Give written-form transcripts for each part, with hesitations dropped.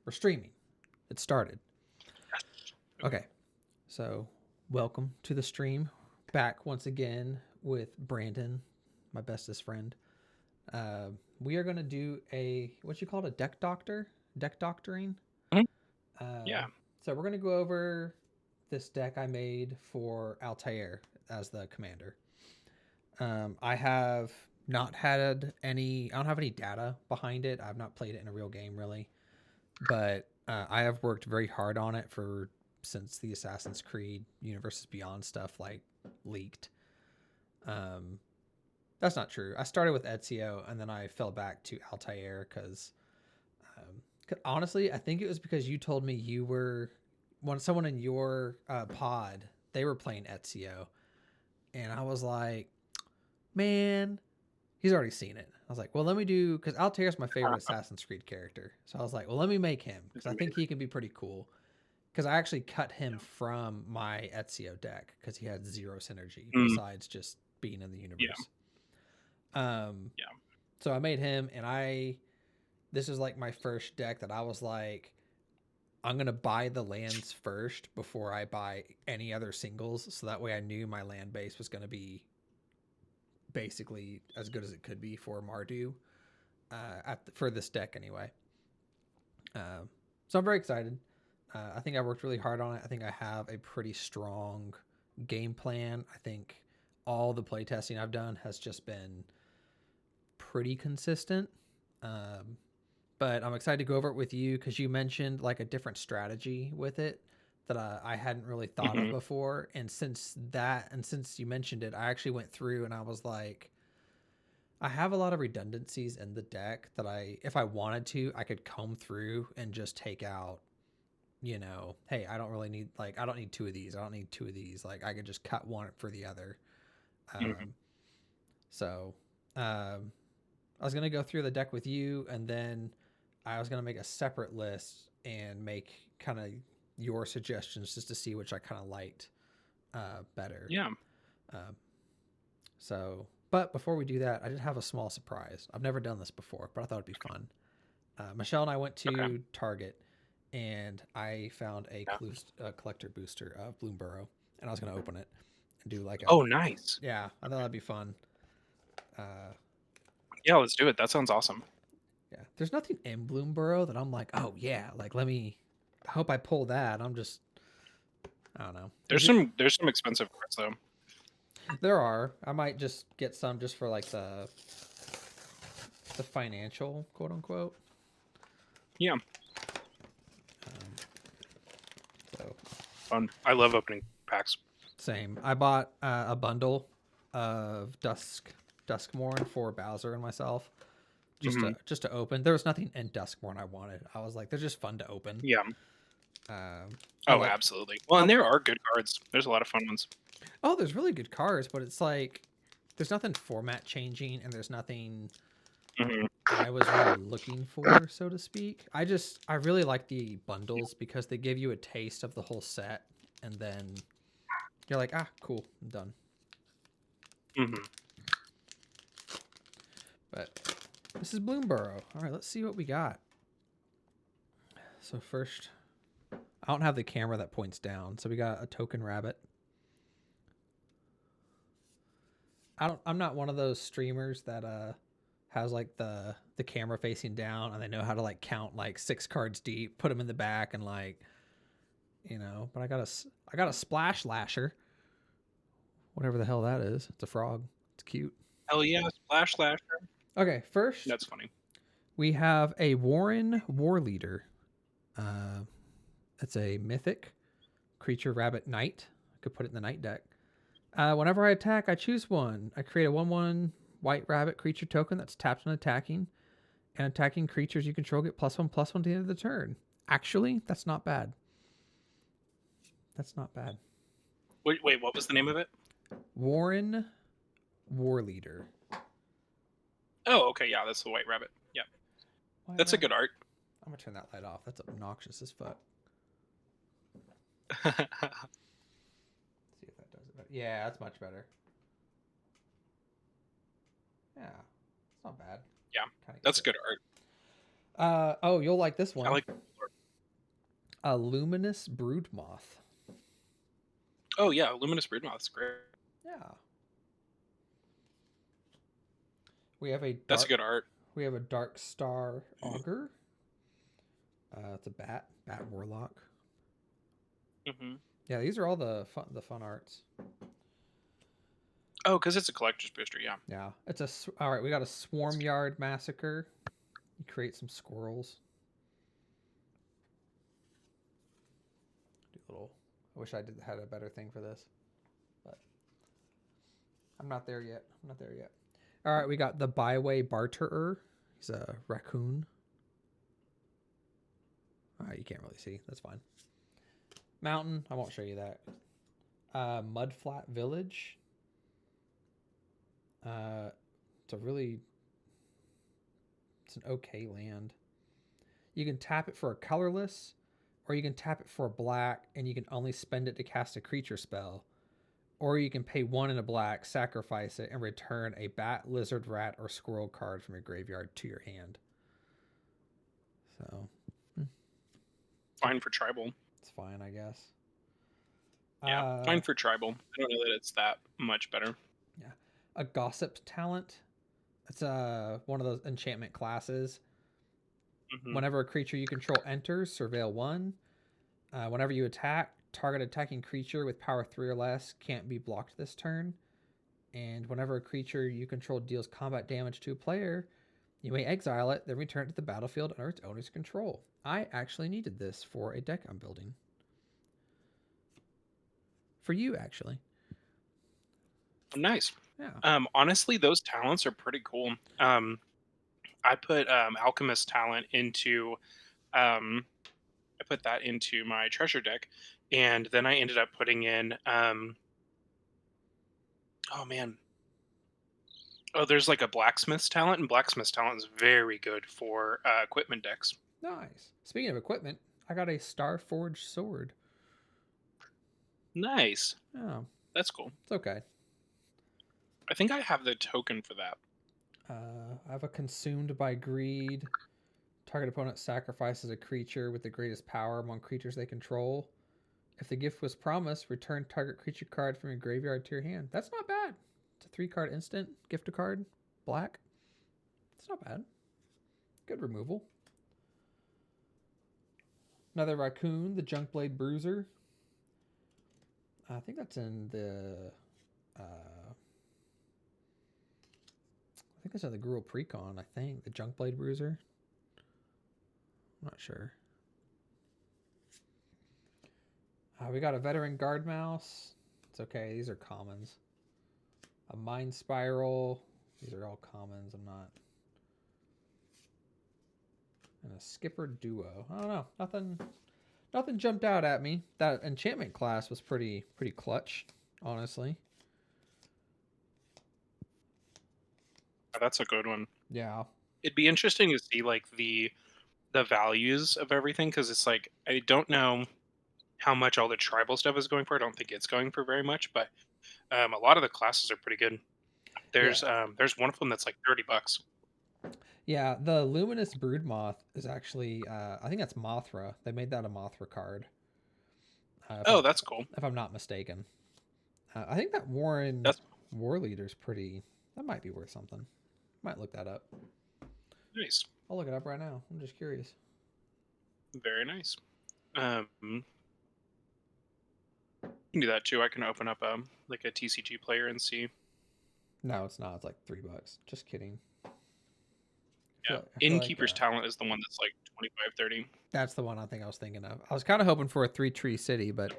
We're streaming. It started. Yes. Okay. So, welcome to the stream. Back once again with Brandon, my bestest friend. Uh, we are going to do what you call it, a deck doctoring. Mhm. Uh, Yeah. so, we're going to go over this deck I made for Altair as the commander. I have not had any, I don't have any data behind it. I've not played it in a real game really. But I have worked very hard on it for since the Assassin's Creed Universes Beyond stuff like leaked. Um, that's not true. I started with Ezio and then I fell back to Altair because, honestly, I think it was because you told me you were someone in your pod they were playing Ezio, and I was like, man, he's already seen it. I was like, well, let me do because Altair's my favorite Assassin's Creed character. So I was like, well, let me make him because It's I think amazing. he can be pretty cool. Because I actually cut him Yeah. from my Ezio deck because he had zero synergy Mm, besides just being in the yeah. universe. Um, Yeah. so I made him, and this is like my first deck that I was like, I'm gonna buy the lands first before I buy any other singles, so that way I knew my land base was gonna be basically as good as it could be for Mardu for this deck anyway. So I'm very excited. I think I worked really hard on it. I think I have a pretty strong game plan. I think all the playtesting I've done has just been pretty consistent. Um, but I'm excited to go over it with you because you mentioned like a different strategy with it that I hadn't really thought of Hmm. before. And since you mentioned it, I actually went through and I was like, I have a lot of redundancies in the deck that if I wanted to, I could comb through and just take out, hey, I don't really need, like, I don't need two of these. I don't need two of these. Like, I could just cut one for the other. Hmm. Um, so, I was going to go through the deck with you, and then I was going to make a separate list and make kind of your suggestions just to see which I kind of liked better. Yeah. Um, but before we do that, I did have a small surprise. I've never done this before, but I thought it'd be fun. Michelle and I went Okay. to Target, and I found Yeah. a collector booster of Bloomborough, and I was going to open it and do like Oh, nice. yeah, I thought that'd be fun. Uh, Yeah, let's do it. That sounds awesome. yeah, there's nothing in Bloomborough that I'm like, oh yeah, like I hope I pull that. I don't know. There's some expensive cards though. There are. I might just get some just for like the financial quote unquote. Yeah. Um, so Fun. I love opening packs. same. I bought a bundle of Duskmorn for Bowser and myself Hmm. just to open. There was nothing in Duskmorn I wanted. I was like, they're just fun to open. Yeah. I Oh, like. absolutely. Well, I, and there are good cards. There's a lot of fun ones. oh, there's really good cards, but it's like there's nothing format changing, and there's nothing Hmm. I was really looking for, so to speak. I really like the bundles because they give you a taste of the whole set, and then you're like, ah, cool, I'm done. Hmm. But this is Bloomborough. All right, let's see what we got. So first, I don't have the camera that points down, so we got a token rabbit. I'm not one of those streamers that has like the camera facing down and they know how to like count like 6 cards deep, put them in the back, and like, but I got a splash lasher, whatever the hell that is. It's a frog. It's cute. Hell yeah, Splash Slasher. Okay, first That's funny. we have a Warren War Leader. Uh, it's a mythic creature rabbit knight. I could put it in the knight deck. Whenever I attack, I choose one. I create a 1/1 white rabbit creature token that's tapped when attacking, and attacking creatures you control get +1/+1 to the end of the turn. Actually, that's not bad. That's not bad. Wait, what was the name of it? Warren War Leader. Oh, okay, yeah, that's the White Rabbit. Yeah, Why that's a good art. I'm gonna turn that light off. That's obnoxious as fuck. See if that does it better. Yeah, that's much better. Yeah, it's not bad. Yeah, Kind of that's gets a good art. it. Oh, you'll like this I one. like. A luminous brood moth. Oh yeah, Luminous Broodmoth's great. Yeah. We have a That's a dark good art. we have a dark star augur. It's a bat warlock. Hmm. Yeah, these are all the fun arts. Oh, because it's a collector's booster. Yeah. Yeah, all right. We got a swarm yard massacre. You create some squirrels. Do a little. I wish I had a better thing for this, but I'm not there yet. I'm not there yet. All right, we got the byway barterer. He's a raccoon. You can't really see. That's fine. Mountain. I won't show you that. Mudflat village. Uh, it's a really. It's an okay land. You can tap it for a colorless, or you can tap it for a black, and you can only spend it to cast a creature spell. Or you can pay one in a black, sacrifice it, and return a bat, lizard, rat, or squirrel card from your graveyard to your hand. So, Fine for tribal. it's fine, I guess. Yeah, Uh, fine for tribal. I don't know that it's that much better. yeah. A gossip talent. It's one of those enchantment classes. Hmm. Whenever a creature you control enters, surveil one. Whenever you attack, target attacking creature with power 3 or less can't be blocked this turn. And whenever a creature you control deals combat damage to a player, you may exile it, then return it to the battlefield under its owner's control. I actually needed this for a deck I'm building. For you, actually. Nice. Yeah. Honestly, those talents are pretty cool. I put Alchemist talent into um, I put that into my treasure deck, and then I ended up putting in oh man, oh there's like a blacksmith's talent, and blacksmith's talent is very good for equipment decks. Nice. Speaking of equipment, I got a Starforged sword. Nice, Oh, that's cool. it's okay. I think I have the token for that. I have a Consumed by Greed. Target opponent sacrifices a creature with the greatest power among creatures they control. If the gift was promised, return target creature card from your graveyard to your hand. That's not bad. It's a 3-card instant. Gift a card. Black. It's not bad. Good removal. Another raccoon, the Junkblade Bruiser. I think that's in the. I think that's in the Gruul Precon. I think the Junkblade Bruiser. I'm not sure. We got a Veteran Guard Mouse. It's okay. These are commons. A Mind Spiral. These are all commons. I'm not. And a Skipper Duo. I don't know. Nothing jumped out at me. That enchantment class was pretty clutch, honestly. That's a good one. Yeah. It'd be interesting to see like the values of everything because it's like I don't know how much all the tribal stuff is going for. I don't think it's going for very much, but a lot of the classes are pretty good. Yeah. There's one of them that's like $30. Yeah, the Luminous Broodmoth is actually I think that's Mothra. They made that a Mothra card. Oh, that's cool. If I'm not mistaken. I think that Warren That's War Leader's pretty. That might be worth something. Might look that up. nice. I'll look it up right now. I'm just curious. Very nice. You can do that too. I can open up like a TCG player and see. No, it's not. It's like $3. Just kidding. Yeah, I feel like Innkeeper's talent is the one that's like 25, 30. that's the one I think I was thinking of. I was kind of hoping for a 3-tree city, but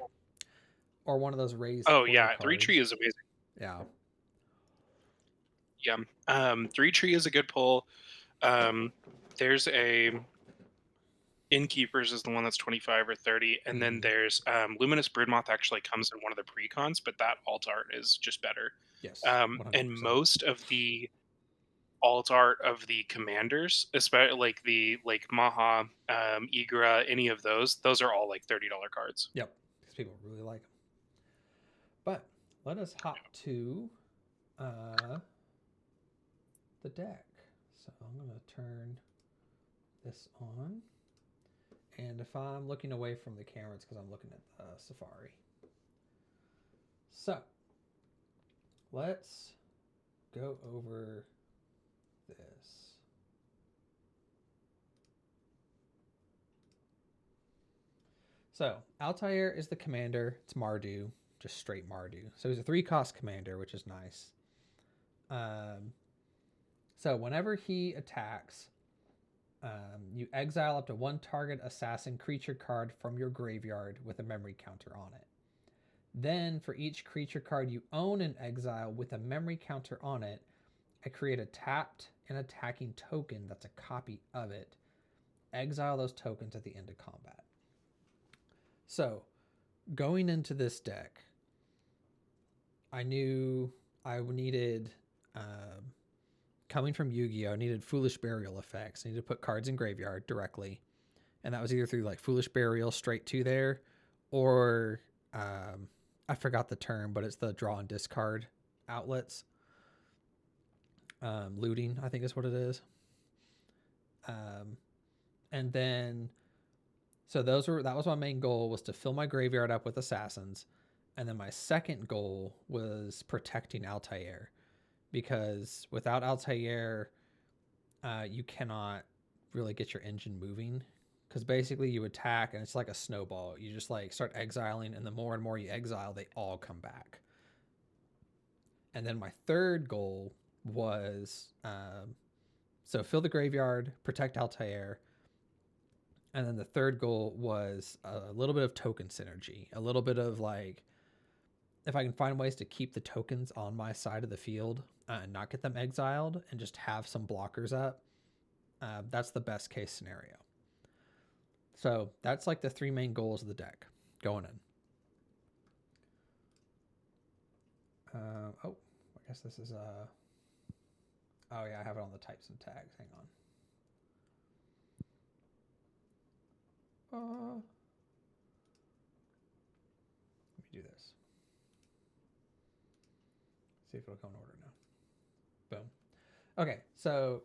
or one of those raised Oh 4 yeah, three tree cards. is amazing. Yeah. Yeah, three tree is a good pull. There's a Innkeepers is the one that's 25 or 30, and then Mhm. there's Luminous Broodmoth actually comes in one of the precons, but that alt art is just better. Yes. And 100%. most of the alt art of the commanders, especially like Maha, Igra, any of those are all like $30 cards. Yep. Because people really like them. But let us hop to uh, the deck. So I'm going to turn this on. And if I'm looking away from the camera, it's because I'm looking at the Safari. So let's go over this. So Altair is the commander. It's Mardu, just straight Mardu. So he's a 3-cost commander, which is nice. So whenever he attacks, you exile up to 1 target assassin creature card from your graveyard with a memory counter on it. Then, for each creature card you own in exile with a memory counter on it, I create a tapped and attacking token that's a copy of it. Exile those tokens at the end of combat. So, going into this deck, I knew I needed, coming from Yu-Gi-Oh, I needed Foolish Burial effects. I needed to put cards in graveyard directly. And that was either through like Foolish Burial straight to there, or I forgot the term, but it's the draw and discard outlets. Looting, I think is what it is. And then, so that was my main goal, was to fill my graveyard up with assassins. And then my second goal was protecting Altair, because without Altair, you cannot really get your engine moving. Because basically you attack and it's like a snowball. You just like start exiling, and the more and more you exile, they all come back. And then my third goal was so fill the graveyard, protect Altair. And then the third goal was a little bit of token synergy, a little bit of like, if I can find ways to keep the tokens on my side of the field and not get them exiled and just have some blockers up, that's the best case scenario. So that's like the 3 main goals of the deck going in. Oh, I guess this is oh yeah, I have it on the types and tags. Hang on. Let me do this. See if it'll go in order now. Boom. Okay, so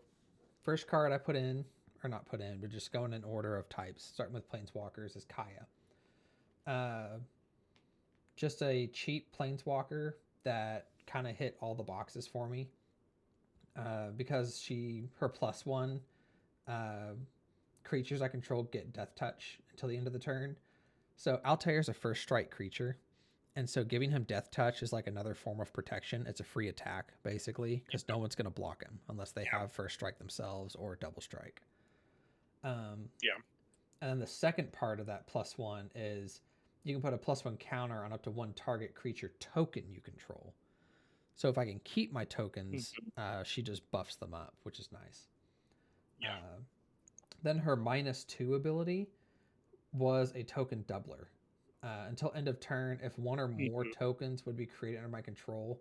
first card I put in, or not put in, but just going in order of types, starting with Planeswalkers, is Kaya. Just a cheap Planeswalker that kind of hit all the boxes for me. Because her +1 creatures I control get Death Touch until the end of the turn. So Altair is a first strike creature, and so giving him Death Touch is like another form of protection. It's a free attack, basically, because no one's going to block him unless they have first strike themselves or double strike. Yeah. And then the second part of that +1 is you can put a +1 counter on up to 1 target creature token you control. So if I can keep my tokens, she just buffs them up, which is nice. Yeah. Then her -2 ability was a token doubler. Until end of turn, if 1 or more tokens would be created under my control,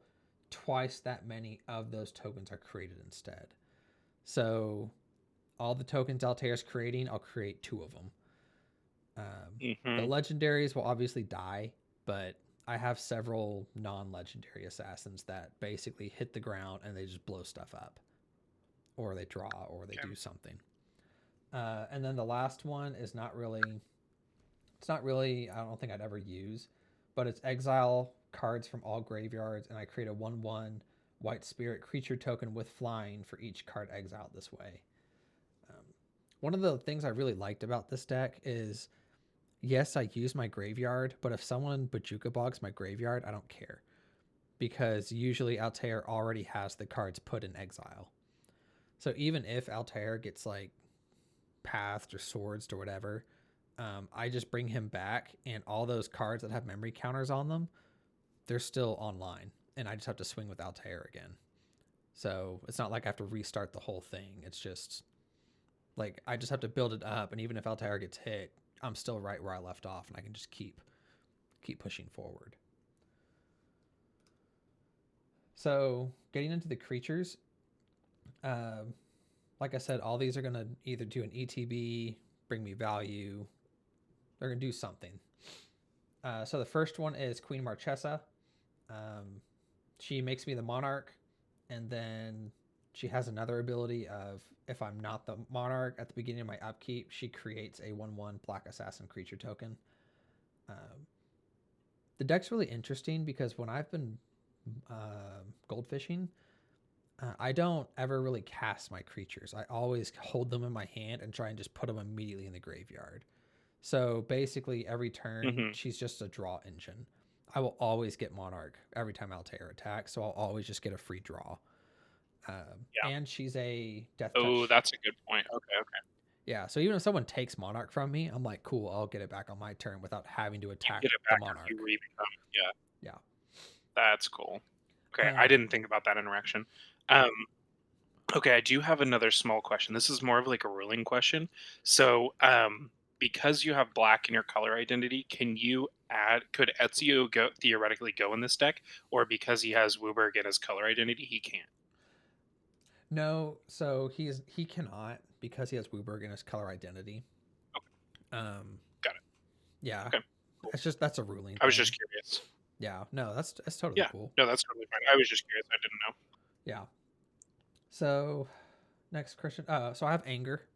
twice that many of those tokens are created instead. So all the tokens Altair is creating, I'll create 2 of them. The legendaries will obviously die, but I have several non-legendary assassins that basically hit the ground and they just blow stuff up, or they draw, or they do something. And then the last one is not really, I don't think I'd ever use, but it's exile cards from all graveyards, and I create a 1/1 white spirit creature token with flying for each card exiled this way. One of the things I really liked about this deck is, yes, I use my graveyard, but if someone Bojuka bogs my graveyard, I don't care, because usually Altair already has the cards put in exile. So even if Altair gets like pathed or swords or whatever, I just bring him back, and all those cards that have memory counters on them, they're still online, and I just have to swing with Altair again. So it's not like I have to restart the whole thing. It's just like I just have to build it up, and even if Altair gets hit, I'm still right where I left off, and I can just keep pushing forward. So getting into the creatures, like I said, all these are going to either do an ETB, bring me value. They're going to do something. So the first one is Queen Marchesa. She makes me the monarch, and then She has another ability of if I'm not the monarch at the beginning of my upkeep, she creates a 1/1 black assassin creature token. The deck's really interesting because when I've been goldfishing, I don't ever really cast my creatures. I always hold them in my hand and try and just put them immediately in the graveyard. So basically, every turn, Hmm. she's just a draw engine. I will always get Monarch every time Altair attacks, so I'll always just get a free draw. Yeah. And she's a Death Oh, Touch. that's a good point. Okay. Okay. Yeah, so even if someone takes Monarch from me, I'm like, cool, I'll get it back on my turn without having to You attack get it the back or you Monarch. re-become. Yeah. Yeah. That's cool. Okay. I Um, didn't think about that interaction. Um, okay. I do have another small question. This is more of like a ruling question. So, because you have black in your color identity, could Ezio theoretically go in this deck? Or because he has Wooburg in his color identity, he can't? no, so he cannot because he has Wooburg in his color identity. Okay. Um, Got it. yeah, Okay. Cool. that's a ruling I was thing. just curious. Yeah, no, that's totally Yeah. cool. No, that's totally fine. I was just curious. I didn't know. Yeah. So next question. So I have anger.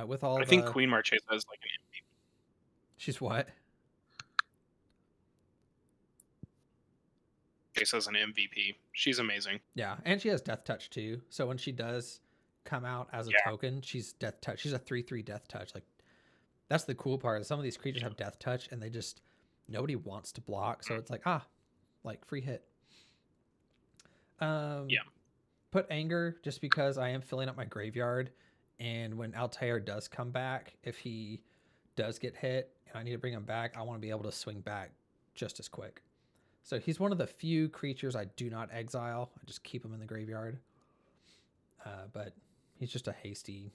With all I think the Queen Marchesa is like an she's what? Marchesa as an MVP. She's amazing. Yeah, and she has Death Touch too. So when she does come out as a Yeah. token, she's Death Touch. She's a 3/3 Death Touch. Like that's the cool part. Some of these creatures Yeah. have Death Touch, and they just nobody wants to block. So Mm. it's like like free hit. Yeah. Put anger just because I am filling up my graveyard, and when Altair does come back, if he does get hit and I need to bring him back, I want to be able to swing back just as quick. So he's one of the few creatures I do not exile. I just keep him in the graveyard. But he's just a hasty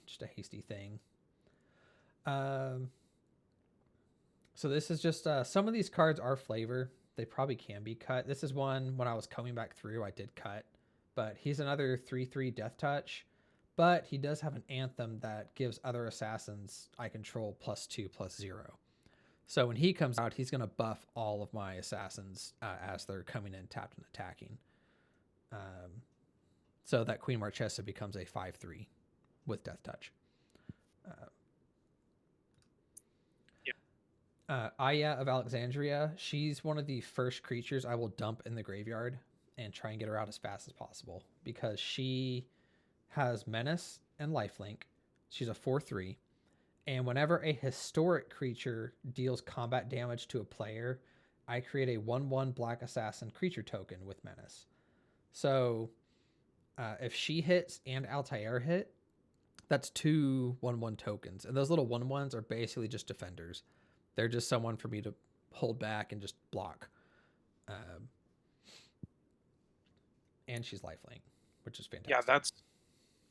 thing. Um, so this is just some of these cards are flavor. They probably can be cut. This is one when I was coming back through, I did cut. But he's another 3/3 Death Touch. But he does have an anthem that gives other assassins I control +2/+0. So when he comes out, he's going to buff all of my assassins as they're coming in, tapped and attacking. Um, so that Queen Marchesa becomes a 5/3 with Death Touch. Uh, Yeah. Aya of Alexandria, she's one of the first creatures I will dump in the graveyard and try and get her out as fast as possible because she has Menace and Lifelink. She's a 4/3. And whenever a historic creature deals combat damage to a player, I create a 1/1 Black Assassin creature token with Menace. So if she hits and Altair hit, that's two 1/1 tokens. And those little 1/1s are basically just defenders. They're just someone for me to hold back and just block. Um, and she's lifelink, which is Yeah, fantastic.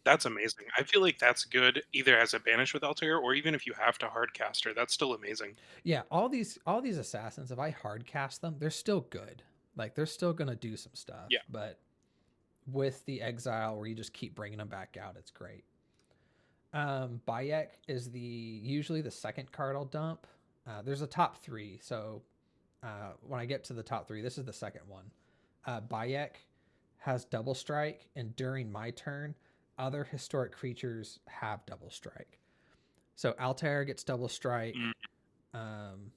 that's amazing. I feel like that's good either as a banish with Altair or even if you have to hardcast her. That's still amazing. Yeah, all these assassins, if I hard cast them, they're still good. Like they're still gonna do some stuff, Yeah. but with the exile where you just keep bringing them back out, it's great. Bayek is usually the second card I'll dump. There's a top three, so when I get to the top three, this is the second one. Bayek has double strike, and during my turn, other historic creatures have double strike. So Altair gets double strike, Mm, um,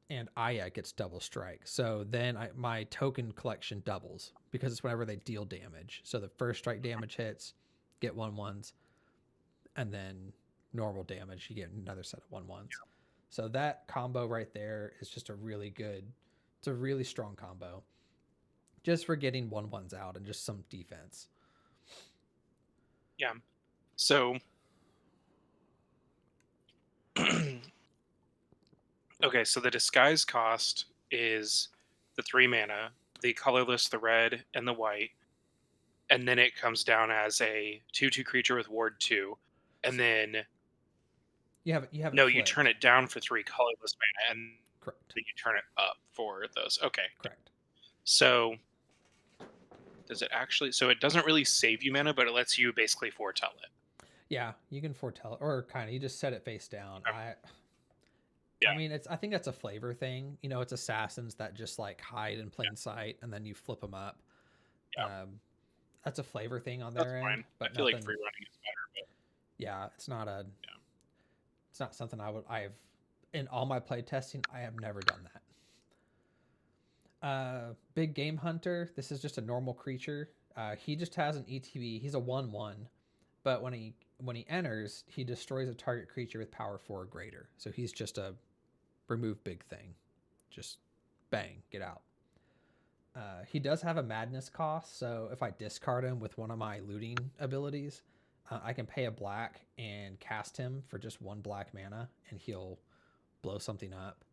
and Aya gets double strike. So then my token collection doubles because it's whenever they deal damage. So the first strike damage hits, get 1/1s, and then normal damage, you get another set of 1/1s. So that combo right there is just a really good, it's a really strong combo just for getting 1/1s out and just some defense. yeah. So okay, so the disguise cost is the 3 mana, the colorless, the red, and the white, and then it comes down as a 2/2 creature with ward 2, and then You have it no, you turn flipped. it down for 3 colorless mana, and Correct. then you turn it up for those. Okay. Correct. So does it actually? So it doesn't really save you mana, but it lets you basically foretell it. Yeah, you can foretell it, or kind of you just set it face down. Okay. I Yeah. mean, I think that's a flavor thing. You know, it's assassins that just like hide in plain sight, and then you flip them up. Yeah. Um, that's a flavor thing on That's their end, fine. I but feel like nothing. free running is better, but Yeah, yeah. it's not something I've in all my play testing. I have never done that. Big Game Hunter. This is just a normal creature. He just has an ETB. He's a 1/1, but when he enters, he destroys a target creature with power 4 or greater. So he's just a remove big thing. Just bang, get out. He does have a madness cost, so if I discard him with one of my looting abilities, I can pay a black and cast him for just 1 black mana, and he'll blow something up.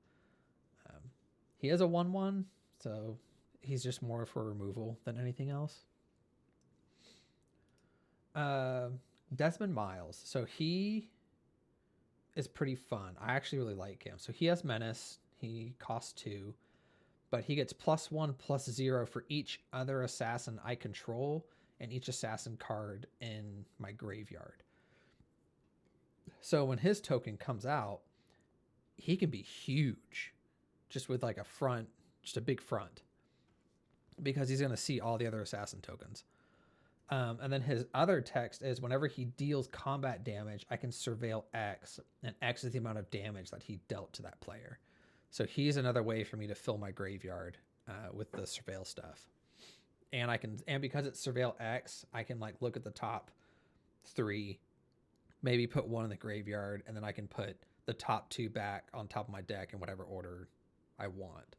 Um, he is a 1/1, so he's just more for removal than anything else. Uh, Desmond Miles. So he is pretty fun. I actually really like him. So he has menace. He costs 2, but he gets +1/+0 for each other assassin I control and each assassin card in my graveyard. So when his token comes out, he can be huge, just with like a front, just a big front, because he's going to see all the other assassin tokens. And then his other text is whenever he deals combat damage, I can surveil X, and X is the amount of damage that he dealt to that player. So he's another way for me to fill my graveyard with the surveil stuff. And because it's surveil X, I can like look at the top 3, maybe put 1 in the graveyard, and then I can put the top 2 back on top of my deck in whatever order I want.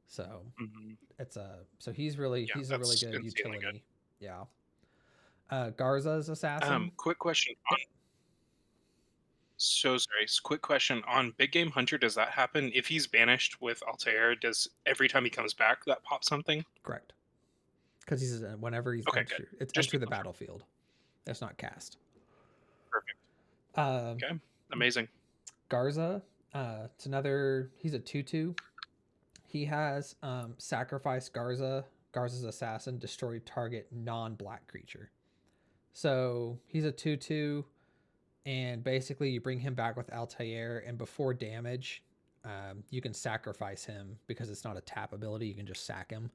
So it's a he's a really That's good insanely good. utility. Yeah. Garza's assassin. Quick question on Yep. so sorry. Quick question on Big Game Hunter. Does that happen if he's banished with Altair? Does every time he comes back that pop something? Correct. Because whenever Okay, good. it's Just enter the making sure. battlefield. It's not cast. Perfect. Um, Okay, amazing. Garza. It's another. He's a 2/2. He has sacrifice Garza. Garza's assassin destroy target non-black creature. So he's a 2/2, and basically you bring him back with Altair, and before damage, you can sacrifice him because it's not a tap ability. You can just sack him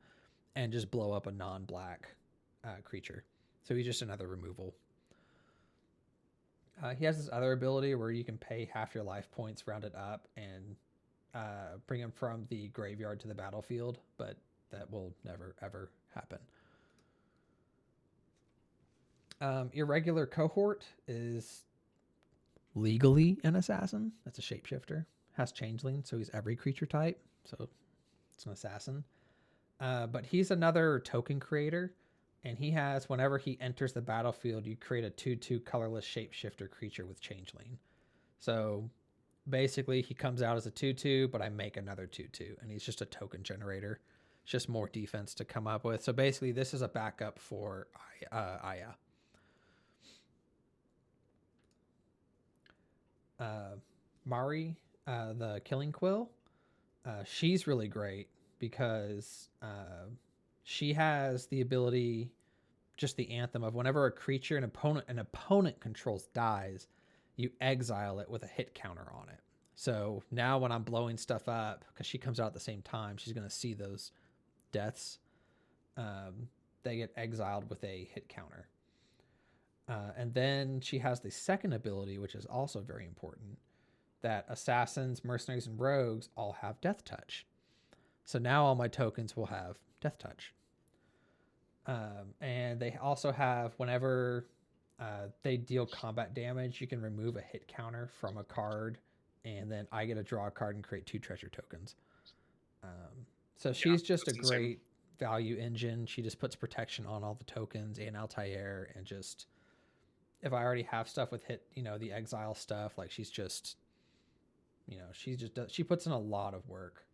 and just blow up a non-black creature. So he's just another removal. He has this other ability where you can pay half your life points, round it up, and bring him from the graveyard to the battlefield, but that will never ever happen. Irregular Cohort is legally an assassin. That's a shapeshifter. Has changeling, so he's every creature type. So it's an assassin. But he's another token creator, and he has whenever he enters the battlefield, you create a 2/2 colorless shapeshifter creature with changeling. So basically, he comes out as a 2/2, but I make another 2/2, and he's just a token generator. It's just more defense to come up with. So basically, this is a backup for Aya. Mari, the Killing Quill, she's really great because she has the ability, just the anthem of whenever a creature an opponent controls dies, you exile it with a hit counter on it. So now when I'm blowing stuff up, because she comes out at the same time, she's going to see those deaths. They get exiled with a hit counter. And then she has the second ability, which is also very important, that assassins, mercenaries, and rogues all have death touch. So now all my tokens will have death touch. And they also have, whenever they deal combat damage, you can remove a hit counter from a card, and then I get to draw a card and create 2 treasure tokens. So Yeah, she's just a that's insane. great value engine. She just puts protection on all the tokens and Altair, and just if I already have stuff with the exile stuff, like she's just, she puts in a lot of work.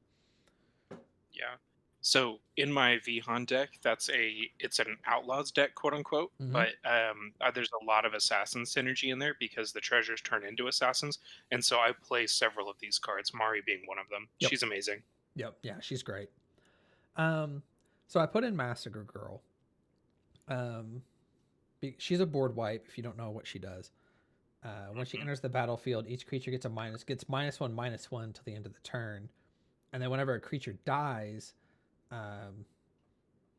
Yeah. So in my Vihan deck, it's an outlaws deck, quote unquote. Mm-hmm. But there's a lot of assassin synergy in there because the treasures turn into assassins, and so I play several of these cards. Mari being one of them. Yep. She's amazing. Yep. Yeah, she's great. So I put in Massacre Girl. She's a board wipe. If you don't know what she does, when she enters the battlefield, each creature gets -1/-1 till the end of the turn, and then whenever a creature dies, she has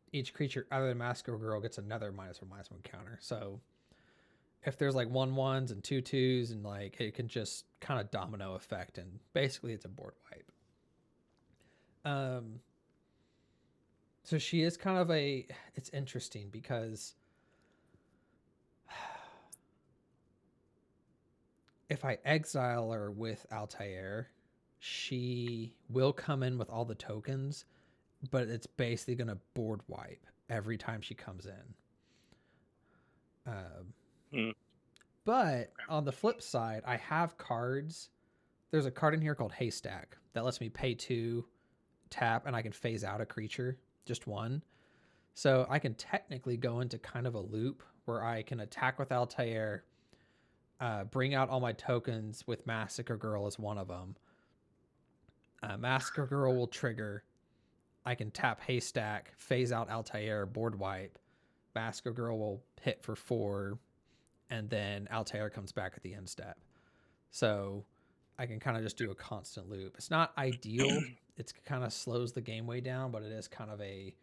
the ability to pay 1 life. So whenever a creature dies, she has the ability to pay 1 life. So whenever a creature dies, she has the ability to pay 1 life. So whenever a creature dies, she has the ability to pay 1 life. So whenever a creature dies, each creature other than Mask or Girl gets another -1/-1 counter. So if there's like 1/1s and 2/2s, and like it can just kind of domino effect, and basically it's a board wipe. Um, so she is kind of a. It's interesting because if I exile her with Altair, she will come in with all the tokens, but it's basically going to board wipe every time she comes in. Um, Mm, but on the flip side, I have cards. There's a card in here called Haystack that lets me pay 2, tap, and I can phase out a creature, just one. So I can technically go into kind of a loop where I can attack with Altair, bring out all my tokens with Massacre Girl as one of them. Massacre Girl will trigger. I can tap Haystack, phase out Altair, board wipe. Massacre Girl will hit for 4, and then Altair comes back at the end step. So I can kind of just do a constant loop. It's not ideal. It's kind of slows the game way down, but it is kind of a,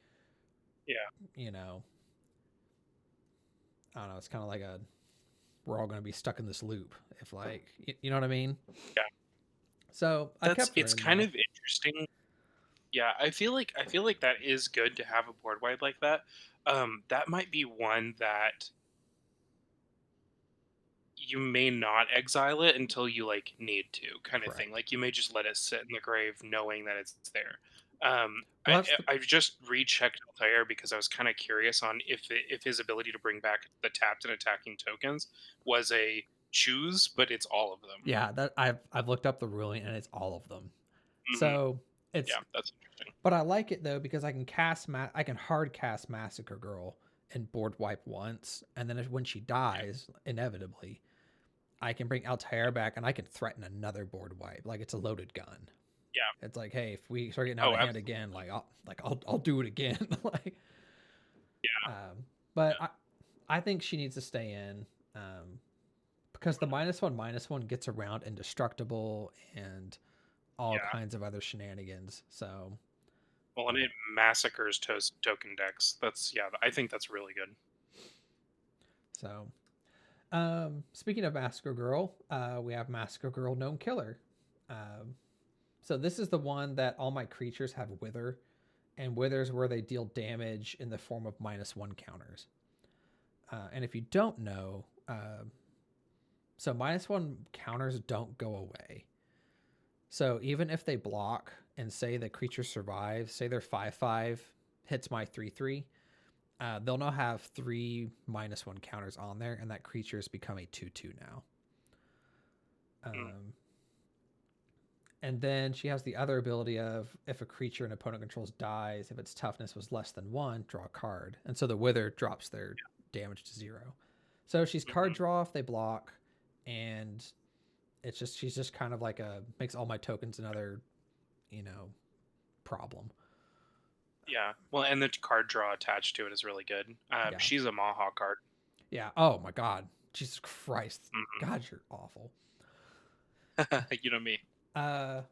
yeah, you know, I don't know. It's kind of like a, we're all going to be stuck in this loop. If like, you know what I mean? yeah. So I kept her It's in kind though. of interesting. Yeah, I feel like that is good to have a board wipe like that. That might be one that you may not exile it until you like need to, kind of thing. Correct. Like you may just let it sit in the grave, knowing that it's there. Well, that's the, I just rechecked Altair because I was kind of curious on if his ability to bring back the tapped and attacking tokens was a choose, but it's all of them. yeah, that I've looked up the ruling and it's all of them. Hmm. So it's, Yeah, that's interesting. but I like it though because I can I can hard cast Massacre Girl and board wipe once, and then when she Yeah, dies, inevitably, I can bring Altair back and I can threaten another board wipe. Like it's a loaded gun. yeah. It's like, hey, if we start getting out Oh, of hand absolutely. again, I'll do it again. like, Yeah, but I think she needs to stay in, because the -1/-1 gets around indestructible and all yeah. kinds of other shenanigans. So Well, and it massacres token decks. That's yeah. I think that's really good. so speaking of Massacre Girl, we have Massacre Girl Gnome Killer. Um, so this is the one that all my creatures have Wither, and Withers where they deal damage in the form of -1 counters. And if you don't know, so -1 counters don't go away. So even if they block and say the creature survives, say they're 5/5, hits my 3/3, they'll now have 3 -1 counters on there, and that creature has become a 2/2 now. Mm, And then she has the other ability of if a creature an opponent controls dies, if its toughness was less than 1, draw a card. And so the Wither drops their damage to 0. So she's card mhm. draw if they block, and it's just she's just kind of like a makes all my tokens another, you know, problem. Yeah. Well, and the card draw attached to it is really good. Yeah. She's a Maha card. Yeah. Oh my god. Jesus Christ. Mhm. God, you're awful. You know me. Uh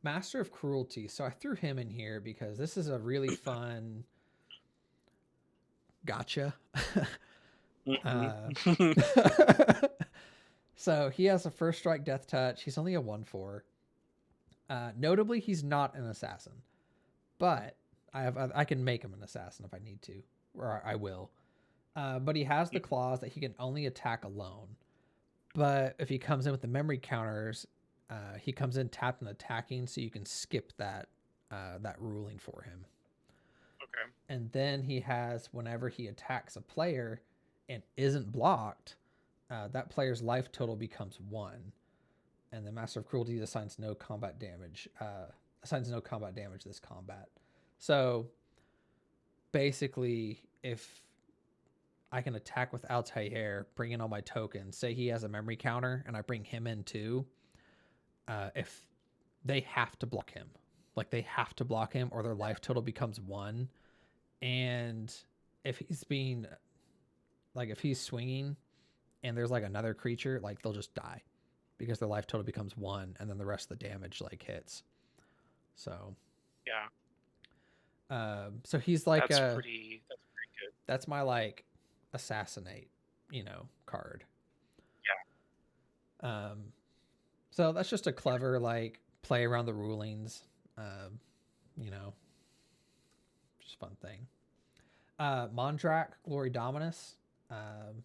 Master of Cruelty. So I threw him in here because this is a really fun gotcha. uh Mhm. so he has a first strike death touch. He's only a 1/4. Notably, he's not an assassin, but I can make him an assassin if I need to, or I will. But he has the clause that he can only attack alone. But if he comes in with the memory counters, he comes in tapped and attacking, so you can skip that ruling for him. Okay. And then he has whenever he attacks a player and isn't blocked, that player's life total becomes 1, and the Master of Cruelty assigns no combat damage. Assigns no combat damage this combat. So basically, if I can attack with Altair, bring in all my tokens. Say he has a memory counter, and I bring him in too. If they have to block him, like they have to block him, or their life total becomes 1. And if he's being like if he's swinging, and there's like another creature, like they'll just die because their life total becomes 1, and then the rest of the damage like hits. So, Yeah. So he's like That's pretty good. that's my like assassinate, card. Um, so that's just a clever like play around the rulings. Um, you know, just fun thing. Mondrak, Glory Dominus. Um,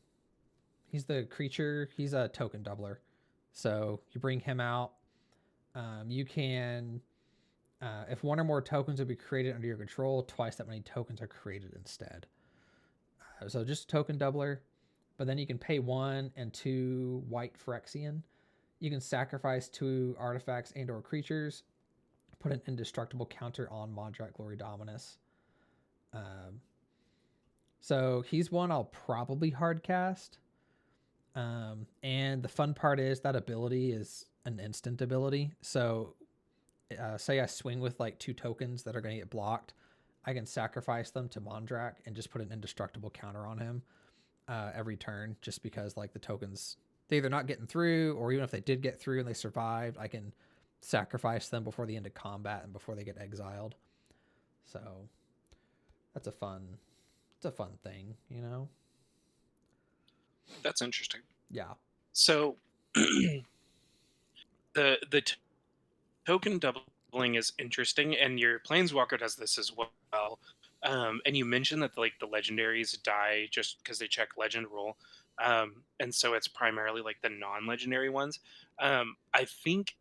he's the creature. He's a token doubler. So you bring him out. You can, if one or more tokens will be created under your control, twice that many tokens are created instead. So just token doubler. But then you can pay 1 and 2 white Phyrexian. You can sacrifice 2 artifacts and or creatures. Put an indestructible counter on Mondrak Glory Dominus. Um, so he's one I'll probably hardcast. And the fun part is that ability is an instant ability. So say I swing with like 2 tokens that are going to get blocked. I can sacrifice them to Mondrak and just put an indestructible counter on him every turn, just because like the tokens, they're either not getting through, or even if they did get through and they survived, I can sacrifice them before the end of combat and before they get exiled. So that's it's a fun thing, That's interesting. Yeah. So the token doubling is interesting, and your planeswalker does this as well. And you mentioned that like the legendaries die just because they check legend rule, and so it's primarily like the non-legendary ones. I think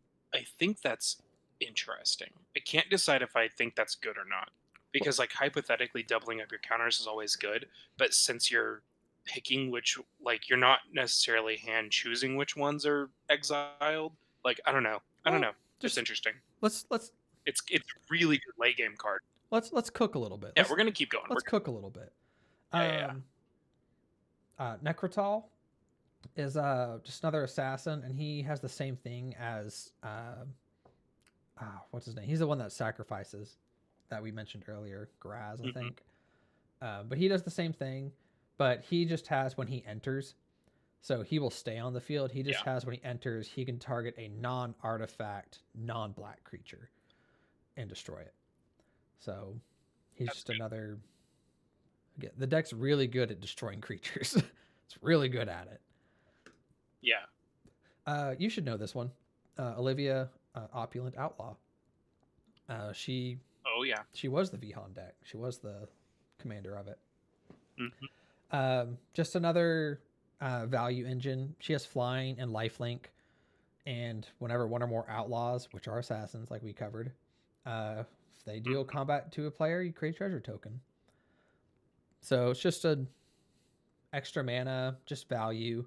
that's interesting. I can't decide if I think that's good or not, because like hypothetically doubling up your counters is always good, but since you're picking which, like, you're not necessarily hand choosing which ones are exiled, like, I don't Well, know. It's just interesting. let's It's really good late game card. let's cook a little bit. Yeah, we're gonna keep going. Let's cook a little bit. Yeah. Um, Necrotal is just another assassin, and he has the same thing as what's his name? He's the one that sacrifices that we mentioned earlier, Graz, I Mm-hmm. think. But he does the same thing, but he just has when he enters. So he will stay on the field. He just Yeah. has when he enters, he can target a non-artifact, non-black creature and destroy it. So he's That's just good. another. Again, the deck's really good at destroying creatures. It's really good at it. Yeah. You should know this one, Olivia, Opulent Outlaw. She Oh yeah. she was the Vihan deck. She was the commander of it. Mm-hmm. Just another value engine. She has flying and lifelink, and whenever one or more outlaws, which are assassins, like we covered, if they deal Mm-hmm. combat to a player, you create a treasure token. So it's just a extra mana, just value.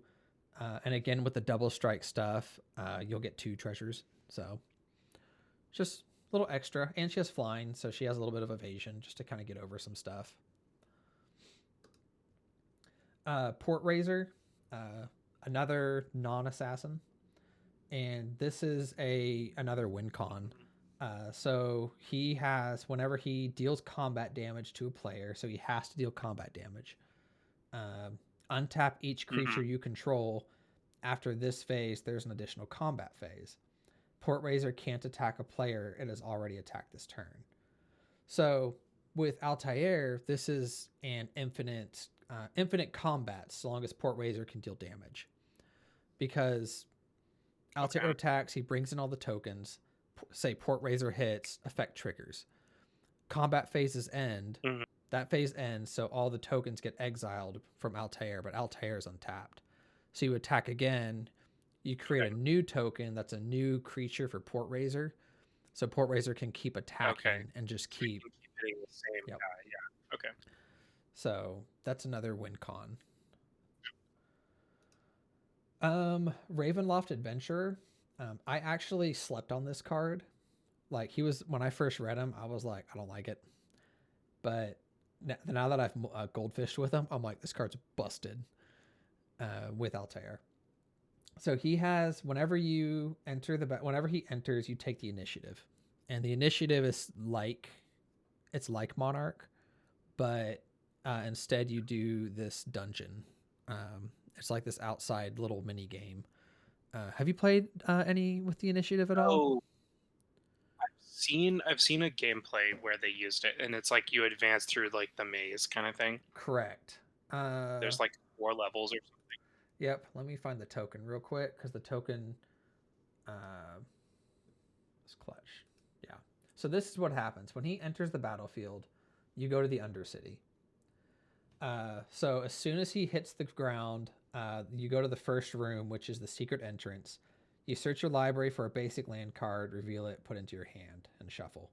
And again, with the double strike stuff, you'll get 2 treasures. So just a little extra. And she has flying, so she has a little bit of evasion just to kind of get over some stuff. Port Razor, another non-assassin, and this is another win con. So he has, whenever he deals combat damage to a player, so he has to deal combat damage. Untap each Mm-hmm. creature you control. After this phase, there's an additional combat phase. Port Razor can't attack a player it has already attacked this turn. So with Altair, this is an infinite combat so long as Port Razor can deal damage. Because Altair attacks, he brings in all the tokens. Say Port Razor hits, effect triggers. Combat phases end. Mm-hmm. That phase ends, so all the tokens get exiled from Altair, but Altair is untapped. So you attack again, you create a new token that's a new creature for Port Razor. So Port Razor can keep attacking and just So you keep. can keep hitting the same Yep. guy. Yeah. Okay. So that's another win con. Ravenloft Adventurer. I actually slept on this card. Like he was when I first read him, I was like, I don't like it. But now that I've goldfished with him, I'm like, this card's busted with Altair. So he has whenever you enter whenever he enters, you take the initiative, and the initiative is it's like Monarch, but instead you do this dungeon. It's like this outside little mini game. Have you played any with the initiative at all? Oh, I've I've seen a gameplay where they used it, and it's like you advance through like the maze kind of thing. Correct. There's like 4 levels or something. Yep. Let me find the token real quick because the token uh, is clutch. Yeah. So this is what happens when he enters the battlefield. You go to the Undercity. So as soon as he hits the ground, you go to the first room, which is the secret entrance. You search your library for a basic land card, reveal it, put it into your hand, and shuffle.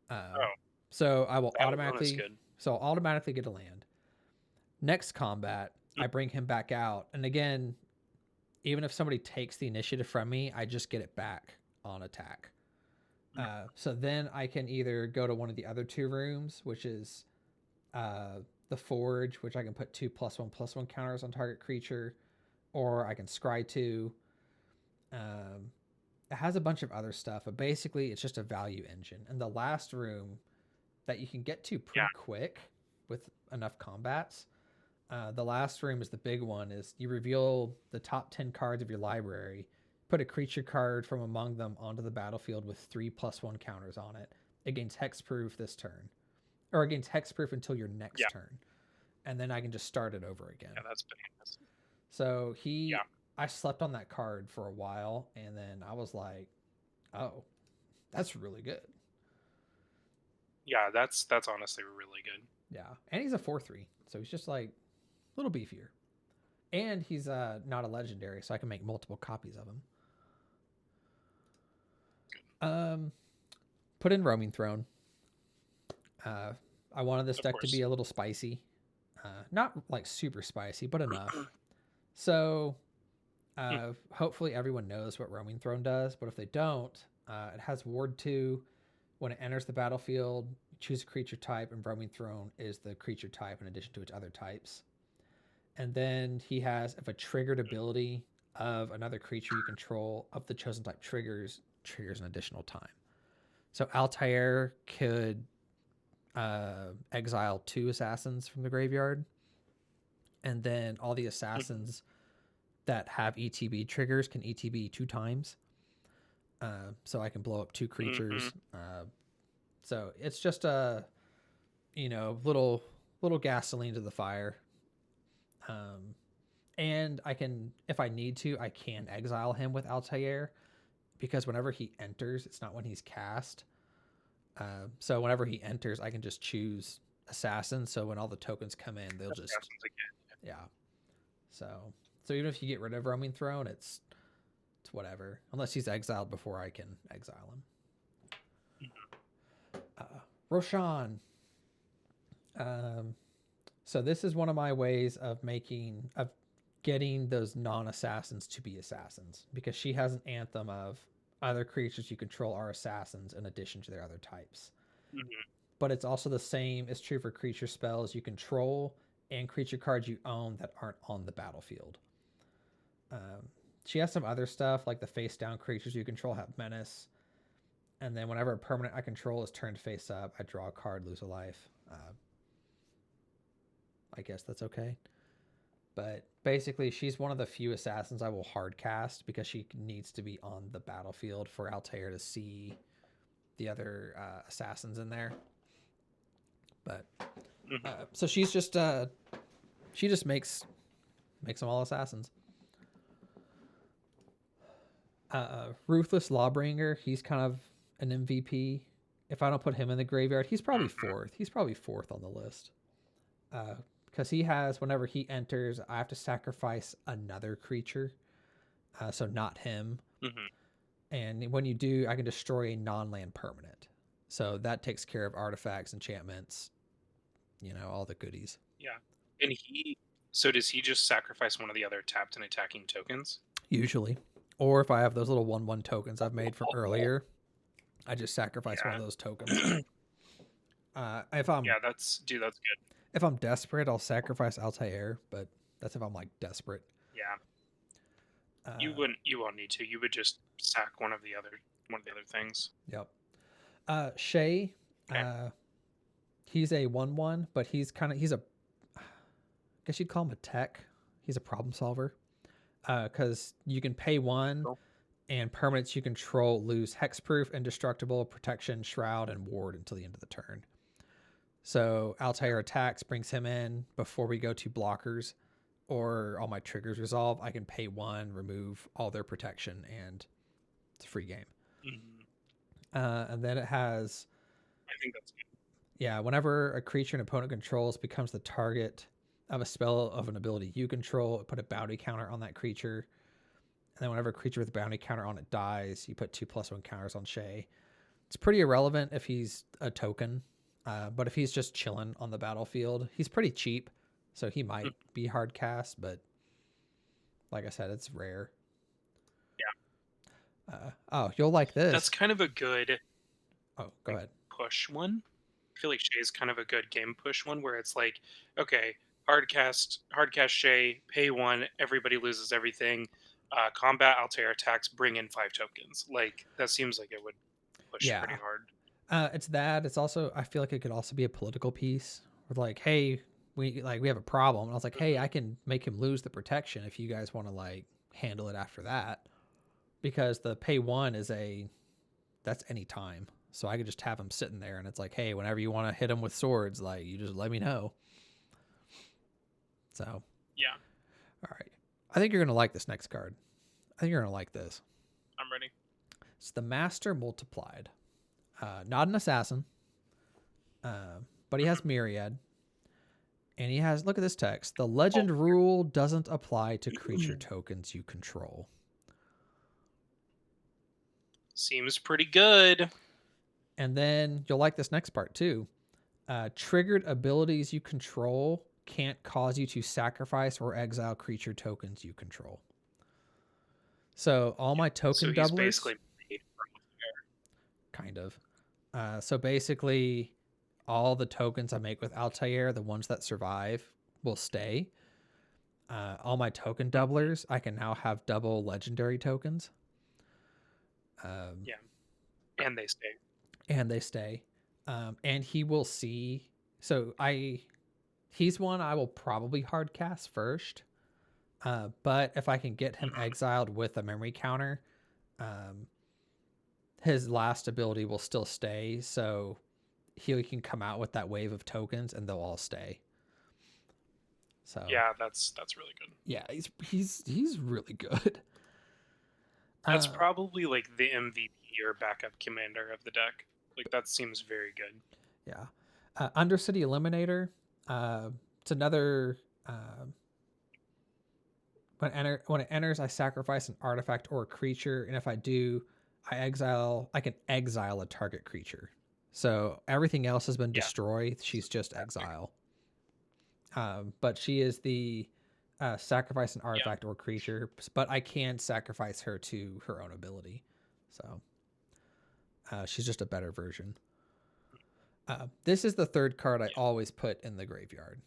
Um, Oh, so I will that one is automatically, good. so I'll automatically get a land. Next combat, Mm, I bring him back out, and again, even if somebody takes the initiative from me, I just get it back on attack. mm, So then I can either go to one of the other two rooms, which is uh, the forge, which I can put 2+1/+1 counters on target creature, or I can scry 2. Um, it has a bunch of other stuff, but basically it's just a value engine. And the last room that you can get to yeah, pretty quick with enough combats. The last room is the big one. Is you reveal the top 10 cards of your library, put a creature card from among them onto the battlefield with 3+1 counters on it. It gains hexproof this turn, or it gains hexproof until your next yeah, turn, and then I can just start it over again. yeah. That's bananas. So Yeah, I slept on that card for a while, and then I was like, oh, that's really good. yeah. That's honestly really good. Yeah, and he's a 4/3, so he's just like a little beefier, and he's not a legendary, so I can make multiple copies of him. Um, put in Roaming Throne. Uh, I wanted this Of deck to be course. a little spicy, not like super spicy, but enough. So Hmm, hopefully everyone knows what Roaming Throne does, but if they don't, it has Ward 2. When it enters the battlefield, choose a creature type, and Roaming Throne is the creature type in addition to its other types. And then he has, if a triggered ability of another creature you control of the chosen type triggers an additional time. So Altair could exile 2 assassins from the graveyard, and then all the mhm, assassins that have ETB triggers can ETB 2 times. So I can blow up 2 creatures. mhm. So it's just a little gasoline to the fire. Um, and I can, if I need to, I can exile him with Altair because whenever he enters, it's not when he's cast. So whenever he enters, I can just choose assassin. So when all the tokens come in, they'll just Assassins again. yeah. So even if you get rid of Roaming Throne, it's whatever unless he's exiled before I can exile him. Mhm. Uh, Roshan. Um, so this is one of my ways of getting those non-assassins to be assassins because she has an anthem of other creatures you control are assassins in addition to their other types. Mhm. But it's also the same is true for creature spells you control and creature cards you own that aren't on the battlefield. Um, she has some other stuff like the face down creatures you control have menace, and then whenever a permanent I control is turned face up, I draw a card, lose a life. I guess that's okay. But basically, she's one of the few assassins I will hard cast because she needs to be on the battlefield for Altair to see the other assassins in there. But Mhm. so she just makes them all assassins. Ruthless Lawbringer, he's kind of an MVP. If I don't put him in the graveyard, he's probably Mhm. fourth. He's probably fourth on the list. Because he has, whenever he enters, I have to sacrifice another creature. So not him. Mhm. And when you do, I can destroy a non-land permanent. So that takes care of artifacts, enchantments, all the goodies. Yeah. And he. So does he just sacrifice one of the other tapped and attacking tokens? Usually. Or if I have those little 1/1 tokens I've made from earlier, I just sacrifice one of those tokens. Yeah. If I'm Yeah. That's good. if I'm desperate, I'll sacrifice Altair, but that's if I'm like desperate. Yeah. Uh, You won't need to. You would just sack one of the other things. yep. Shay, Okay. uh, he's a 1/1, but he's a I guess you'd call him a tech. He's a problem solver. Because you can pay one Cool. And permanents you control lose hexproof, indestructible, protection, shroud, and ward until the end of the turn. So Altair attacks, brings him in before we go to blockers, or all my triggers resolve. I can pay 1, remove all their protection, and it's a free game. Mhm. And then it has, I think that's good. yeah, whenever a creature an opponent controls becomes the target of a spell of an ability you control, put a bounty counter on that creature. And then whenever a creature with a bounty counter on it dies, you put 2+1 counters on Shay. It's pretty irrelevant if he's a token, but if he's just chilling on the battlefield, he's pretty cheap, so he might be hard cast, but like I said, it's rare. Yeah. Oh, you'll like this. That's kind of a good go ahead. push one. I feel like Shay's kind of a good game push one where it's like, okay, hard cast Shay, pay 1, everybody loses everything. Combat Altair attacks, bring in 5 tokens. Like that seems like it would push pretty hard. It's that. It's also, I feel like it could also be a political piece with like, hey, we have a problem. And I was like, hey, I can make him lose the protection if you guys want to like handle it after that, because the pay 1 is that's any time. So I could just have him sitting there, and it's like, hey, whenever you want to hit him with swords, like you just let me know. So yeah, all right. I think you're gonna like this next card. I think you're gonna like this. I'm ready. It's the Master Multiplied. Not an assassin, but he has Myriad. And he has, look at this text. The legend rule doesn't apply to creature tokens you control. Seems pretty good. And then you'll like this next part too. Triggered abilities you control can't cause you to sacrifice or exile creature tokens you control. So all my token doublers, basically kind of. So basically, all the tokens I make with Altair, the ones that survive, will stay. All my token doublers, I can now have double legendary tokens. Yeah, and they stay. And they stay. And he will see. So he's one I will probably hard cast first. But if I can get him exiled with a memory counter, his last ability will still stay. So he can come out with that wave of tokens, and they'll all stay. So yeah, that's really good. Yeah, he's really good. That's probably like the MVP or backup commander of the deck. Like that seems very good. Yeah. Undercity Eliminator. It's another. When it enters, I sacrifice an artifact or a creature, and if I do, I can exile a target creature. So everything else has been destroyed. She's just exile. But she is the sacrifice an artifact or creature, but I can sacrifice her to her own ability. So she's just a better version. This is the third card I always put in the graveyard.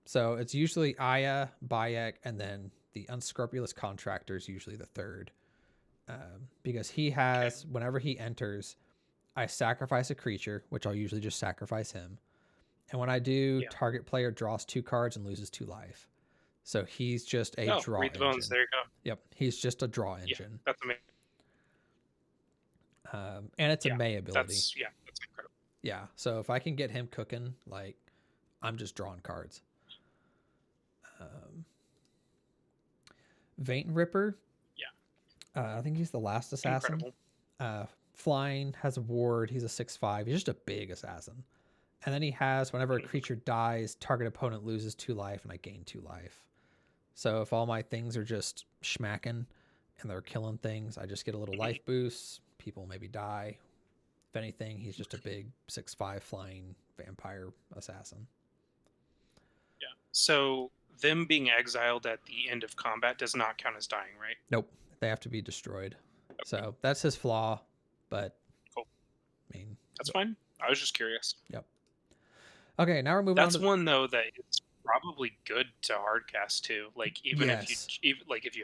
So it's usually Aya, Bayek, and then the Unscrupulous Contractor is usually the third. Because he has, whenever he enters, I sacrifice a creature, which I'll usually just sacrifice him. And when I do, target player draws 2 cards and loses 2 life. So he's just a draw read the engine. bones. There you go. Yep, he's just a draw engine. That's amazing. And it's a May ability. That's incredible. Yeah, so if I can get him cooking, like, I'm just drawing cards. Vein Ripper. Yeah. I think he's the last assassin. Incredible. Flying, has a ward. He's a 6/5. He's just a big assassin. And then he has, whenever a creature dies, target opponent loses 2 life, and I gain 2 life. So if all my things are just schmacking and they're killing things, I just get a little life boost. People maybe die. If anything, he's just a big 6/5 flying vampire assassin. Yeah. So them being exiled at the end of combat does not count as dying, right? Nope. They have to be destroyed. Okay. So that's his flaw, but cool. I mean, that's fine. I was just curious. Yep. Okay, now we're moving That's on to one though that is probably good to hardcast too. Like even if you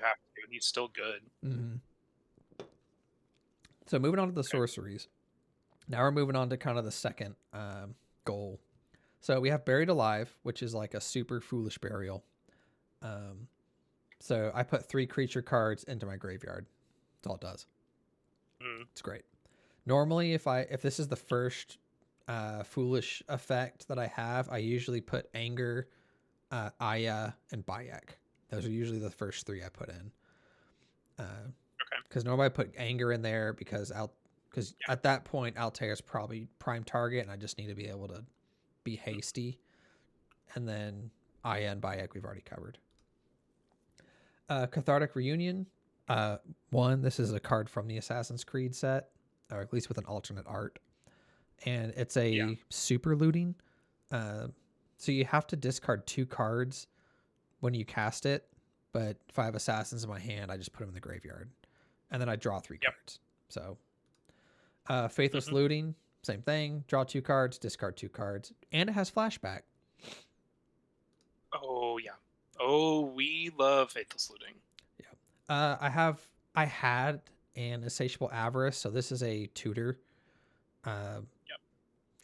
have to, he's still good. Mm-hmm. So moving on to the sorceries. Now we're moving on to kind of the second goal. So we have Buried Alive, which is like a super foolish burial. So I put 3 creature cards into my graveyard. That's all it does. Mm. It's great. Normally, if this is the first foolish effect that I have, I usually put Anger, Aya, and Bayek. Those are usually the first 3 I put in. Because normally I put Anger in there because at that point Altair is probably prime target, and I just need to be able to be hasty. And then Aya and Bayek we've already covered. Cathartic Reunion. One, this is a card from the Assassin's Creed set, or at least with an alternate art, and it's a super looting. So you have to discard 2 cards when you cast it, but if I have Assassins in my hand, I just put them in the graveyard, and then I draw 3 cards. So Faithless Looting, same thing. Draw 2 cards, discard 2 cards, and it has flashback. Oh yeah. Oh, we love Faithless Looting. Yeah. I had an Insatiable Avarice, so this is a tutor.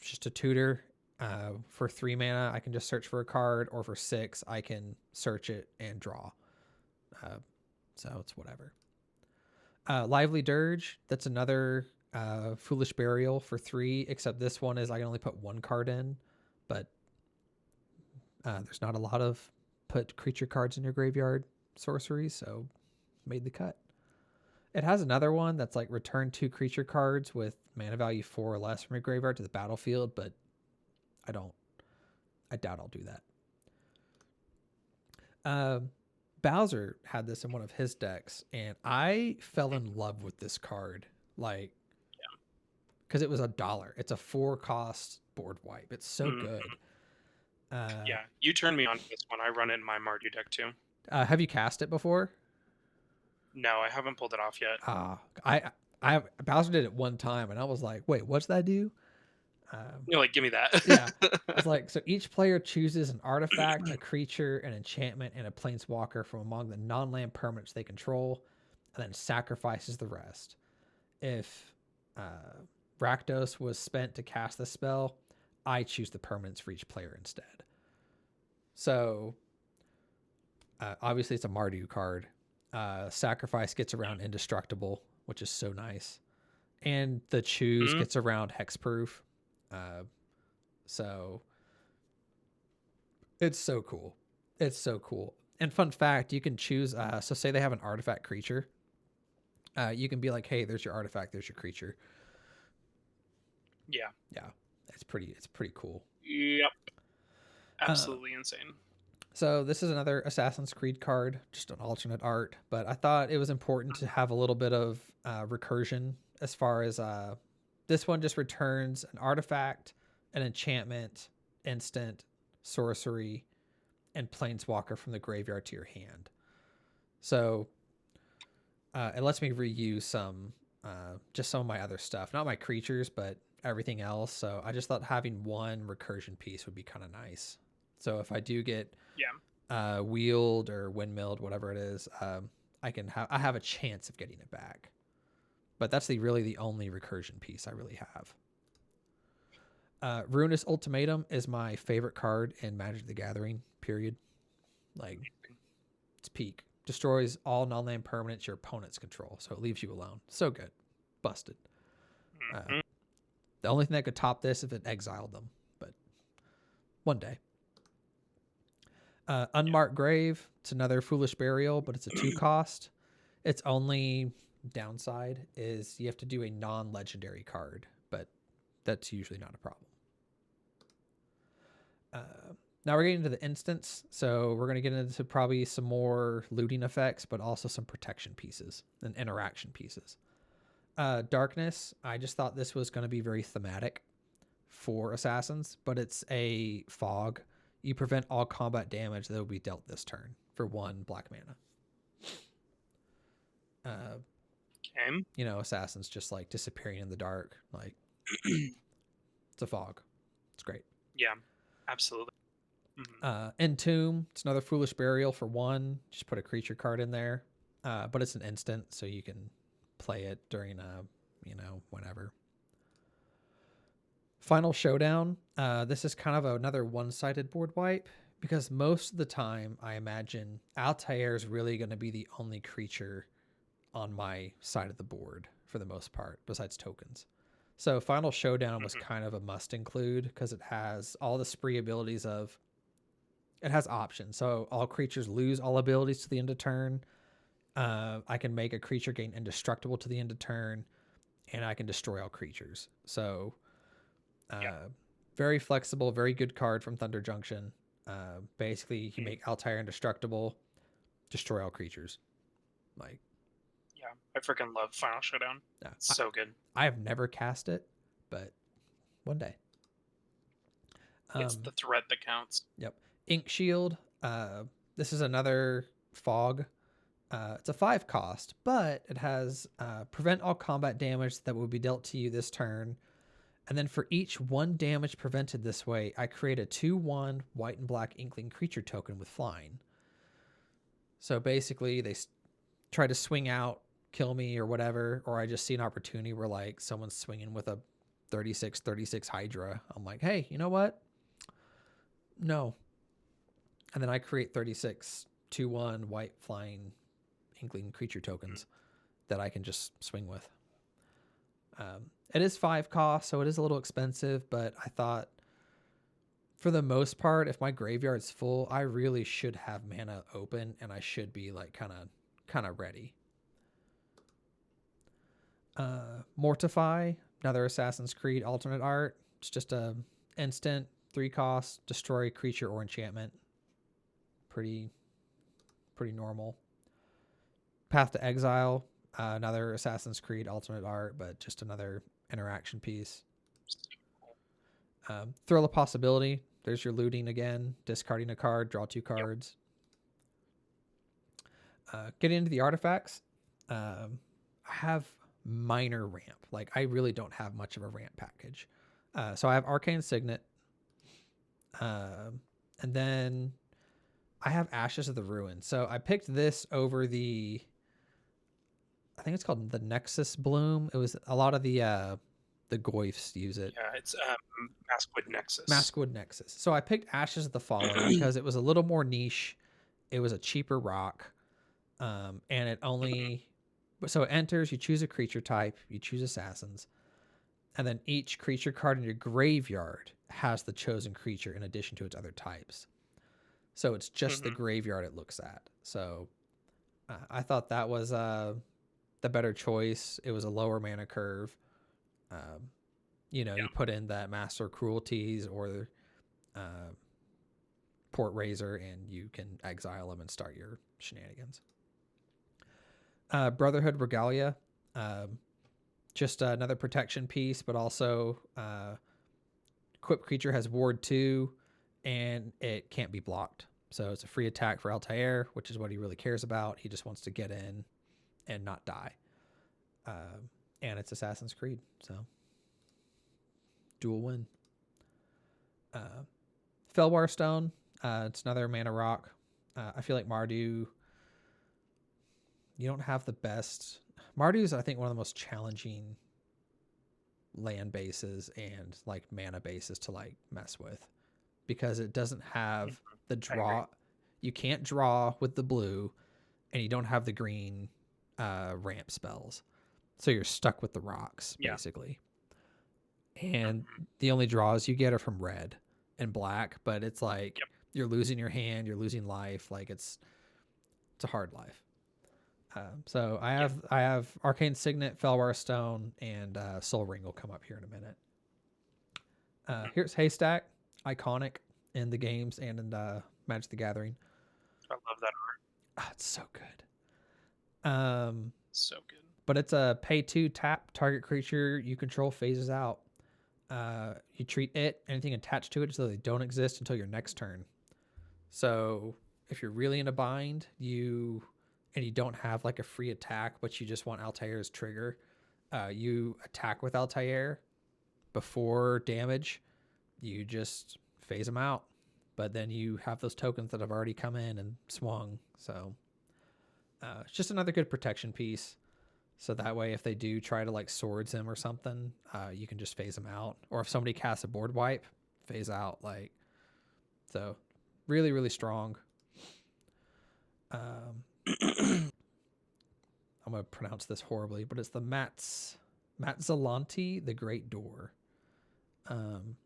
Just a tutor. For 3 mana, I can just search for a card, or for 6, I can search it and draw. So it's whatever. Lively Dirge, that's another Foolish Burial for 3, except this one is I can only put 1 card in, but there's not a lot of put creature cards in your graveyard sorceries, so made the cut. It has another one that's like return 2 creature cards with mana value 4 or less from your graveyard to the battlefield, but I doubt I'll do that. Bowser had this in one of his decks, and I fell in love with this card, like, because it was $1. It's a 4-cost board wipe. It's so good. Yeah, you turned me on to this one. I run it in my Mardu deck too. Have you cast it before? No, I haven't pulled it off yet. I Bowser did it one time, and I was like, wait, what's that do? You're like, give me that. Yeah. It's like, so each player chooses an artifact, a creature, an enchantment, and a planeswalker from among the non-land permanents they control, and then sacrifices the rest. If Rakdos was spent to cast the spell, I choose the permanents for each player instead. So obviously it's a Mardu card. Sacrifice gets around indestructible, which is so nice. And the choose gets around hexproof. So it's so cool. It's so cool. And fun fact, you can choose, so say they have an artifact creature. You can be like, hey, there's your artifact, there's your creature. Yeah. Yeah. It's pretty cool. Yep. Absolutely insane. So this is another Assassin's Creed card, just an alternate art, but I thought it was important to have a little bit of recursion as far as this one just returns an artifact, an enchantment, instant, sorcery, and planeswalker from the graveyard to your hand. So it lets me reuse some of my other stuff, not my creatures, but everything else. So I just thought having one recursion piece would be kind of nice. So if I do get wheeled or windmilled, whatever it is, I have a chance of getting it back. But that's really the only recursion piece I really have. Ruinous Ultimatum is my favorite card in Magic the Gathering, period. Like, it's peak. Destroys all non-land permanents your opponents control, so it leaves you alone. So good. Busted. The only thing that could top this if it exiled them, but one day. Unmarked Grave, it's another Foolish Burial, but it's a 2-cost. Its only downside is you have to do a non-legendary card, but that's usually not a problem. Now we're getting into the instants, so we're going to get into probably some more looting effects, but also some protection pieces and interaction pieces. Darkness, I just thought this was going to be very thematic for Assassins, but it's a fog. You prevent all combat damage that will be dealt this turn for 1 black mana. You know, Assassins just like disappearing in the dark. Like, it's a fog. It's great. Yeah, absolutely. Entomb, it's another Foolish Burial for 1. Just put a creature card in there. But it's an instant, so you can play it during whenever. Final Showdown. This is kind of another one-sided board wipe because most of the time I imagine Altair is really going to be the only creature on my side of the board for the most part, besides tokens. So Final Showdown was Hmm. kind of a must include because it has all the spree abilities of it has options. So all creatures lose all abilities to the end of turn. I can make a creature gain indestructible to the end of turn, and I can destroy all creatures. So Yeah. very flexible, very good card from Thunder Junction. Basically, you Mhm. make Altair indestructible, destroy all creatures. Like, Yeah. I freaking love Final Showdown. It's I, so good. I have never cast it, but one day. It's the Um, threat that counts. yep. Ink Shield. This is another fog. It's a 5 cost, but it has prevent all combat damage that will be dealt to you this turn. And then for each 1 damage prevented this way, I create a 2/1 white and black Inkling creature token with flying. So basically, they try to swing out, kill me or whatever, or I just see an opportunity where like someone's swinging with a 36/36 Hydra. I'm like, hey, you know what? No. And then I create 36 2/1 white flying Inkling creature Mhm. tokens that I can just swing with. It is 5 cost, so it is a little expensive, but I thought for the most part, if my graveyard's full, I really should have mana open and I should be like kind of ready. Mortify, another Assassin's Creed alternate art. It's just a instant 3 cost, destroy creature or enchantment. Pretty normal. Path to Exile, another Assassin's Creed alternate art, but just another interaction piece. Thrill of Possibility. There's your looting again, discarding a card, draw 2 Yep. cards. Getting into the artifacts, I have minor ramp. Like I really don't have much of a ramp package. So I have Arcane Signet, and then I have Ashes of the Ruin. So I picked this over the, I think it's called the Nexus Bloom. It was a lot of the Goyfs use it. Yeah. It's Maskwood Nexus. Maskwood Nexus. So I picked Ashes of the Fallen because it was a little more niche. It was a cheaper rock, and it Mhm. only so it enters. You choose a creature type. You choose assassins, and then each creature card in your graveyard has the chosen creature in addition to its other types. So it's just the Mhm. graveyard it looks at. So I thought that was the better choice. It was a lower mana curve. Um, you Yeah. put in that Master Cruelties or uh, Port Razor, and you can exile them and start your shenanigans. Brotherhood Regalia, um, just another protection piece, but also equipped creature has Ward 2, and it can't be blocked. So it's a free attack for Altair, which is what he really cares about. He just wants to get in and not die. And it's Assassin's Creed, so dual win. Uh, Felwar Stone, it's another mana rock. I feel like Mardu, you don't have the best. Mardu is, I think, one of the most challenging land bases and like mana bases to like mess with because it doesn't Mhm. have the I agree. draw. You can't draw with the blue, and you don't have the green ramp spells, so you're stuck with the rocks Yeah. basically. And Mhm. the only draws you get are from red and black, but it's like Yep. you're losing your hand, you're losing life. Like it's a hard life. So I Yeah. have I have Arcane Signet, Felwar Stone, and Soul Ring will come up here in a minute. Mhm. Here's Haystack, iconic in the games and in Magic the Gathering. I love that art. It's so good. Um, So good. but it's a pay 2 tap target creature you control phases out. You treat it anything attached to it as though they don't exist until your next turn. So if you're really in a bind, you don't have like a free attack, but you just want Altair's trigger, you attack with Altair before damage. You just phase them out, but then you have those tokens that have already come in and swung. So it's just another good protection piece. So that way, if they do try to like swords him or something, you can just phase them out. Or if somebody casts a board wipe, phase out. Like so, Really, really strong. Um, I'm gonna pronounce this horribly, but it's the Matzalanti, the Great Door. Um,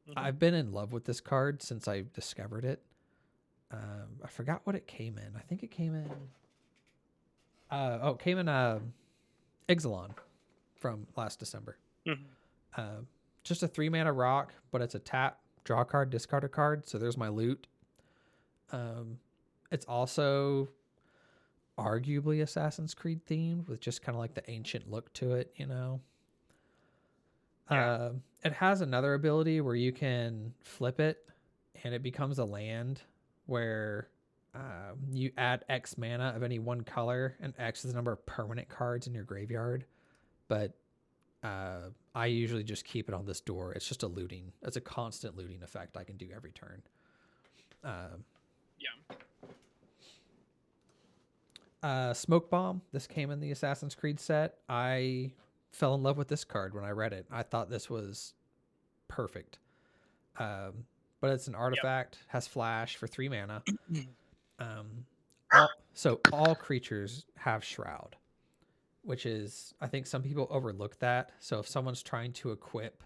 Mhm. I've been in love with this card since I discovered it. I forgot what it came in. I think it came in. It came in Ixalan from last December. Mhm. Uh, just a 3 mana rock, but it's a tap, draw a card, discard a card. So there's my loot. It's also arguably Assassin's Creed themed with just kind of like the ancient look to it, you know. Yeah. It has another ability where you can flip it and it becomes a land where you add X mana of any one color, and X is the number of permanent cards in your graveyard. But I usually just keep it on this door. It's just it's a constant looting effect I can do every turn. Um, Yeah. Smoke Bomb. This came in the Assassin's Creed set. I fell in love with this card when I read it. I thought this was perfect. Um, but it's an Yep. artifact, has flash for 3 mana. Mhm. All creatures have Shroud, which is, I think some people overlook that. So if someone's trying to equip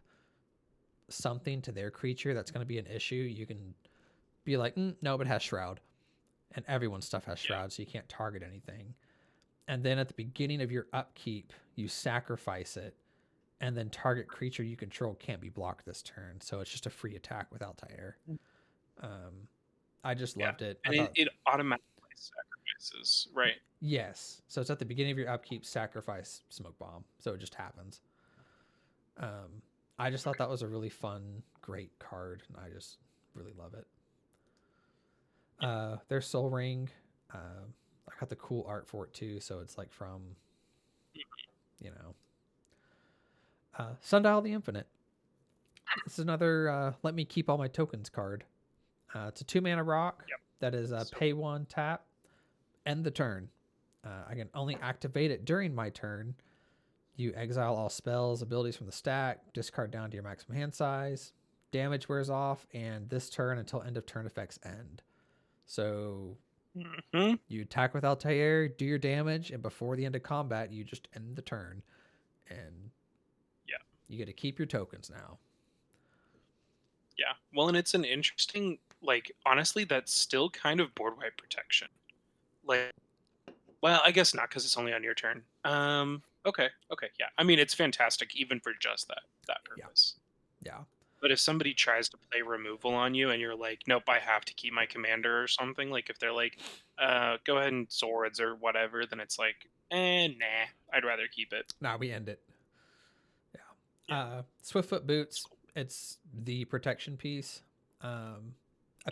something to their creature that's going to be an issue, you can be like, no, but it has Shroud, and everyone's stuff has Yeah. Shroud, so you can't target anything. And then at the beginning of your upkeep, you sacrifice it, and then target creature you control can't be blocked this turn. So it's just a free attack with Altair. I just Yeah. loved it. I And thought, it automatically sacrifices, right? yes. So it's at the beginning of your upkeep, sacrifice Smoke Bomb. So it just happens. I just thought Okay. that was a really fun, great card, and I just really love it. Yeah. Their Soul Ring, I got the cool art for it too. So it's like from, you know, Sundial the Infinite. This is another let me keep all my tokens card. It's a 2 mana rock Yep. that is a So pay one tap, end the turn. I can only activate it during my turn. You exile all spells, abilities from the stack, discard down to your maximum hand size, damage wears off, and this turn until end of turn effects end. So Mhm. you attack with Altair, do your damage, and before the end of combat, you just end the turn. And Yeah. you get to keep your tokens now. Yeah. Well, and it's an interesting, like, honestly, that's still kind of board wipe protection. Like, well, I guess not because it's only on your turn. Okay. Okay. Yeah. I mean, it's fantastic even for just that Yeah. purpose. Yeah. But if somebody tries to play removal on you and you're like, nope, I have to keep my commander or something, like if they're like, go ahead and swords or whatever, then it's like, nah, I'd rather keep it. Now we end it. Yeah. Yeah. Swiftfoot It's boots. cool. It's the protection piece. I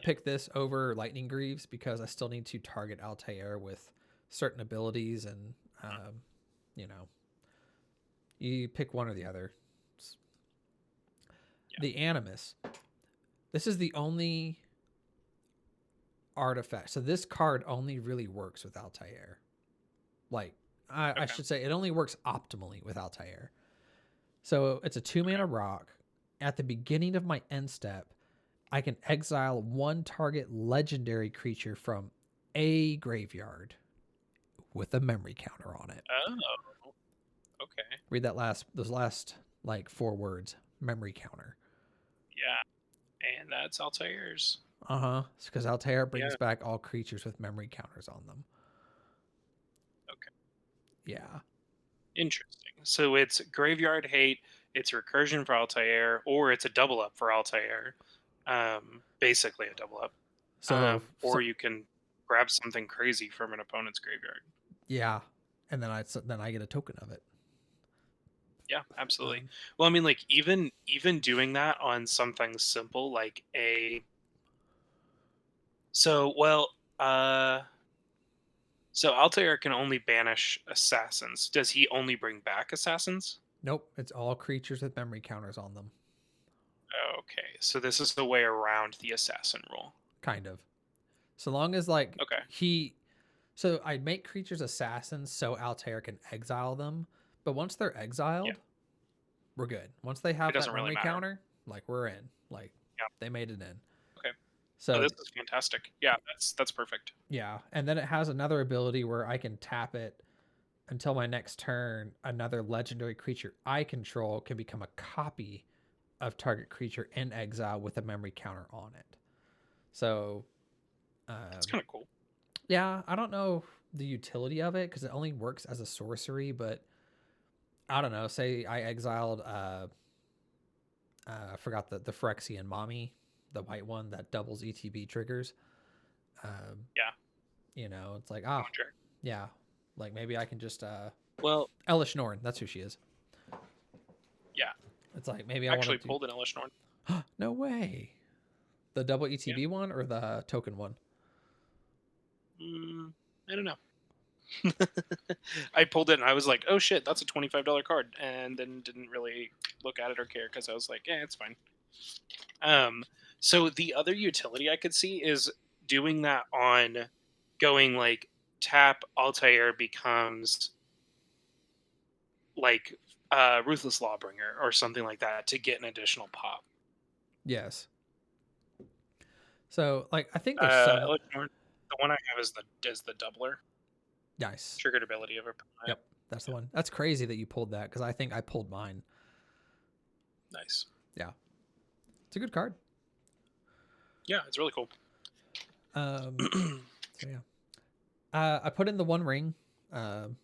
picked this over Lightning Greaves because I still need to target Altair with certain abilities, and you know, you pick one or the other. Yeah. The Animus. This is the only artifact. So this card only really works with Altair. Like I Okay. should say, it only works optimally with Altair. So it's a 2 mana Okay. rock. At the beginning of my end step, I can exile one target legendary creature from a graveyard with a memory counter on it. Oh, okay. Read those last like 4 words. Memory counter. Yeah. And that's Altair's. Uh-huh. It's because Altair Yeah. brings back all creatures with memory counters on them. Okay. Yeah. Interesting. So it's graveyard hate, it's recursion for Altair, or it's a double up for Altair. Basically a double up. So, Or you can grab something crazy from an opponent's graveyard. yeah. And then I get a token of it. Yeah, absolutely. Um, Well, I mean, like even doing that on something simple like a so well, so Altair can only banish assassins. Does he only bring back assassins? nope, it's all creatures with memory counters on them. Okay, so this is the way around the assassin rule. Kind of. So long as like Okay, so I make creatures assassins so Altair can exile them, but once they're yeah, exiled, we're good. Once they it have that doesn't really memory matter. counter, like we're in. Like Yeah, they made it in. okay, Oh, So this is fantastic. Yeah, that's perfect. yeah, and then it has another ability where I can tap it until my next turn. Another legendary creature I control can become a copy of target creature in exile with a memory counter on it. So It's um, kind of cool. yeah, I don't know the utility of it because it only works as a sorcery, but I don't know. Say I exiled, I forgot the Phyrexian Mommy, the white one that doubles ETB triggers. Um, Yeah, it's like, Conjure. yeah, like maybe I can just, Well, Elish Norn, that's who she is. yeah, It's like maybe I actually wanted pulled an Elish Norn. to. No way. The double Yeah. ETB one or the token one? Mm, I don't know. I pulled it and I was like, "Oh shit, that's a $25 card," and then didn't really look at it or care because I was like, "Yeah, it's fine." Um, so the other utility I could see is doing that on going like tap Altair becomes like Ruthless Lawbringer or something like that to get an additional pop. Yes. So like I think there's some Electron, the one I have is the doubler nice. triggered ability of opponent. Yep, that's the one. That's crazy that you pulled that because I think I pulled mine. Nice. Yeah, it's a good card. Yeah, it's really cool. Um, so yeah, I put in the One Ring, um,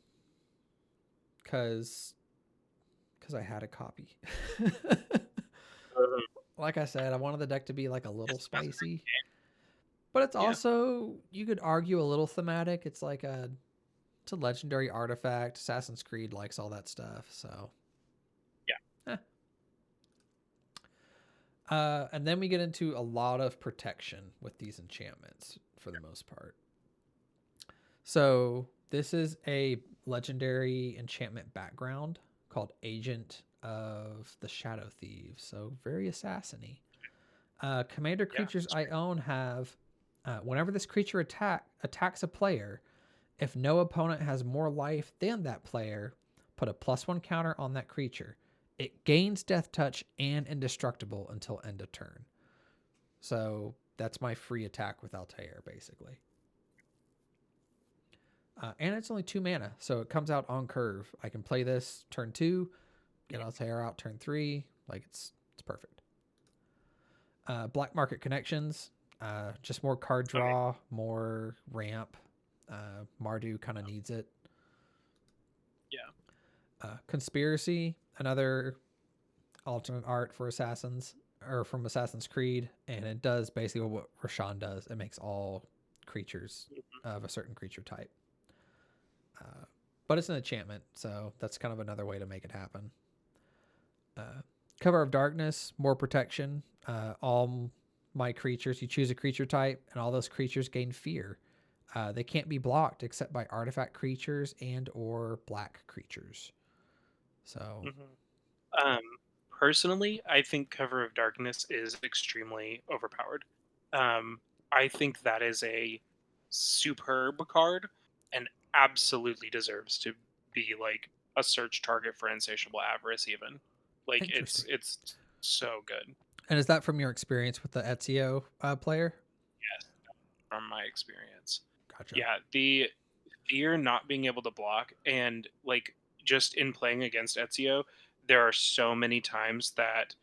because I had a copy. Like I said, I wanted the deck to be like a little That's spicy, but it's yeah, also you could argue a little thematic. It's a legendary artifact. Assassin's Creed likes all that stuff, so yeah. eh. And then we get into a lot of protection with these enchantments for the most part. So this is a legendary enchantment background called Agent of the Shadow Thieves. So very assassiny. Commander Yeah, creatures it's I great. own have whenever this creature attacks a player, if no opponent has more life than that player, put a +1 counter on that creature. It gains Death Touch and Indestructible until end of turn. So that's my free attack with Altair, basically. And it's only 2 mana, so it comes out on curve. I can play this turn 2, get Altair out turn 3. Like it's perfect. Black Market Connections, just more card Okay. draw, more ramp. Mardu kind of needs it. Yeah. Conspiracy, another alternate art for Assassins or from Assassin's Creed, and it does basically what Rashawn does. It makes all creatures of a certain creature type. But it's an enchantment, so that's kind of another way to make it happen. Cover of Darkness, more protection. All my creatures, you choose a creature type, and all those creatures gain fear. They can't be blocked except by artifact creatures and or black creatures. So Mm-hmm. Personally, I think Cover of Darkness is extremely overpowered. I think that is a superb card and absolutely deserves to be like a search target for insatiable avarice. Even like interesting. it's so good. And is that from your experience with the Ezio player? Yes, from my experience. Gotcha. Yeah, the fear not being able to block and like just in playing against Ezio, there are so many times that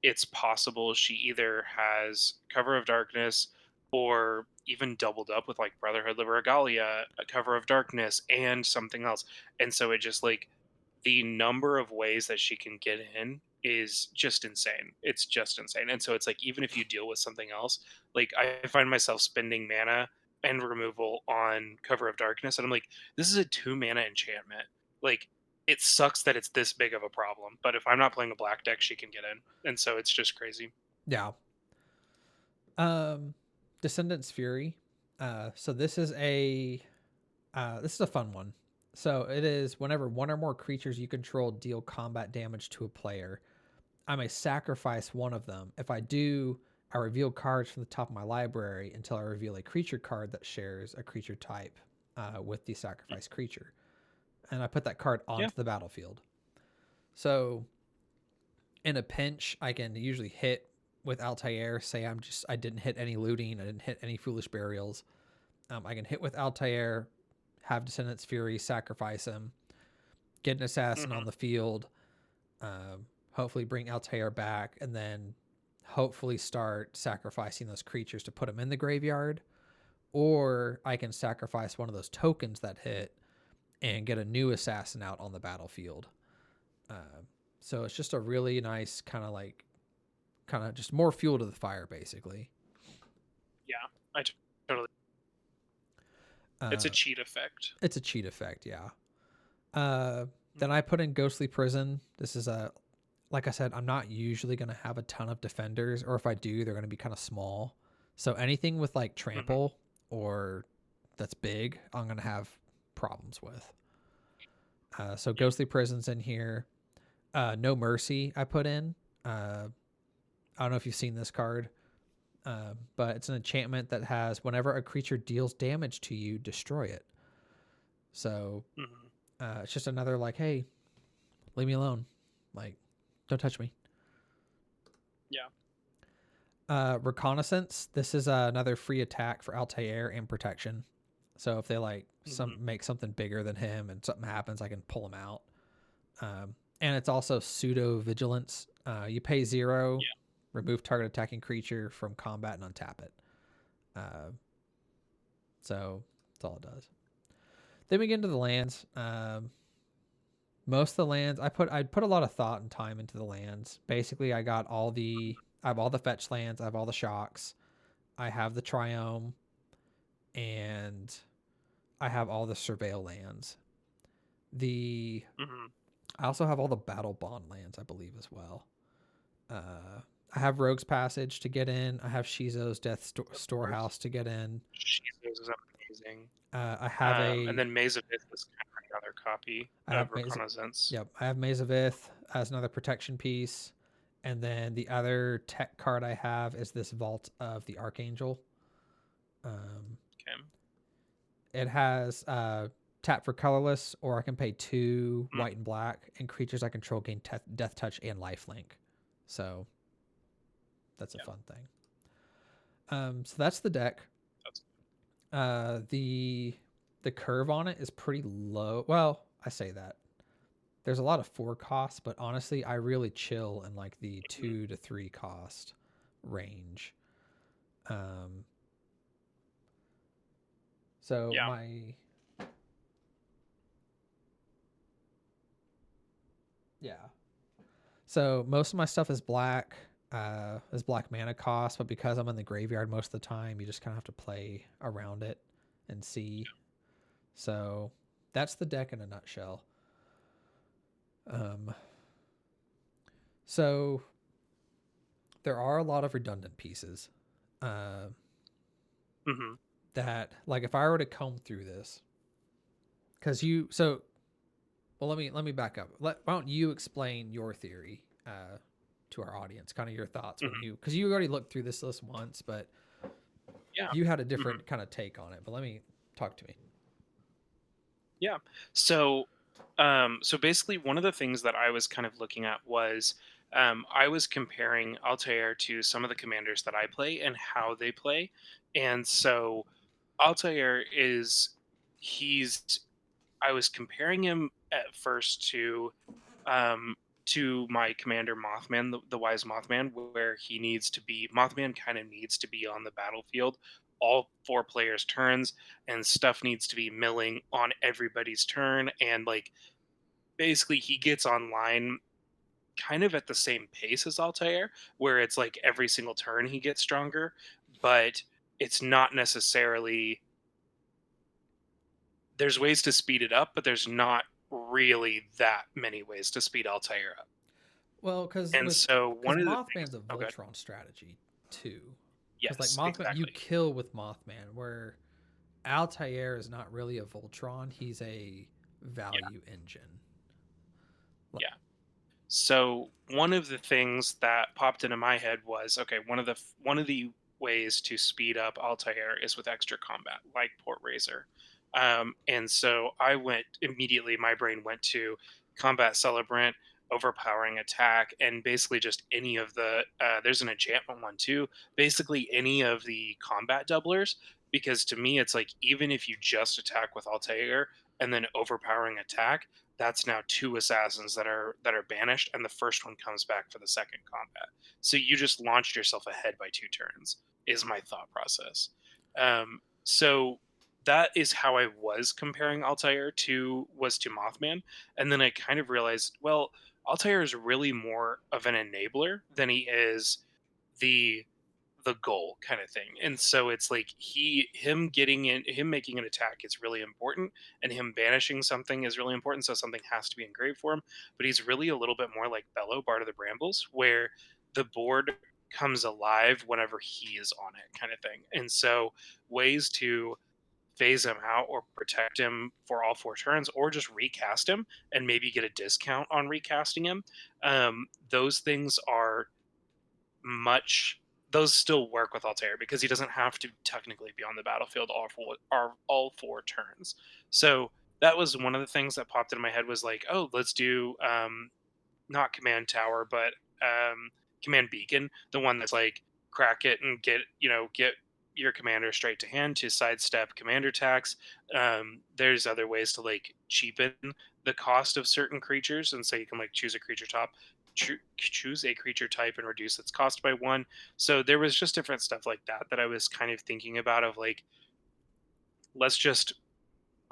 it's possible she either has Cover of Darkness or even doubled up with like Brotherhood of Regalia, a Cover of Darkness, and something else. And so it just like the number of ways that she can get in is just insane. It's just insane. And so it's like even if you deal with something else, like I find myself spending mana and removal on Cover of Darkness, and I'm like, this is a 2 mana enchantment. Like it sucks that it's this big of a problem, but if I'm not playing a black deck, she can get in, and so it's just crazy. Yeah. Descendants Fury. So this is a fun one. So it is whenever one or more creatures you control deal combat damage to a player, I may sacrifice one of them. If I do, I reveal cards from the top of my library until I reveal a creature card that shares a creature type with the sacrificed creature. And I put that card Yeah, onto the battlefield. So in a pinch, I can usually hit with Altair, say I didn't hit any looting, I didn't hit any foolish burials. I can hit with Altair, have Descendant's Fury, sacrifice him, get an assassin on Mhm. the field, hopefully bring Altair back, and then hopefully start sacrificing those creatures to put them in the graveyard. Or I can sacrifice one of those tokens that hit and get a new assassin out on the battlefield. Uh, so it's just a really nice kind of just more fuel to the fire, basically. Yeah, I totally. It's a Uh, cheat effect. it's a cheat effect, yeah. Uh, then Mhm. I put in Ghostly Prison. This is a, like I said, I'm not usually going to have a ton of defenders, or if I do, they're going to be kind of small. So anything with like Mhm. trample or that's big, I'm going to have problems with. So Yeah. Ghostly Prison's in here. No Mercy I put in. I don't know if you've seen this card, but it's an enchantment that has whenever a creature deals damage to you, destroy it. So Mhm. it's just another like, hey, leave me alone. Like, don't touch me. Yeah. Reconnaissance. This is another free attack for Altair and protection. So if they like some Mhm. make something bigger than him and something happens, I can pull him out. And it's also pseudo vigilance. You pay 0, Yeah. remove target attacking creature from combat and untap it. Uh, so that's all it does. Then we get into the lands. Most of the lands I'd put a lot of thought and time into the lands. Basically, I have all the fetch lands. I have all the shocks. I have the triome, and I have all the surveil lands. The Mhm. I also have all the battle bond lands, I believe, as well. Uh, I have Rogue's Passage to get in. I have Shizo's Of course. Storehouse to get in. Jesus is amazing. I have And a then Maze of Ith is kind of another copy I of have Maze. Reconnaissance. Yep, I have Maze of Ith as another protection piece, and then the other tech card I have is this Vault of the Archangel. Um, Okay. it has tap for colorless, or I can pay 2 Mm, white and black, and creatures I control gain death touch and lifelink. So that's a yeah, fun thing. So that's the deck. that's The curve on it is pretty low. Well, I say that there's a lot of 4 costs, but honestly, I really chill in like the mhm. 2 to 3 cost range. Um, so Yeah. my yeah. So most of my stuff is black mana cost, but because I'm in the graveyard most of the time, you just kind of have to play around it and see. So that's the deck in a nutshell. Um, so there are a lot of redundant pieces. Uh, Hmm. that like if I were to comb through this, because you so well let me back up. Why don't you explain your theory to our audience, kind of your thoughts when Hmm. because you already looked through this list once, but Yeah. you had a Hmm. different kind of take on it. But let me talk to me. Yeah. So, so basically, one of the things that I was kind of looking at was I was comparing Altair to some of the commanders that I play and how they play, and so Altair is he's I was comparing him at first um, to my commander Mothman, the Wise Mothman, where he needs to be. Mothman kind of needs to be on the battlefield all 4 players' turns, and stuff needs to be milling on everybody's turn. And like basically, he gets online kind of at the same pace as Altair, where it's like every single turn he gets stronger, but it's not necessarily. There's ways to speed it up, but there's not really that many ways to speed Altair up. Well, And so because one of the things Mothman's a oh, good. Voltron strategy too. Because like Yes, Mothman, you exactly. kill with Mothman, where Altair is not really a Voltron. He's a Yeah, value engine. yeah. So one of the things that popped into my head was, okay, one of the ways to speed up Altair is with extra combat, like Port Razor. And so I went immediately. My brain went to Combat Celebrant. overpowering attack, and basically just any of the there's an enchantment one too. Basically any of the combat doublers, because to me it's like even if you just attack with Altair and then overpowering attack, that's now two assassins that are banished, and the first one comes back for the second combat. So you just launched yourself ahead by 2 turns. Is my thought process. So that is how I was comparing Altair to Mothman, and then I kind of realized, well, Altair is really more of an enabler than he is the the goal kind of thing. And so it's like him making an attack is really important, and him banishing something is really important. So something has to be engraved for him. But he's really a little bit more like Bello, Bard of the Brambles, where the board comes alive whenever he is on it, kind of thing. And so ways to phase him out or protect him for all 4 turns, or just recast him and maybe get a discount on recasting him. Those things are much those still work with Altair because he doesn't have to technically be on the battlefield all 4 turns. So that was one of the things that popped into my head was like, oh, let's do not command tower, but command beacon, the one that's like crack it and get your commander straight to hand to sidestep commander attacks. There's other ways to like cheapen the cost of certain creatures, and so you can like choose a creature top. Choose a creature type and reduce its cost by 1. So there was just different stuff like that I was kind of thinking about of like, let's just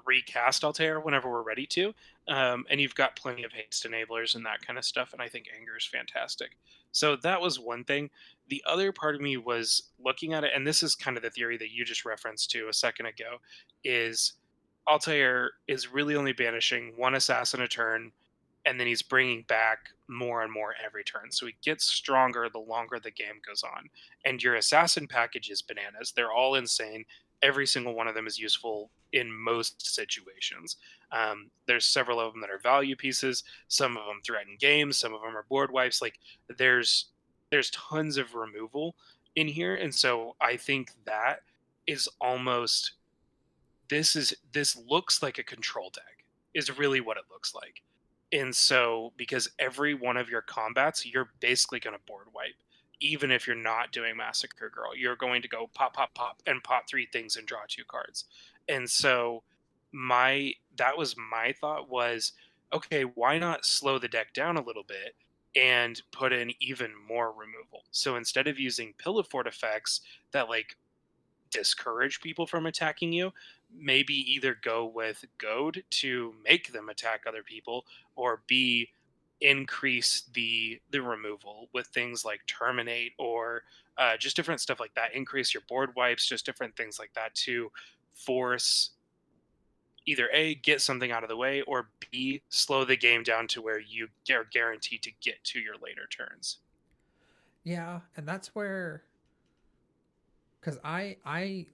recast Altair whenever we're ready to. And you've got plenty of haste enablers and that kind of stuff. And I think anger is fantastic. So that was one thing. The other part of me was looking at it, and this is kind of the theory that you just referenced to a second ago, is Altair is really only banishing one assassin a turn, and then he's bringing back more and more every turn. So he gets stronger the longer the game goes on. And your assassin package is bananas. They're all insane. Every single one of them is useful in most situations. There's several of them that are value pieces. Some of them threaten games. Some of them are board wipes. Like there's tons of removal in here, and so I think that is almost this looks like a control deck is really what it looks like. And so because every one of your combats you're basically going to board wipe, even if you're not doing Massacre Girl, you're going to go pop pop pop and pop 3 things and draw 2 cards. And so my that was my thought was, okay, why not slow the deck down a little bit and put in even more removal? So instead of using Pillow Fort effects that like discourage people from attacking you, maybe either go with goad to make them attack other people, or B, increase the removal with things like terminate, or just different stuff like that. Increase your board wipes, just different things like that to force either A, get something out of the way, or B, slow the game down to where you are guaranteed to get to your later turns. Yeah, and that's where, because I'm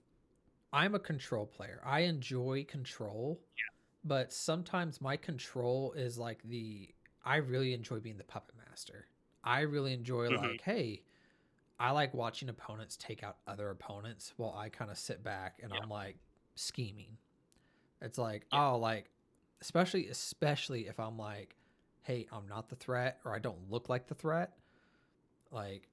a control player. I enjoy control, but sometimes my control is like I really enjoy being the puppet master. I really enjoy Hmm. like, hey, I like watching opponents take out other opponents while I kind of sit back and Yeah, I'm like scheming. It's like, yeah, oh, like especially if I'm like, hey, I'm not the threat or I don't look like the threat. Like,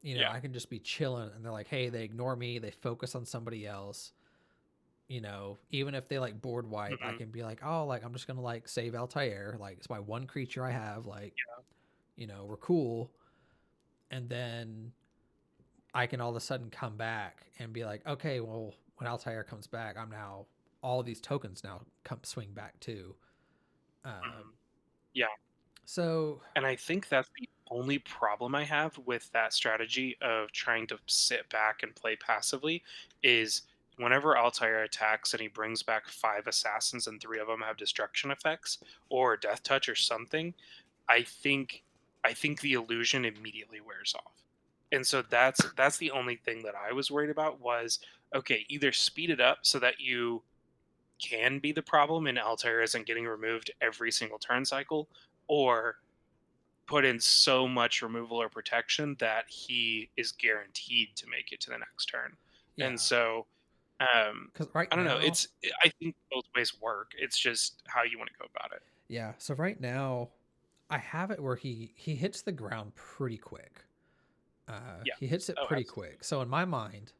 yeah. I can just be chilling and they're like, hey, they ignore me, they focus on somebody else. Even if they like board wipe, I Hmm. can be like, oh, like I'm just gonna like save Altair. Like it's my one creature I have. Like, we're cool. And then I can all of a sudden come back and be like, okay, well, when Altair comes back, I'm now all of these tokens now come swing back too. Hmm. Um, Yeah. so And I think that's the only problem I have with that strategy of trying to sit back and play passively is whenever Altair attacks and he brings back 5 assassins and 3 of them have destruction effects or death touch or something, I think I think the illusion immediately wears off. And so that's the only thing that I was worried about was, okay, either speed it up so that you can be the problem and Altair isn't getting removed every single turn cycle, or put in so much removal or protection that he is guaranteed to make it to the next turn. And yeah, so, because right I don't know. now, I think both ways work. It's just how you want to go about it. yeah. So right now, I have it where he hits the ground pretty quick. Yeah. He hits it Oh, pretty absolutely. quick. So in my mind,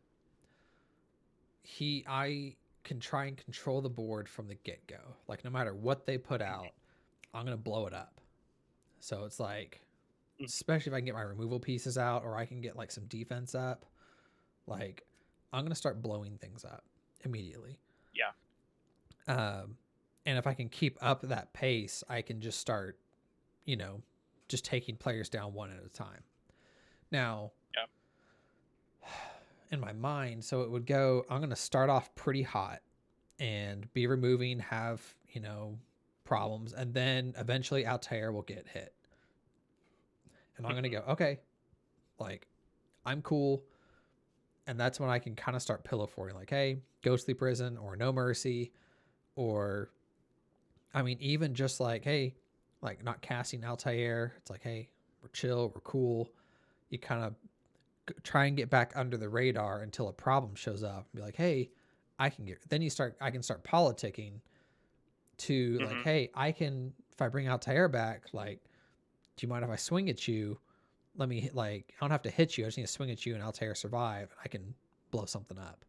I can try and control the board from the get go. Like no matter what they put Mhm, out, I'm gonna blow it up. So it's like, mhm. especially if I can get my removal pieces out or I can get like some defense up, like I'm gonna start blowing things up immediately. Yeah. Um, and if I can keep up that pace, I can just start, you know, just taking players down one at a time. Now, Yeah. in my mind, so it would go, I'm going to start off pretty hot and be removing, have, problems. And then eventually Altair will get hit. And I'm going to Mhm. go, okay, like, I'm cool. And that's when I can kind of start pillow forting, like, hey, ghostly prison or no mercy. Or, I mean, even just like, hey, like not casting Altair. It's like, hey, we're chill, we're cool. You kind of try and get back under the radar until a problem shows up and be like, hey, I can start politicking to like, Mhm. hey, if I bring Altair back, like, do you mind if I swing at you? Let me hit, like, I don't have to hit you. I just need to swing at you and Altair survive. And I can blow something up,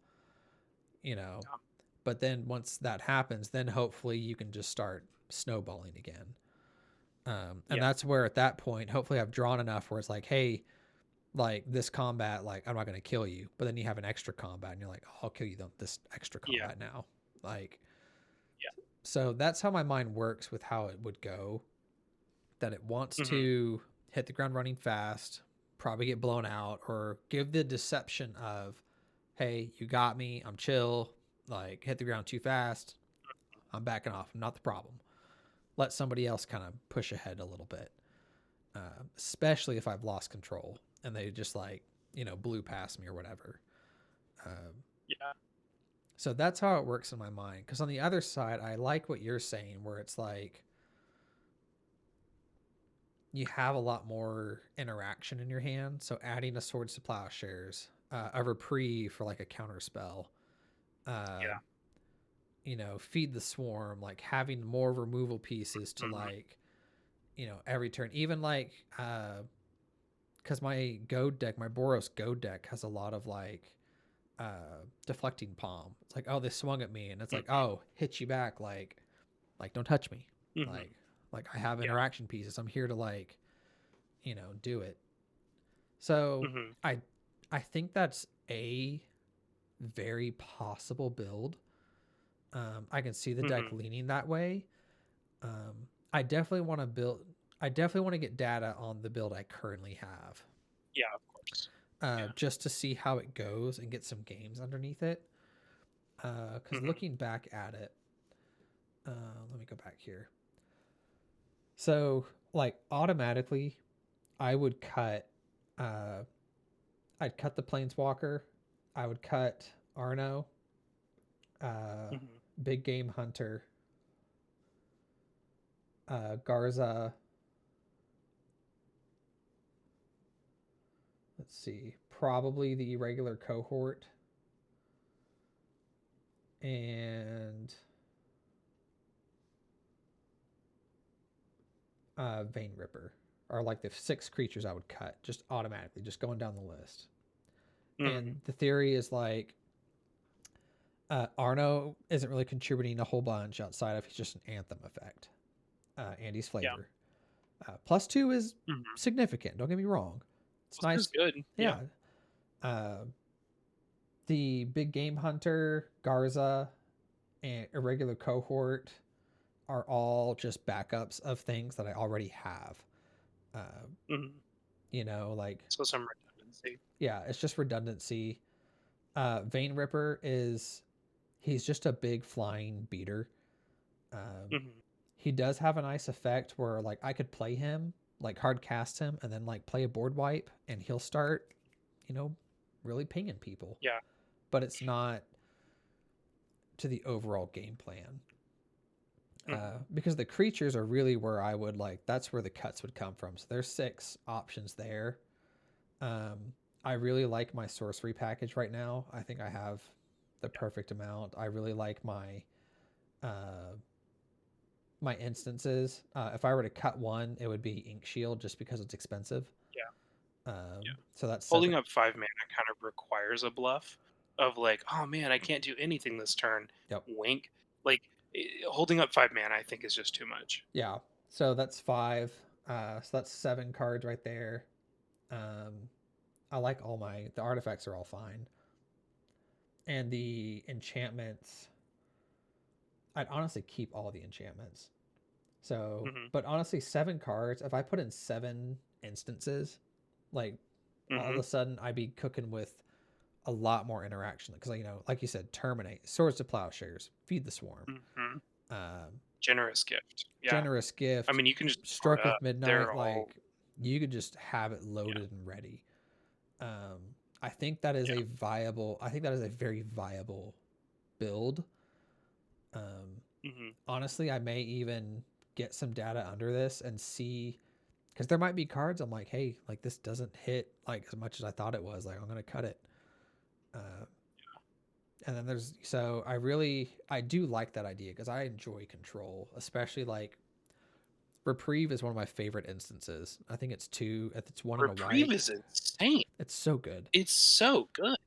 you know? Yeah. But then once that happens, then hopefully you can just start snowballing again. And Yeah. that's where at that point, hopefully I've drawn enough where it's like, hey, like this combat, like I'm not going to kill you, but then you have an extra combat and you're like, oh, I'll kill you this extra Yeah. combat now. Like, Yeah. so that's how my mind works with how it would go, that it wants Mhm. to hit the ground running fast, probably get blown out, or give the deception of, hey, you got me, I'm chill, like hit the ground too fast, I'm backing off, I'm not the problem. Let somebody else kind of push ahead a little bit, especially if I've lost control and they just like, blew past me or whatever. Um, Yeah. so that's how it works in my mind. Because on the other side, I like what you're saying, where it's like you have a lot more interaction in your hand. So adding a swords to plowshares, a reprieve for like a counter spell, uh, Yeah. feed the swarm, like having more removal pieces to Mhm. like, every turn. Even like, because my goad deck, my Boros goad deck has a lot of like deflecting palm. It's like, oh, they swung at me, and it's like, Mhm. oh, hit you back, like don't touch me, Mhm. like I have Yeah. interaction pieces. I'm here to like, do it. So Mhm. I I think that's a very possible build. I can see the deck Mhm. leaning that way. Um, I definitely want to build. I definitely want to get data on the build I currently have, Yeah, of course. Yeah. just to see how it goes and get some games underneath it. Because Mhm. looking back at it, let me go back here. So, like, automatically, I would cut, uh, I'd cut the Planeswalker. I would cut Arno, uh, Mhm. Big Game Hunter, Garza. Let's see, probably the regular cohort and Vein Ripper are like the six creatures I would cut just automatically, just going down the list. Mhm. And the theory is like Arno isn't really contributing a whole bunch outside of he's just an anthem effect. Andy's Yeah. flavor. +2 is Mhm. significant. Don't get me wrong. It's Well, sounds nice. good. Yeah. Yeah. Uh, the big game hunter, Garza, and irregular cohort are all just backups of things that I already have. Uh, Mhm. like, So some redundancy. yeah, it's just redundancy. Vein Ripper he's just a big flying beater. Um, Mhm. he does have a nice effect where like I could play him, like hard cast him, and then like play a board wipe, and he'll start, you know, really pinging people. Yeah. But it's not to the overall game plan. Mhm. Because the creatures are really where I would like. That's where the cuts would come from. So there's six options there. Um, I really like my sorcery package right now. I think I have the Yeah. perfect amount. I really like my uh, my instances. If I were to cut one, it would be Ink Shield just because it's expensive. Yeah, yeah. So that's Holding 7. up 5 mana kind of requires a bluff of like, oh man, I can't do anything this turn. Yep. Wink. Like holding up 5 mana, I think is just too much. Yeah. So that's 5. So that's 7 cards right there. Um, I like the artifacts are all fine. And the enchantments, I'd honestly keep all the enchantments. So, Hmm. but honestly, 7 cards, if I put in 7 instances, like all of Hmm. a sudden I'd be cooking with a lot more interaction. Because, like you said, terminate, swords to plowshares, feed the swarm, Hmm. um, Generous gift. Yeah. generous I gift, mean, you can just throw it struck up. with midnight. They're all, Like you could just have it yeah, loaded and ready. Um, I think that is yeah. a viable. I think that is a very viable build. Um, Hmm. Honestly, I may even get some data under this and see because there might be cards I'm like, hey, like this doesn't hit like as much as I thought it was. Like I'm gonna cut it. Uh, and then I do like that idea because I enjoy control, especially like reprieve is one of my favorite instances. I think it's 2. If it's 1 and a Reprieve white, is insane. it's so good. It's so good.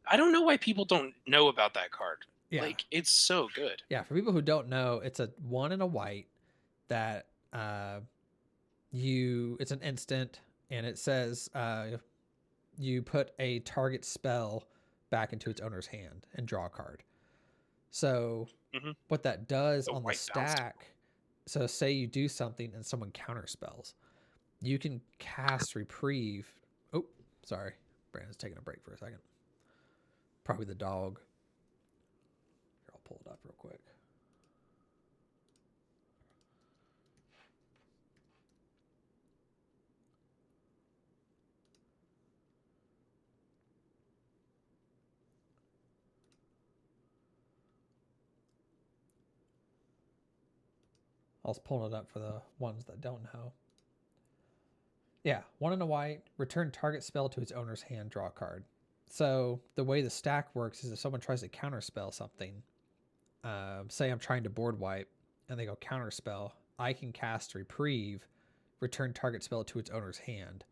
I don't know why people don't know about that card. Yeah, Like, it's so good. yeah. For people who don't know, it's a 1 and a white that it's an instant and it says you put a target spell back into its owner's hand and draw a card. So Hmm. what that does The on the white bounce. stack, so say you do something and someone counter spells, you can cast reprieve. Oh, sorry. Brandon's taking a break for a second. Probably the dog. Here, I'll pull it up real quick. I was pulling it up for the ones that don't know. Yeah, 1 and a white, return target spell to its owner's hand, draw a card. So the way the stack works is if someone tries to counterspell something, say I'm trying to board wipe and they go counterspell, I can cast reprieve, return target spell to its owner's hand.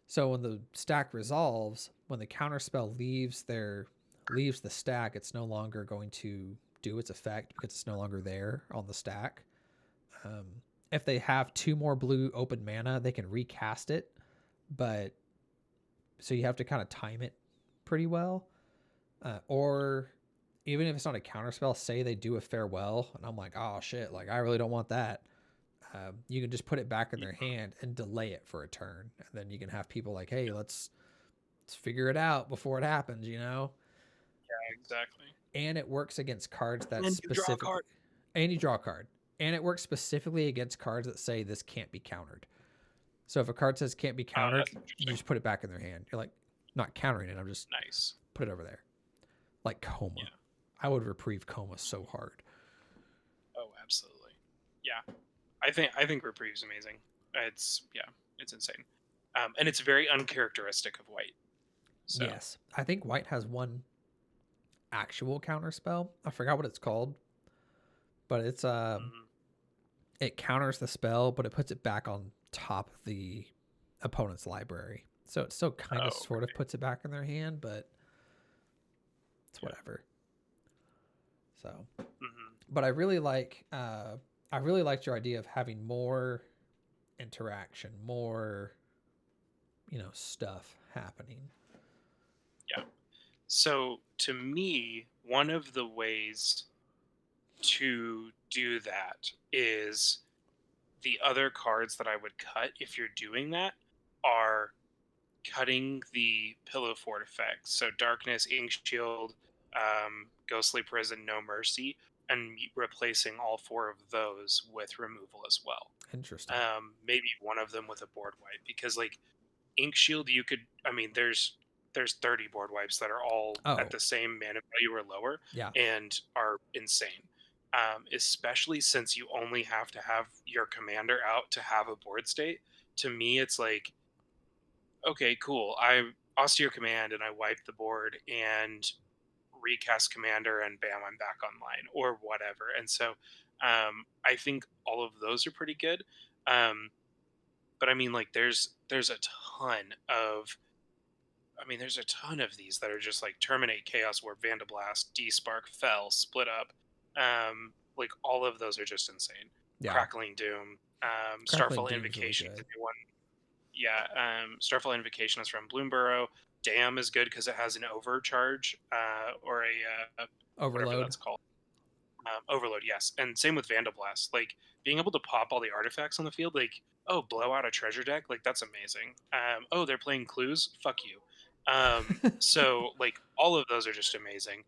So when the stack resolves, when the counterspell leaves the stack, it's no longer going to do its effect because it's no longer there on the stack. Um, if they have 2 more blue open mana, they can recast it, but so you have to kind of time it pretty well. Or even if it's not a counterspell, say they do a farewell, and I'm like, oh shit, like I really don't want that. You can just put it back in their hand and delay it for a turn, and then you can have people like, hey, let's figure it out before it happens, Exactly. And it works against cards that And you draw a specifically, card. and you draw a card, and it works specifically against cards that say this can't be countered. So if a card says can't be Oh, countered, that's you interesting. just put it back in their hand. You're like, not countering it. I'm just Nice. put it over there. Like Coma. Yeah. I would reprieve Coma so hard. Oh, absolutely. Yeah. I think Reprieve's amazing. It's insane. And it's very uncharacteristic of white. So, Yes. I think white has one actual counter spell. I forgot what it's called. But mhm. it counters the spell, but it puts it back on top of the opponent's library. So it still kind of Oh, sort of puts it back in their hand, but it's yeah. whatever. So Hmm. but I really liked your idea of having more interaction, more stuff happening. Yeah. So to me, one of the ways to do that is the other cards that I would cut if you're doing that are cutting the pillow fort effects. So darkness, ink shield, ghostly prison, no mercy, and replacing all 4 of those with removal as well. Interesting. Maybe one of them with a board wipe because like ink shield, you could. I mean, there's 30 board wipes that are all at Oh, the same mana value or lower yeah. and are insane. Especially since you only have to have your commander out to have a board state. To me, it's like okay, cool. I austere command and I wipe the board and recast commander and bam, I'm back online or whatever. And so I think all of those are pretty good. Um, but I mean, like, there's a ton of there's a ton of these that are just like Terminate Chaos, Warp, Vandablast, Despark, Fell, Split Up. Like all of those are just insane. Yeah, Crackling Doom, Crackling Starfall Doom's really Invocation is good. a new one. Yeah, Starfall Invocation is from Bloomborough. Dam is good because it has an overcharge or whatever Overload. that's called. Overload, yes. And same with Vandablast. Like being able to pop all the artifacts on the field, like, oh, blow out a treasure deck, like that's amazing. Oh, they're playing clues, fuck you. So like all of those are just amazing.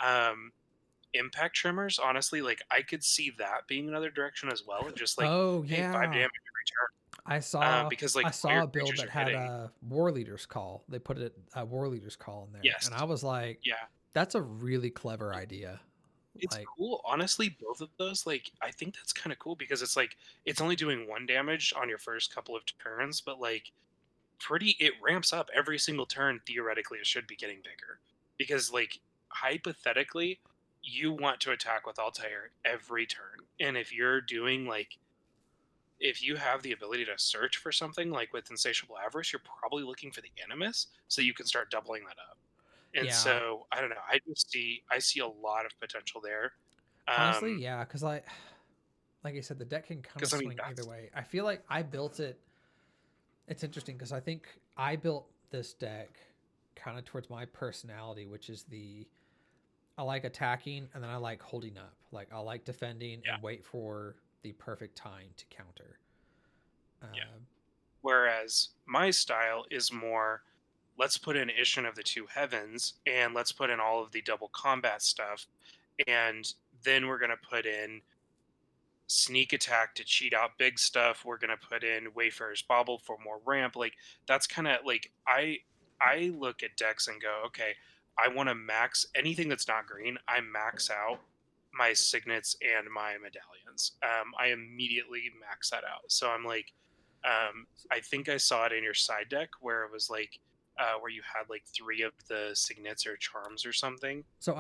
Um, Impact trimmers, honestly, like I could see that being another direction as well. Just like, Oh hey, 5 damage yeah, every I turn. saw Because like I all saw your a build creatures that are had hitting. a War Leader's Call. They put a War Leader's Call in there, Yes. and I was like, Yeah. that's a really clever idea. It's Like, cool. Honestly, both of those, like, I think that's kind of cool because it's like it's only doing 1 damage on your first couple of turns, but like pretty it ramps up every single turn. Theoretically, it should be getting bigger. Because like hypothetically, you want to attack with Altair every turn. And if you're doing like if you have the ability to search for something like with Insatiable Avarice, you're probably looking for the Animus, so you can start doubling that up. And yeah, so I don't know. I see a lot of potential there. honestly, yeah, because like I said, the deck can kind of Because I mean swing either that's way. I feel like I built it. It's interesting because I think I built this deck kind of towards my personality, which is the I like attacking and then I like holding up. Like I like defending yeah, and wait for the perfect time to counter. yeah. Uh, Whereas my style is more let's put in Ishin of the Two Heavens and let's put in all of the double combat stuff, and then we're gonna put in sneak attack to cheat out big stuff. We're gonna put in Wayfarer's Bauble for more ramp. Like that's kind of like I look at decks and go, okay, I want to max anything that's not green. I max out my signets and my medallions. I immediately max that out. So I'm like, I think I saw it in your side deck where it was like where you had like 3 of the signets or charms or something. so Um,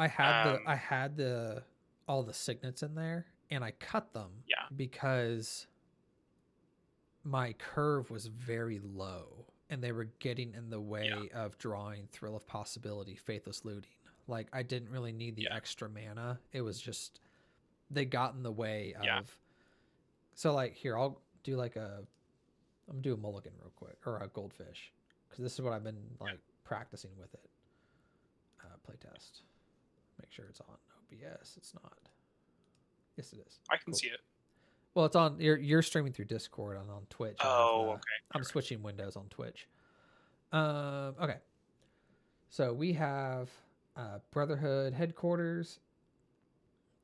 I had the all the signets in there and I cut them yeah, because my curve was very low and they were getting in the yeah, way of drawing Thrill of Possibility, Faithless Looting. Like I didn't really need the yeah, extra mana. It was just they got in the way yeah. of. So like here, I'll do like a I'm gonna do a mulligan real quick or a goldfish because this is what I've been like practicing with it. Playtest. Make sure it's on OBS. It's not. Yes, it is. I can Cool. see it. Well, it's on. You're streaming through Discord and on Twitch. Oh, okay. I'm Sure. switching windows on Twitch. Okay. So we have Brotherhood headquarters,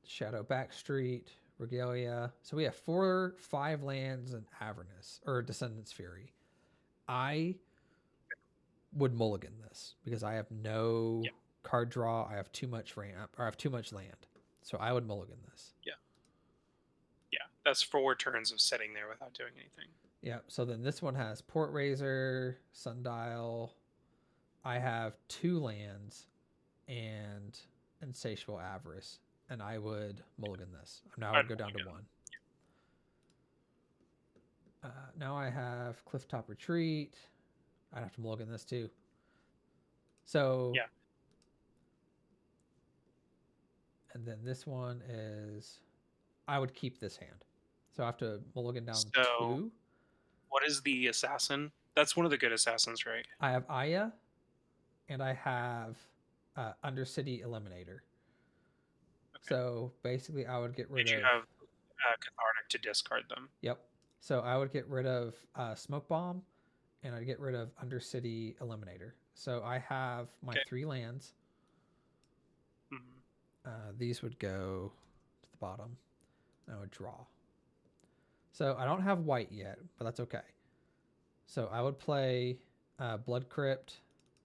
Shadow Backstreet, Regalia. So we have 5 lands and Avernus or Descendants Fury. I would mulligan this because I have no Yeah, card draw. I have too much ramp or I have too much land. So I would mulligan this. yeah, yeah. That's 4 turns of sitting there without doing anything. Yeah. So then this one has Port Razor, Sundial. I have 2 lands and Insatiable Avarice, and I would mulligan this. Now I I'd would go down to mulligan. 1. Now I have Clifftop Retreat. I'd have to mulligan this too. So, Yeah. and then this one is, I would keep this hand. So I have to mulligan down So, 2. what is the assassin? That's one of the good assassins, right? I have Aya, and I have Undercity Eliminator. Okay. So basically, I would get rid Did you of, have cathartic to discard them? yep. So I would get rid of Smoke Bomb, and I'd get rid of Undercity Eliminator. So I have my Okay. 3 lands. Hmm. These would go to the bottom. And I would draw. So I don't have white yet, but that's okay. So I would play Blood Crypt,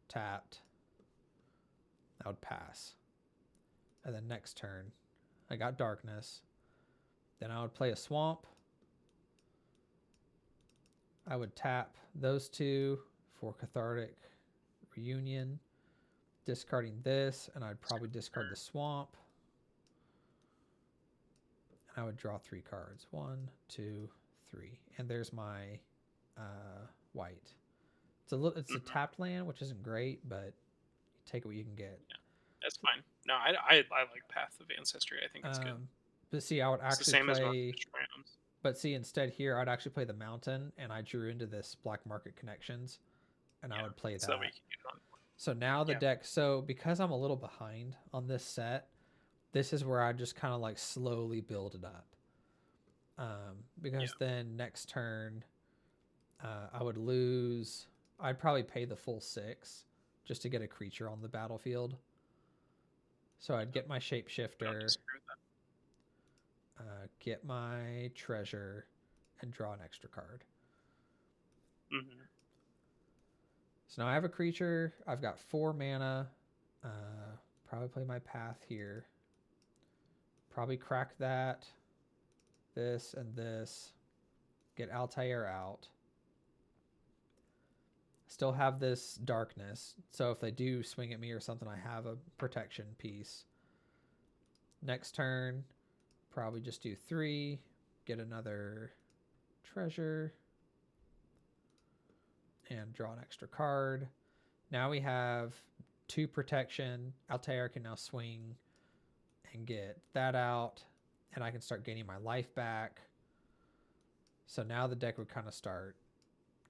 tapped. I would pass. And then next turn, I got Darkness. Then I would play a Swamp. I would tap those 2 for Cathartic Reunion, discarding this, and I'd probably discard the Swamp. And I would draw 3 cards. 1, 2, 3. And there's my white. It's a Hmm. tapped land, which isn't great, but you take what you can get. Yeah, that's fine. No, I like Path of Ancestry. I think it's good. Um, but see, I would It's the actually same as most of play. the trams. But see, instead here, I'd actually play the mountain, and I drew into this black market connections, and I Yeah, would play so that way that. you can get it on. So now the Yeah. deck. So because I'm a little behind on this set, this is where I just kind of like slowly build it up. Because Yeah. then next turn, I would lose. I'd probably pay the full 6 just to get a creature on the battlefield. So I'd get my I don't shapeshifter, disagree with that. get my treasure, and draw an extra card. Hmm. So now I have a creature. I've got 4 mana. Uh, probably play my path here. Probably crack that. This and this. Get Altair out. Still have this darkness. So if they do swing at me or something, I have a protection piece. Next turn, probably just do 3. Get another treasure. And draw an extra card. Now we have 2 protection. Altair can now swing and get that out. And I can start gaining my life back. So now the deck would kind of start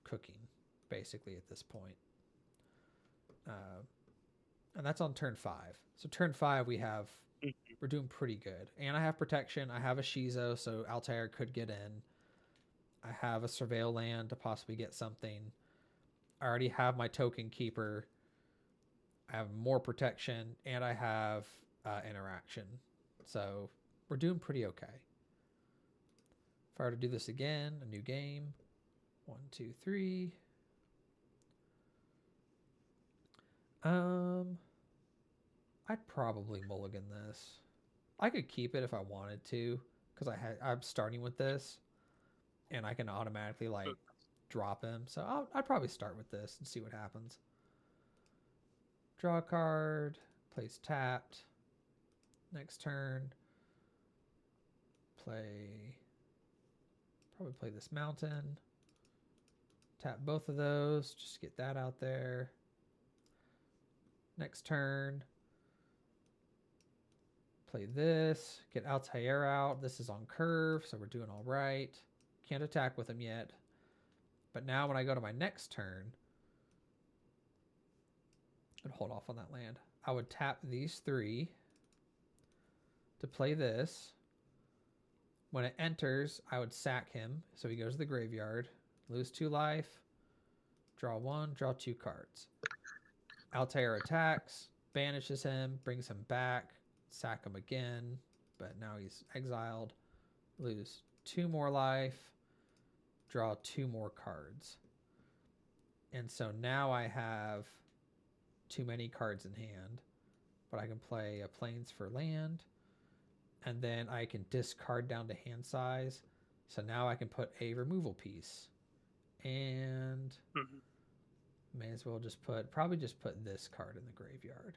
cooking, basically, at this point. And that's on turn 5. So turn 5, we're doing pretty good. And I have protection. I have a Shizo, so Altair could get in. I have a Surveil land to possibly get something. I already have my token keeper. I have more protection, and I have interaction. So we're doing pretty okay. If I were to do this again, a new game. 1, 2, 3. I'd probably mulligan this. I could keep it if I wanted to, because I'm starting with this, and I can automatically like drop him. So I'd probably start with this and see what happens. Draw a card, plays tapped. Next turn, probably play this mountain. Tap both of those, just get that out there. Next turn, play this, get Altair out. This is on curve, so we're doing all right. Can't attack with him yet. But now when I go to my next turn, I'd hold off on that land. I would tap these 3 to play this. When it enters, I would sack him, so he goes to the graveyard. Lose 2 life. Draw 1, draw 2 cards. Altair attacks, banishes him, brings him back, sack him again, but now he's exiled. Lose 2 more life, draw 2 more cards. And so now I have too many cards in hand, but I can play a Plains for land, and then I can discard down to hand size. So now I can put a removal piece. And may as well probably just put this card in the graveyard,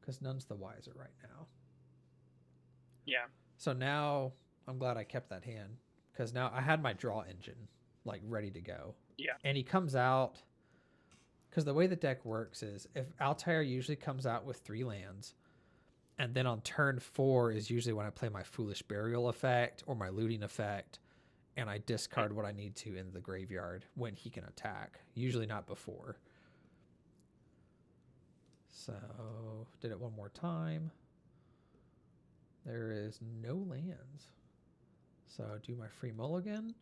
because none's the wiser right now. Yeah. So now I'm glad I kept that hand, because now I had my draw engine like ready to go. Yeah. And he comes out, because the way the deck works is if Altair usually comes out with 3 lands, and then on turn 4 is usually when I play my Foolish Burial effect or my Looting effect, and I discard what I need to in the graveyard when he can attack. Usually not before. So, did it one more time. There is no lands. So, do my free mulligan.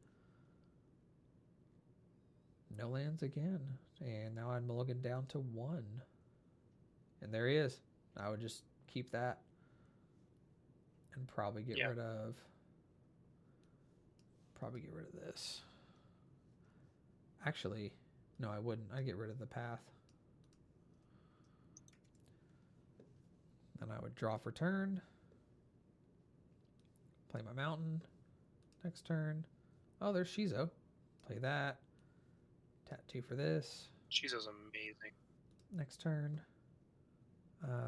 No lands again. And now I'd mulligan down to 1. And there he is. I would just keep that and probably get rid of this. Actually, no, I wouldn't. I'd get rid of the path. Then I would draw for turn. Play my mountain. Next turn. Oh, there's Shizo. Play that. Tattoo for this. Shizo's amazing. Next turn.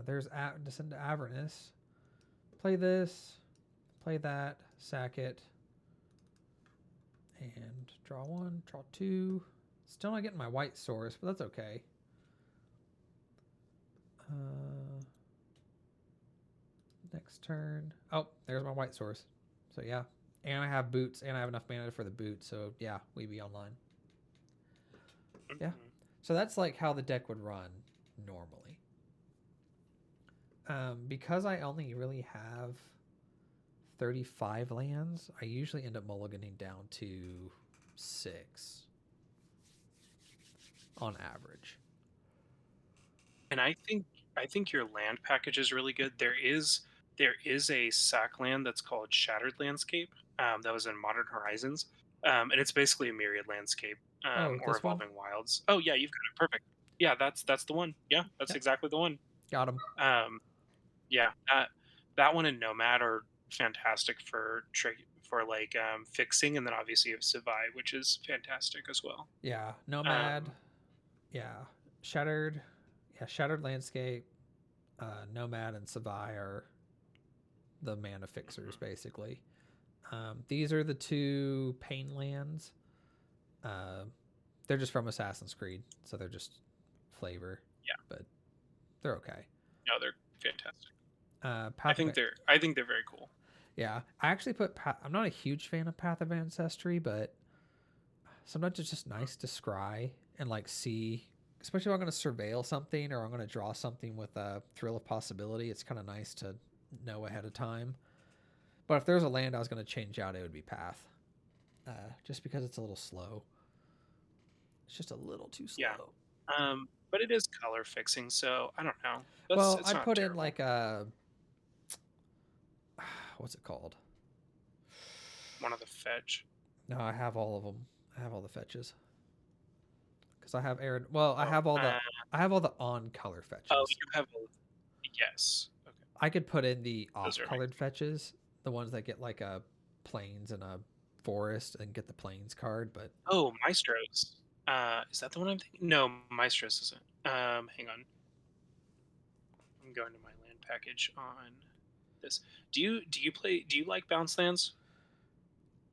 There's Descend to Avernus. Play this. Play that, sack it, and draw 1, draw 2. Still not getting my white source, but that's okay. Next turn. Oh, there's my white source. So yeah. And I have boots, and I have enough mana for the boot, so yeah, we be online. Yeah. Mhm. So that's like how the deck would run normally. Because I only really have 35 lands, I usually end up mulliganing down to 6 on average. And I think your land package is really good. There is a sack land that's called Shattered Landscape, that was in Modern Horizons, and it's basically a Myriad Landscape, Oh, or this one? Evolving Wilds. Oh yeah, you've got it perfect. Yeah, that's the one. Yeah, that's Yep. exactly the one. Got him. Yeah, that one and Nomad are fantastic for like fixing, and then obviously you have Savai, which is fantastic as well. Yeah. Nomad. Um, Yeah. Shattered. Yeah. Shattered Landscape. Nomad and Savai are the mana fixers, mhm. basically. These are the two pain lands. Uh, they're just from Assassin's Creed, so they're just flavor, Yeah, but they're okay. no, they're fantastic. I Path of think they're very cool. Yeah, I actually put. I'm not a huge fan of Path of Ancestry, but sometimes it's just nice to scry and like see, especially if I'm going to surveil something or I'm going to draw something with a thrill of possibility. It's kind of nice to know ahead of time. But if there's a land I was going to change out, it would be Path, just because it's a little slow. It's just a little too Yeah. slow. But it is color fixing, so I don't know. That's Well, it's I'd not put in terrible. like a what's it called? One of the fetch. No, I have all of them. I have all the fetches because I have Aaron. Well, Oh, I have all the on color oh, fetches. you have a yes. Okay, I could put in the those off are colored amazing. fetches, the ones that get like a plains and a forest and get the plains card, but Oh, Maestros. Is that the one I'm thinking? No, Maestros isn't. Hang on. I'm going to my land package on this. Do you like bounce lands?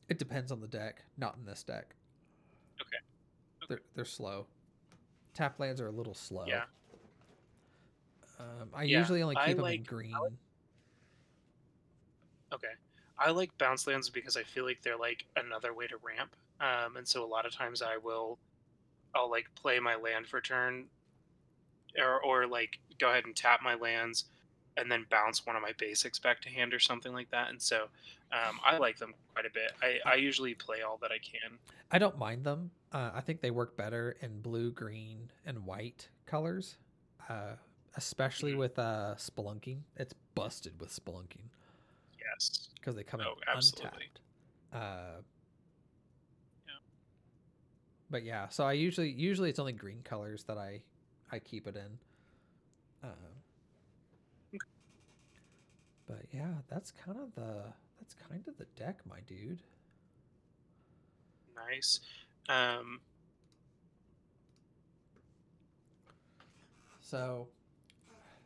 it depends on the deck. Not in this deck. Okay. Okay. They're slow. Tap lands are a little slow. Yeah. I Yeah. usually only I keep them in like. I like. green. Okay. I like bounce lands because I feel like they're like another way to ramp. And so a lot of times I'll like play my land for turn, or like go ahead and tap my lands and then bounce one of my basics back to hand or something like that. And so I like them quite a bit. I, I, I usually play all that I can. I don't mind them. I think they work better in blue, green, and white colors, uh, especially Mhm. with spelunking. It's busted with spelunking Yes. because they come in Oh, absolutely. untapped. Uh, Yeah. but yeah, so I usually it's only green colors that I keep it in. Uh, Okay. but yeah, that's kind of the deck, my dude. Nice. Um, So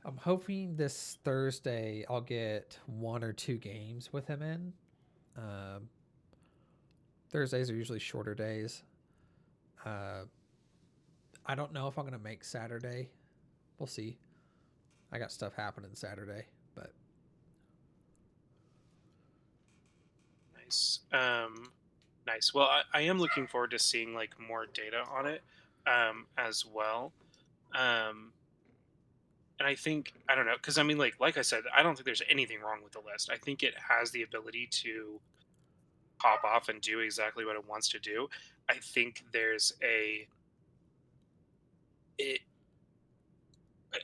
I'm hoping this Thursday I'll get 1 or 2 games with him in. Um, Thursdays are usually shorter days. Uh, I don't know if I'm gonna make Saturday. We'll see. I got stuff happening Saturday, but nice. Nice. Well, I am looking forward to seeing like more data on it as well. Um, and I think I don't know because I mean like I said, I don't think there's anything wrong with the list. I think it has the ability to pop off and do exactly what it wants to do. I think there's a it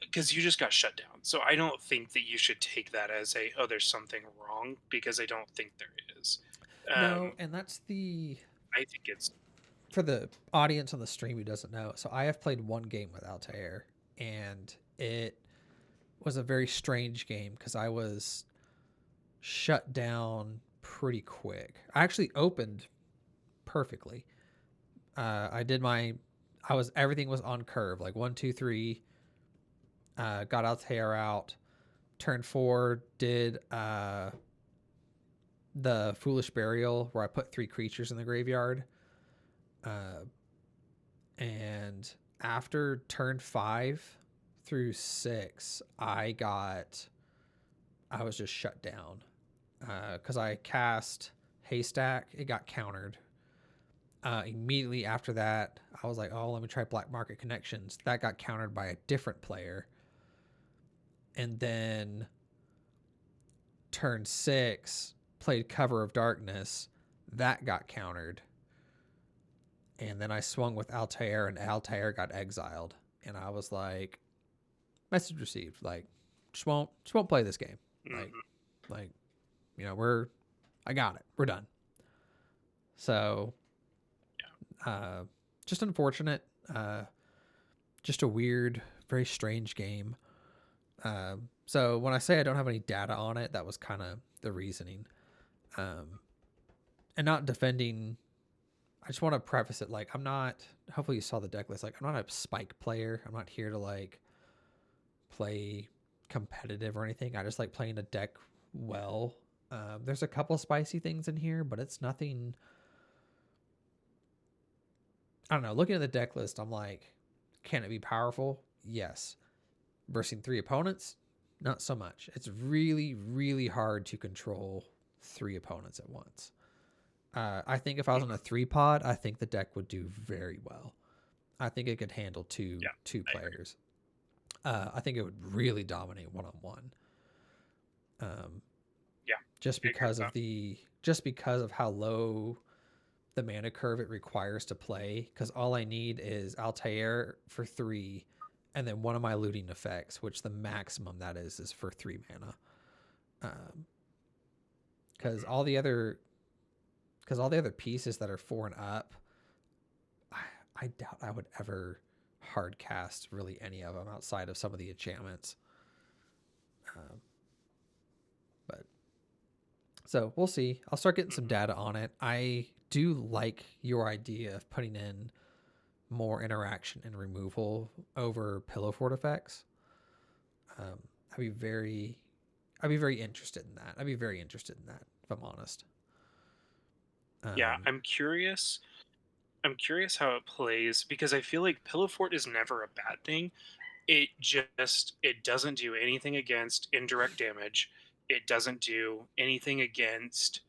because you just got shut down. So I don't think that you should take that as a oh there's something wrong because I don't think there is. no, Um, and that's the I think it's for the audience on the stream who doesn't know. So I have played one game with Altair, and it was a very strange game because I was shut down pretty quick. I actually opened perfectly. I did my, I was everything was on curve like 1, 2, 3. Got Altair out. Turn 4 did the Foolish Burial, where I put 3 creatures in the graveyard. Uh, and after turn 5 through 6, I was just shut down because I cast Haystack. It got countered. Immediately after that, I was like, oh, let me try Black Market Connections. That got countered by a different player. And then turn 6, played Cover of Darkness. That got countered. And then I swung with Altair, and Altair got exiled. And I was like, message received. Like, just won't play this game. Like, Hmm. like, I got it. We're done. So, uh, just unfortunate. Just a weird, very strange game. So when I say I don't have any data on it, that was kind of the reasoning. And not defending. I just want to preface it like I'm not. Hopefully you saw the deck list. Like I'm not a spike player. I'm not here to like play competitive or anything. I just like playing a deck well. There's a couple spicy things in here, but it's nothing. I don't know. Looking at the deck list, I'm like, can it be powerful? Yes. Versing 3 opponents, not so much. It's really, really hard to control 3 opponents at once. I think if I was on a 3 pod, I think the deck would do very well. I think it could handle Yeah, two I agree. players. I think it would really dominate 1-on-1. Um, Yeah, just I agree with because that. of how low the mana curve it requires to play. Because all I need is Altair for 3, and then one of my looting effects, which the maximum that is for 3 mana. Because Hmm. all the other pieces that are 4 and up, I, I doubt I would ever hard cast really any of them outside of some of the enchantments. Um, but so we'll see. I'll start getting some Hmm. data on it. I do like your idea of putting in more interaction and removal over pillow fort effects. Um, I'd be very, I'd be very interested in that. I'd be very interested in that if I'm honest. Yeah, Um, I'm curious. I'm curious how it plays because I feel like Pillow Fort is never a bad thing. It doesn't do anything against indirect damage. It doesn't do anything against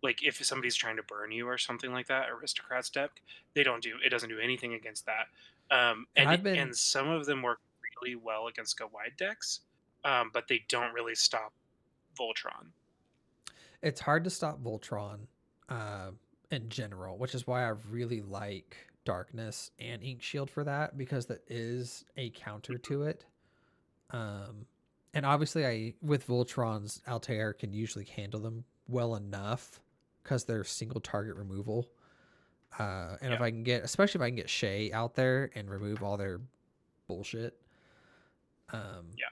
like if somebody's trying to burn you or something like that. Aristocrats deck, it doesn't do anything against that. and And I've been some of them work really well against go wide decks, but they don't really stop Voltron. it's hard to stop Voltron uh, in general, which is why I really like Darkness and Ink Shield for that because that is a counter Mhm. to it. Um, and obviously, I with Voltron's Altair can usually handle them well enough because they're single target removal. And if Yeah, I can get, especially if I can get Shay out there and remove all their bullshit, um, yeah,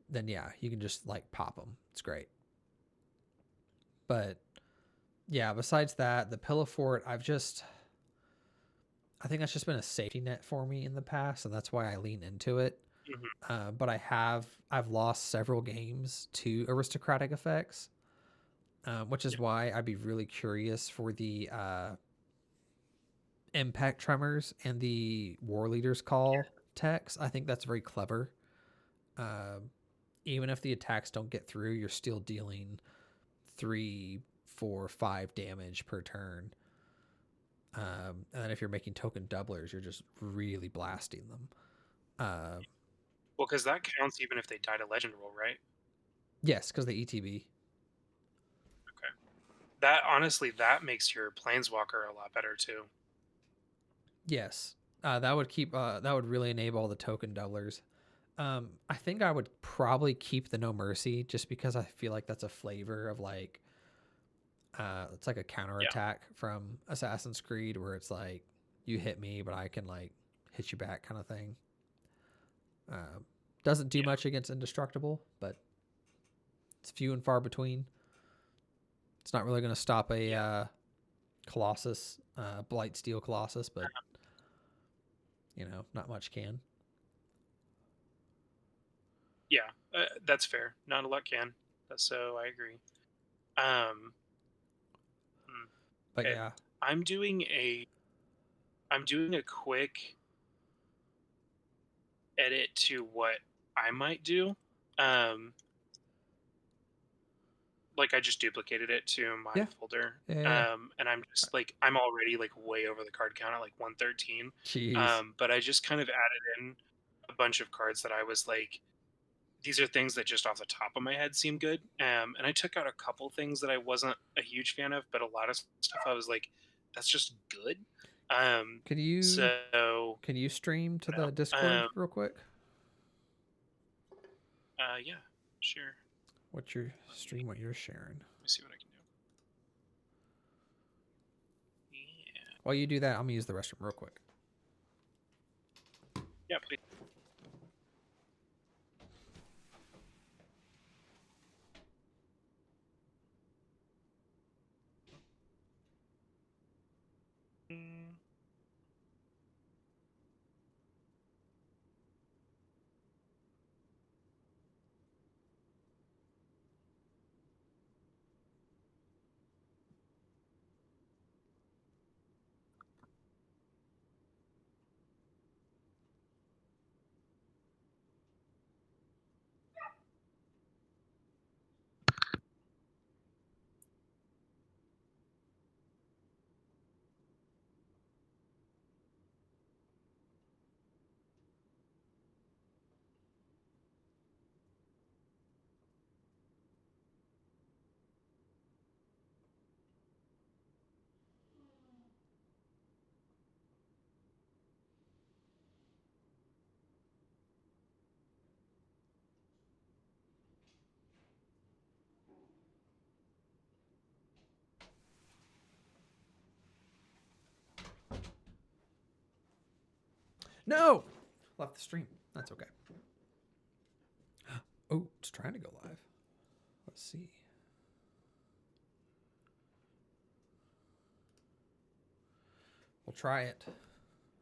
then yeah, you can just like pop them. It's great. But yeah, besides that, the Pillow Fort, I think that's just been a safety net for me in the past, and that's why I lean into it. hmm, But I've lost several games to aristocratic effects, which is yeah, why I'd be really curious for the impact tremors and the war leaders call text. I think that's very clever. Um, Even if the attacks don't get through, you're still dealing 3, 4, 5 damage per turn. And then if you're making token doublers, you're just really blasting them. Uh, well, because that counts even if they died a legend roll, right? yes, because the ETB. Okay. That honestly, that makes your planeswalker a lot better too. Yes, that would keep. That would really enable all the token doublers. I think I would probably keep the No Mercy just because I feel like that's a flavor of like it's like a Yeah, counterattack from Assassin's Creed where it's like you hit me, but I can like hit you back kind of thing. Uh, doesn't do yeah, much against Indestructible, but it's few and far between. It's not really going to stop a yeah, Colossus, Blight Steel Colossus, but not much can. yeah. That's fair. Not a lot can. So I agree. Um, hmm, But okay, yeah, I'm doing a I'm doing a quick edit to what I might do. Um, like I just duplicated it to my yeah, folder. yeah, yeah. And I'm just like I'm already like way over the card count at like 113. Jeez. But I just kind of added in a bunch of cards that I was like, these are things that just off the top of my head seem good. And I took out a couple things that I wasn't a huge fan of, but a lot of stuff I was like, that's just good. Um, Can you so can you stream to you know, the Discord real quick? yeah, sure. What's your Let me, stream? What you're sharing? let me see what I can do. Yeah, While you do that, I'm gonna use the restroom real quick. yeah, please. Mm. No, left the stream. That's okay. Oh, it's trying to go live. Let's see. We'll try it.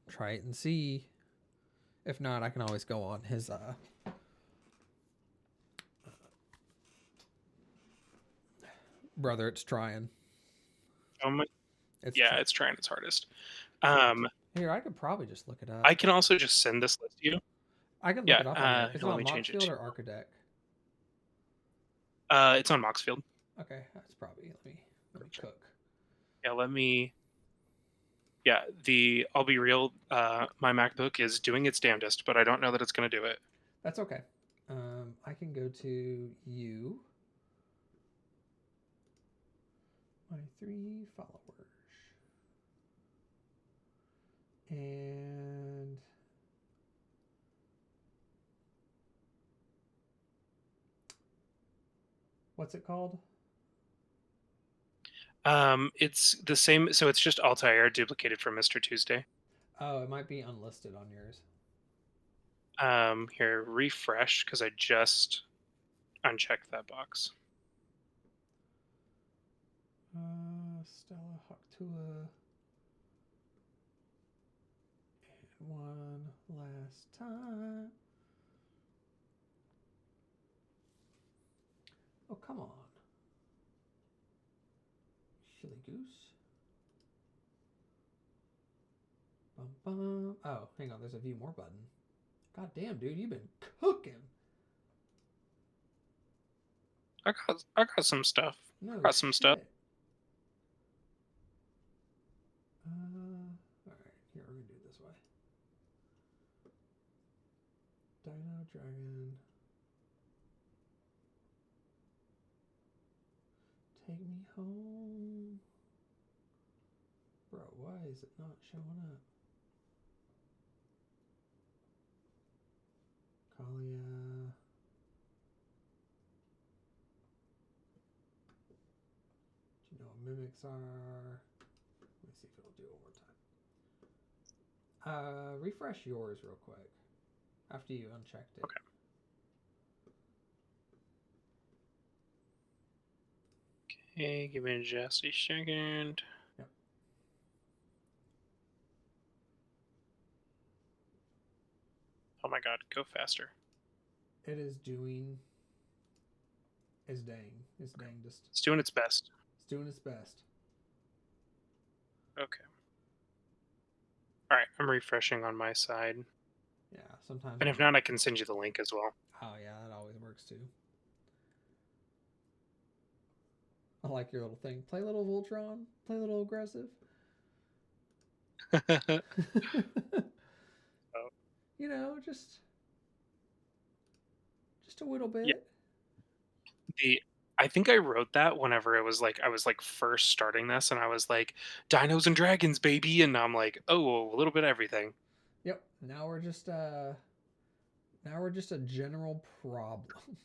Try it and see. If not, I can always go on his brother. It's trying. Um, It's yeah, try. it's trying its hardest. Um, Here, I could probably just look it up. I can also just send this list to you. I can look Yeah, it up on there. Is here, it let on me change it Moxfield to. or Archidec? It's on Moxfield. Okay, that's probably. Let me cook. Yeah, let me. Yeah, I'll be real. My MacBook is doing its damnedest, but I don't know that it's going to do it. That's okay. I can go to you. My 3 followers. And what's it called? It's the same. So it's just Altair duplicated from Mr. Tuesday. Oh, it might be unlisted on yours. Here, refresh because I just unchecked that box. Stella Haktua. And one last time. Oh, come on. Silly goose. Bum, bum. Oh, hang on. There's a view more button. God damn, dude. You've been cooking. I got some stuff. I No got some stuff. shit. Alright. Here, we're going to do it this way. Dino Dragon. Take me home. Bro, why is it not showing up? Kalia. Do you know what mimics are? Let me see if it'll do it one more time. Refresh yours real quick after you unchecked it. Okay. Okay, give me just a second. Yep. Oh my god, go faster. It is doing. It's dang. It's dang. Just It's doing its best. it's doing its best. Okay. All right. I'm refreshing on my side, Yeah. Sometimes and when if you. not, I can send you the link as well. Oh yeah, that always works too. I like your little thing. Play a little Voltron. Play a little aggressive. Oh, You know, just a little yeah. bit. The I think I wrote that whenever it was like I was like first starting this, and I was like, "Dinos and dragons, baby," and now I'm like, "Oh, a little bit of everything." Yep. Now we're just a general problem.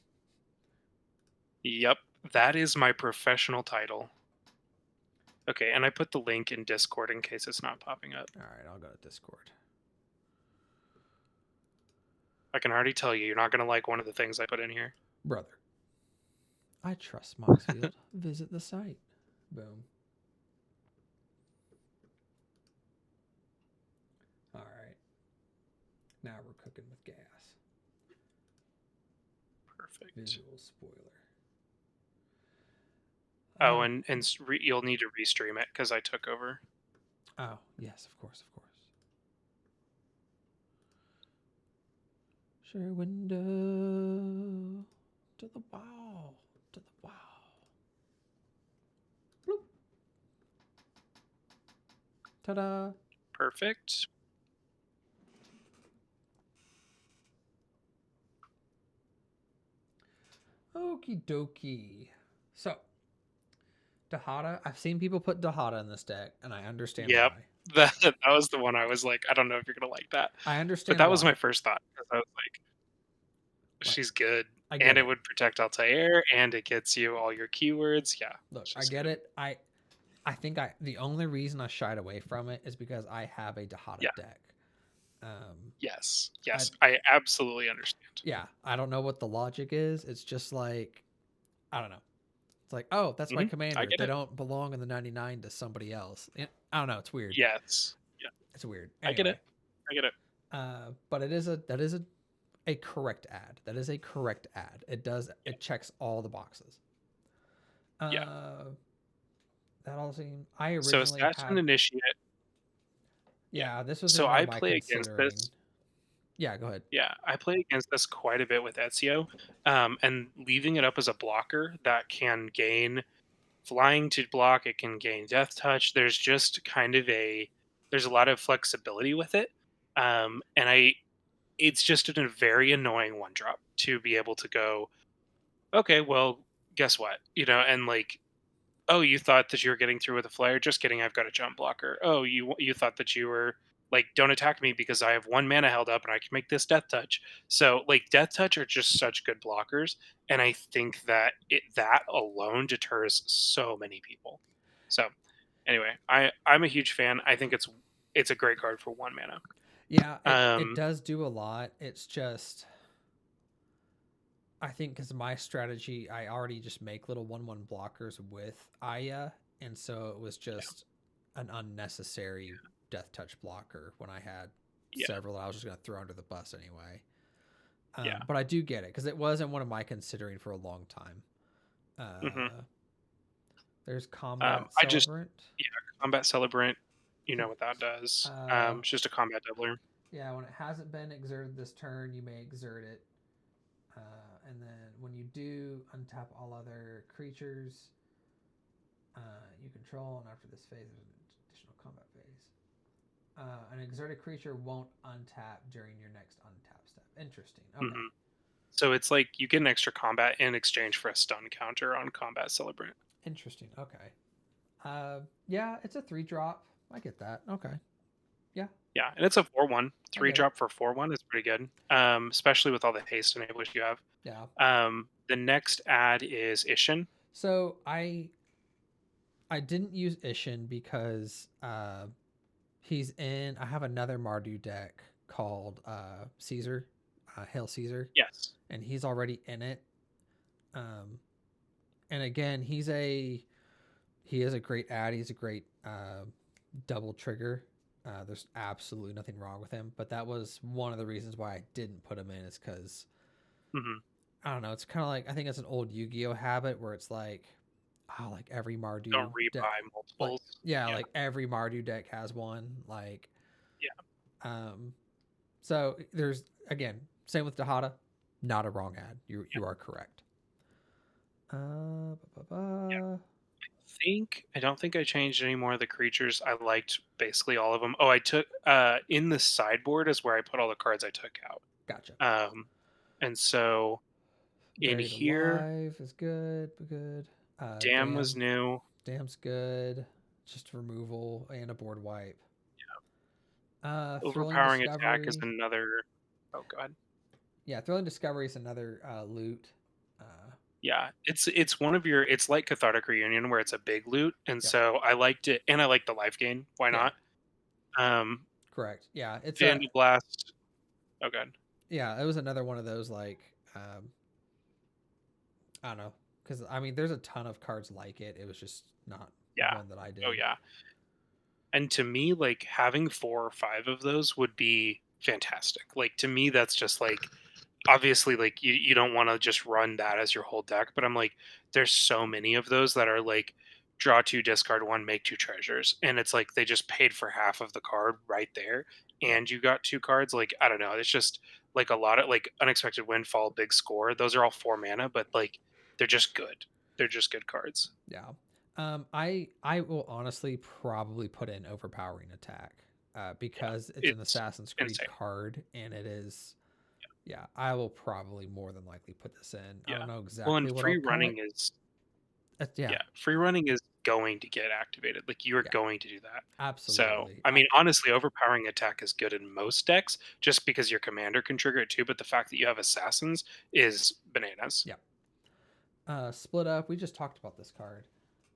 Yep, that is my professional title. Okay, and I put the link in Discord in case it's not popping up. All right, I'll go to Discord. I can already tell you, you're not gonna like one of the things I put in here. Brother, I trust Moxfield. Visit the site. Boom. All right. Now we're cooking with gas. Perfect. Visual spoiler. Oh, and you'll need to restream it because I took over. Oh, yes, of course, of course. Share window to the wall, to the wall. Bloop. Ta-da. Perfect. Okie dokie. So, Dahada, I've seen people put Dahada in this deck, and I understand Yep. why. That was the one I was like, I don't know if you're gonna like that, I but understand that was my why. first thought because I was like, Like, she's good, I get and it it. would protect Altair, and it gets you all your keywords. Yeah, Look, it's I just get good. it. I think the only reason I shied away from it is because I have a Dahada Yeah. deck. Um, Yes. I Yes. I absolutely understand. yeah, I don't know what the logic is. It's just like I don't know. It's like, oh, that's my I commander. get They it. don't belong in the 99 to somebody else. I don't know. It's weird. Yes. Yeah. It's weird. I get Anyway, it. I get it. but it is a correct ad. That is a correct ad. Yeah. It checks all the boxes. Yeah. Uh, that all seemed. I So originally Assassin had. Initiate. Yeah. Yeah, this was So in one I of my play against considering. this. Yeah, go ahead. Yeah, I play against this quite a bit with Ezio, and leaving it up as a blocker that can gain flying to block. It can gain death touch. There's just kind of there's a lot of flexibility with it, and it's just a very annoying one drop to be able to go. Okay, well, guess what? And like, oh, you thought that you were getting through with a flare? Just kidding. I've got a jump blocker. Oh, you thought that you were like, don't attack me because I have one mana held up and I can make this death touch. So like, death touch are just such good blockers, and I think that that alone deters so many people. So anyway, I'm a huge fan. I think it's a great card for one mana. Yeah, it Um, does do a lot. It's just I think because my strategy, I already just make little 1/1 blockers with Aya, and so it was yeah, just an unnecessary death touch blocker when I had yeah, several that I was just going to throw under the bus anyway. yeah. But I do get it because it wasn't one of my considering for a long time. hmm Uh, there's Combat I just Celebrant. yeah, combat celebrant. You So, know what that does? uh, It's just a combat doubler. yeah, when it hasn't been exerted this turn, you may exert it. And then when you do, untap all other creatures you control, and after this phase, there's an additional combat phase. An exerted creature won't untap during your next untap step. Interesting. Okay. hmm So it's like you get an extra combat in exchange for a stun counter on combat celebrant. Interesting. Okay. Yeah, it's a 3 drop. I get that. Okay. Yeah, Yeah, and it's a 4/1. I Three get it. drop for 4/1 is pretty good, especially with all the haste enablers you have. Yeah. The next ad is Ishin. So I didn't use Ishin because he's in. I have another Mardu deck called Caesar, Hail Caesar, Yes. and he's already in it. Um, and again, he is a great ad. He's a great double trigger. There's absolutely nothing wrong with him, but that was one of the reasons why I didn't put him in is because hmm I don't know. It's kind of like I think it's an old Yu-Gi-Oh habit where it's like, oh, like every Don't Mardu deck, rebuy like multiples. yeah, Yeah, like every Mardu deck has one. Like, yeah, um, so there's again same with Dahada, not a wrong ad. yeah. You are correct. Yeah. Ba. I don't think I changed any more of the creatures. I liked basically all of them. Oh, I took in the sideboard is where I put all the cards I took out. Gotcha. And so in Buried here, Alive is good, good. Dam was Dam, new. Dam's good. Just removal and a board wipe. Thrilling Overpowering attack is Discovery. another. Oh god. Yeah, Thrilling Discovery is another loot. Uh, Yeah, it's one of your. It's like Cathartic Reunion where it's a big loot, and yep. so I liked it, and I like the life gain. Why Yeah, not? Um, correct. Yeah, it's a Vandal Blast. Oh god. yeah. It was another one of those like I don't know because I mean there's a ton of cards like it. It was just not Yeah. one that I Oh did. yeah. And to me, like having 4 or 5 of those would be fantastic. Like to me, that's just like obviously like you don't want to just run that as your whole deck, but I'm like, there's so many of those that are like draw 2, discard 1, make 2 treasures. And it's like they just paid for half of the card right there. Yep. And you got 2 cards. Like, I don't know. It's just like a lot of like unexpected windfall, big score. Those are all 4 mana, but like they're just good. They're just good cards. Yeah. I will honestly probably put in overpowering attack Yeah. because it's an It's Assassin's Creed insane. card and it is. Yeah, I will probably more than likely put this in. I Yeah. don't know Well, and exactly what I'll call it. Yeah, yeah, free running is going to get activated. Like you are yeah, going to do that. So, absolutely. I mean, honestly, overpowering attack is good in most decks, just because your commander can trigger it too. But the fact that you have assassins is bananas. Yeah. Split up. We just talked about this card.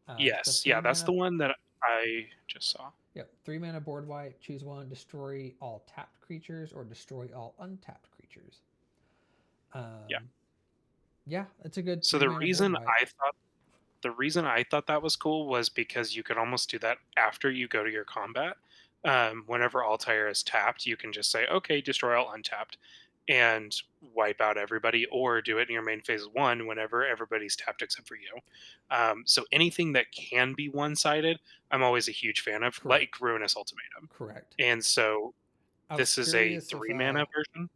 It's a Yes, three yeah, that's the mana. one that I just saw. Yep, 3 mana board wipe. Choose one. Destroy all tapped creatures or destroy all untapped creatures. Yeah. Um, yeah, it's a good So 3 mana board wipe. the reason I thought that was cool was because you could almost do that after you go to your combat. Whenever Altair is tapped, you can just say, "Okay, destroy all untapped," and wipe out everybody, or do it in your main phase one whenever everybody's tapped except for you. So anything that can be one-sided, I'm always a huge fan of, Correct. like Ruinous Ultimatum. Correct. And so I was this is a curious if 3 mana version.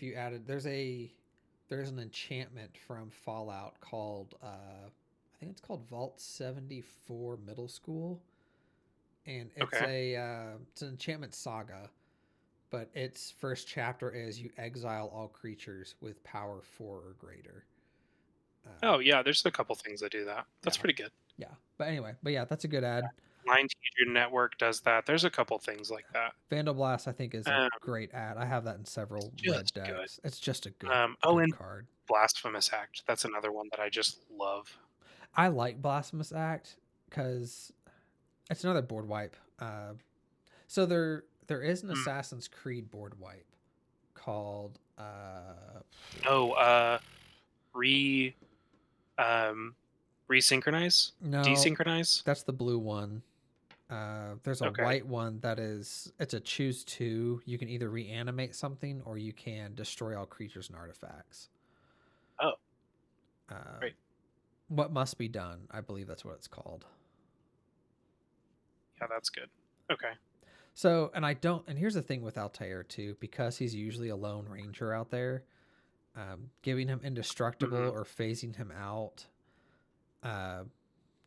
you added. There's an enchantment from Fallout called I think it's called Vault 74 Middle School, and Okay. it's an enchantment saga. But its first chapter is you exile all creatures with power 4 or greater. Oh Um, yeah, there's a couple things that do that. That's yeah, pretty good. yeah. But anyway, but yeah, that's a good ad. Line Teacher Network does that. There's a couple things like that. Vandal Blast, I think, is a Um, great ad. I have that in several red just good. decks. It's just a Oh, good and card. Blasphemous Act. That's another one that I just love. I like Blasphemous Act because it's another board wipe. So there is an Mm. Assassin's Creed board wipe called Oh, re um resynchronize? no, Desynchronize? that's the blue one. There's a Okay. white one that is it's a choose two. You can either reanimate something or you can destroy all creatures and artifacts. Oh, Uh, great. what must be done? I believe that's what it's called. Yeah, that's good. Okay. So, and I don't. And here's the thing with Altair too, because he's usually a lone ranger out there. Giving him indestructible Mhm. or phasing him out, uh,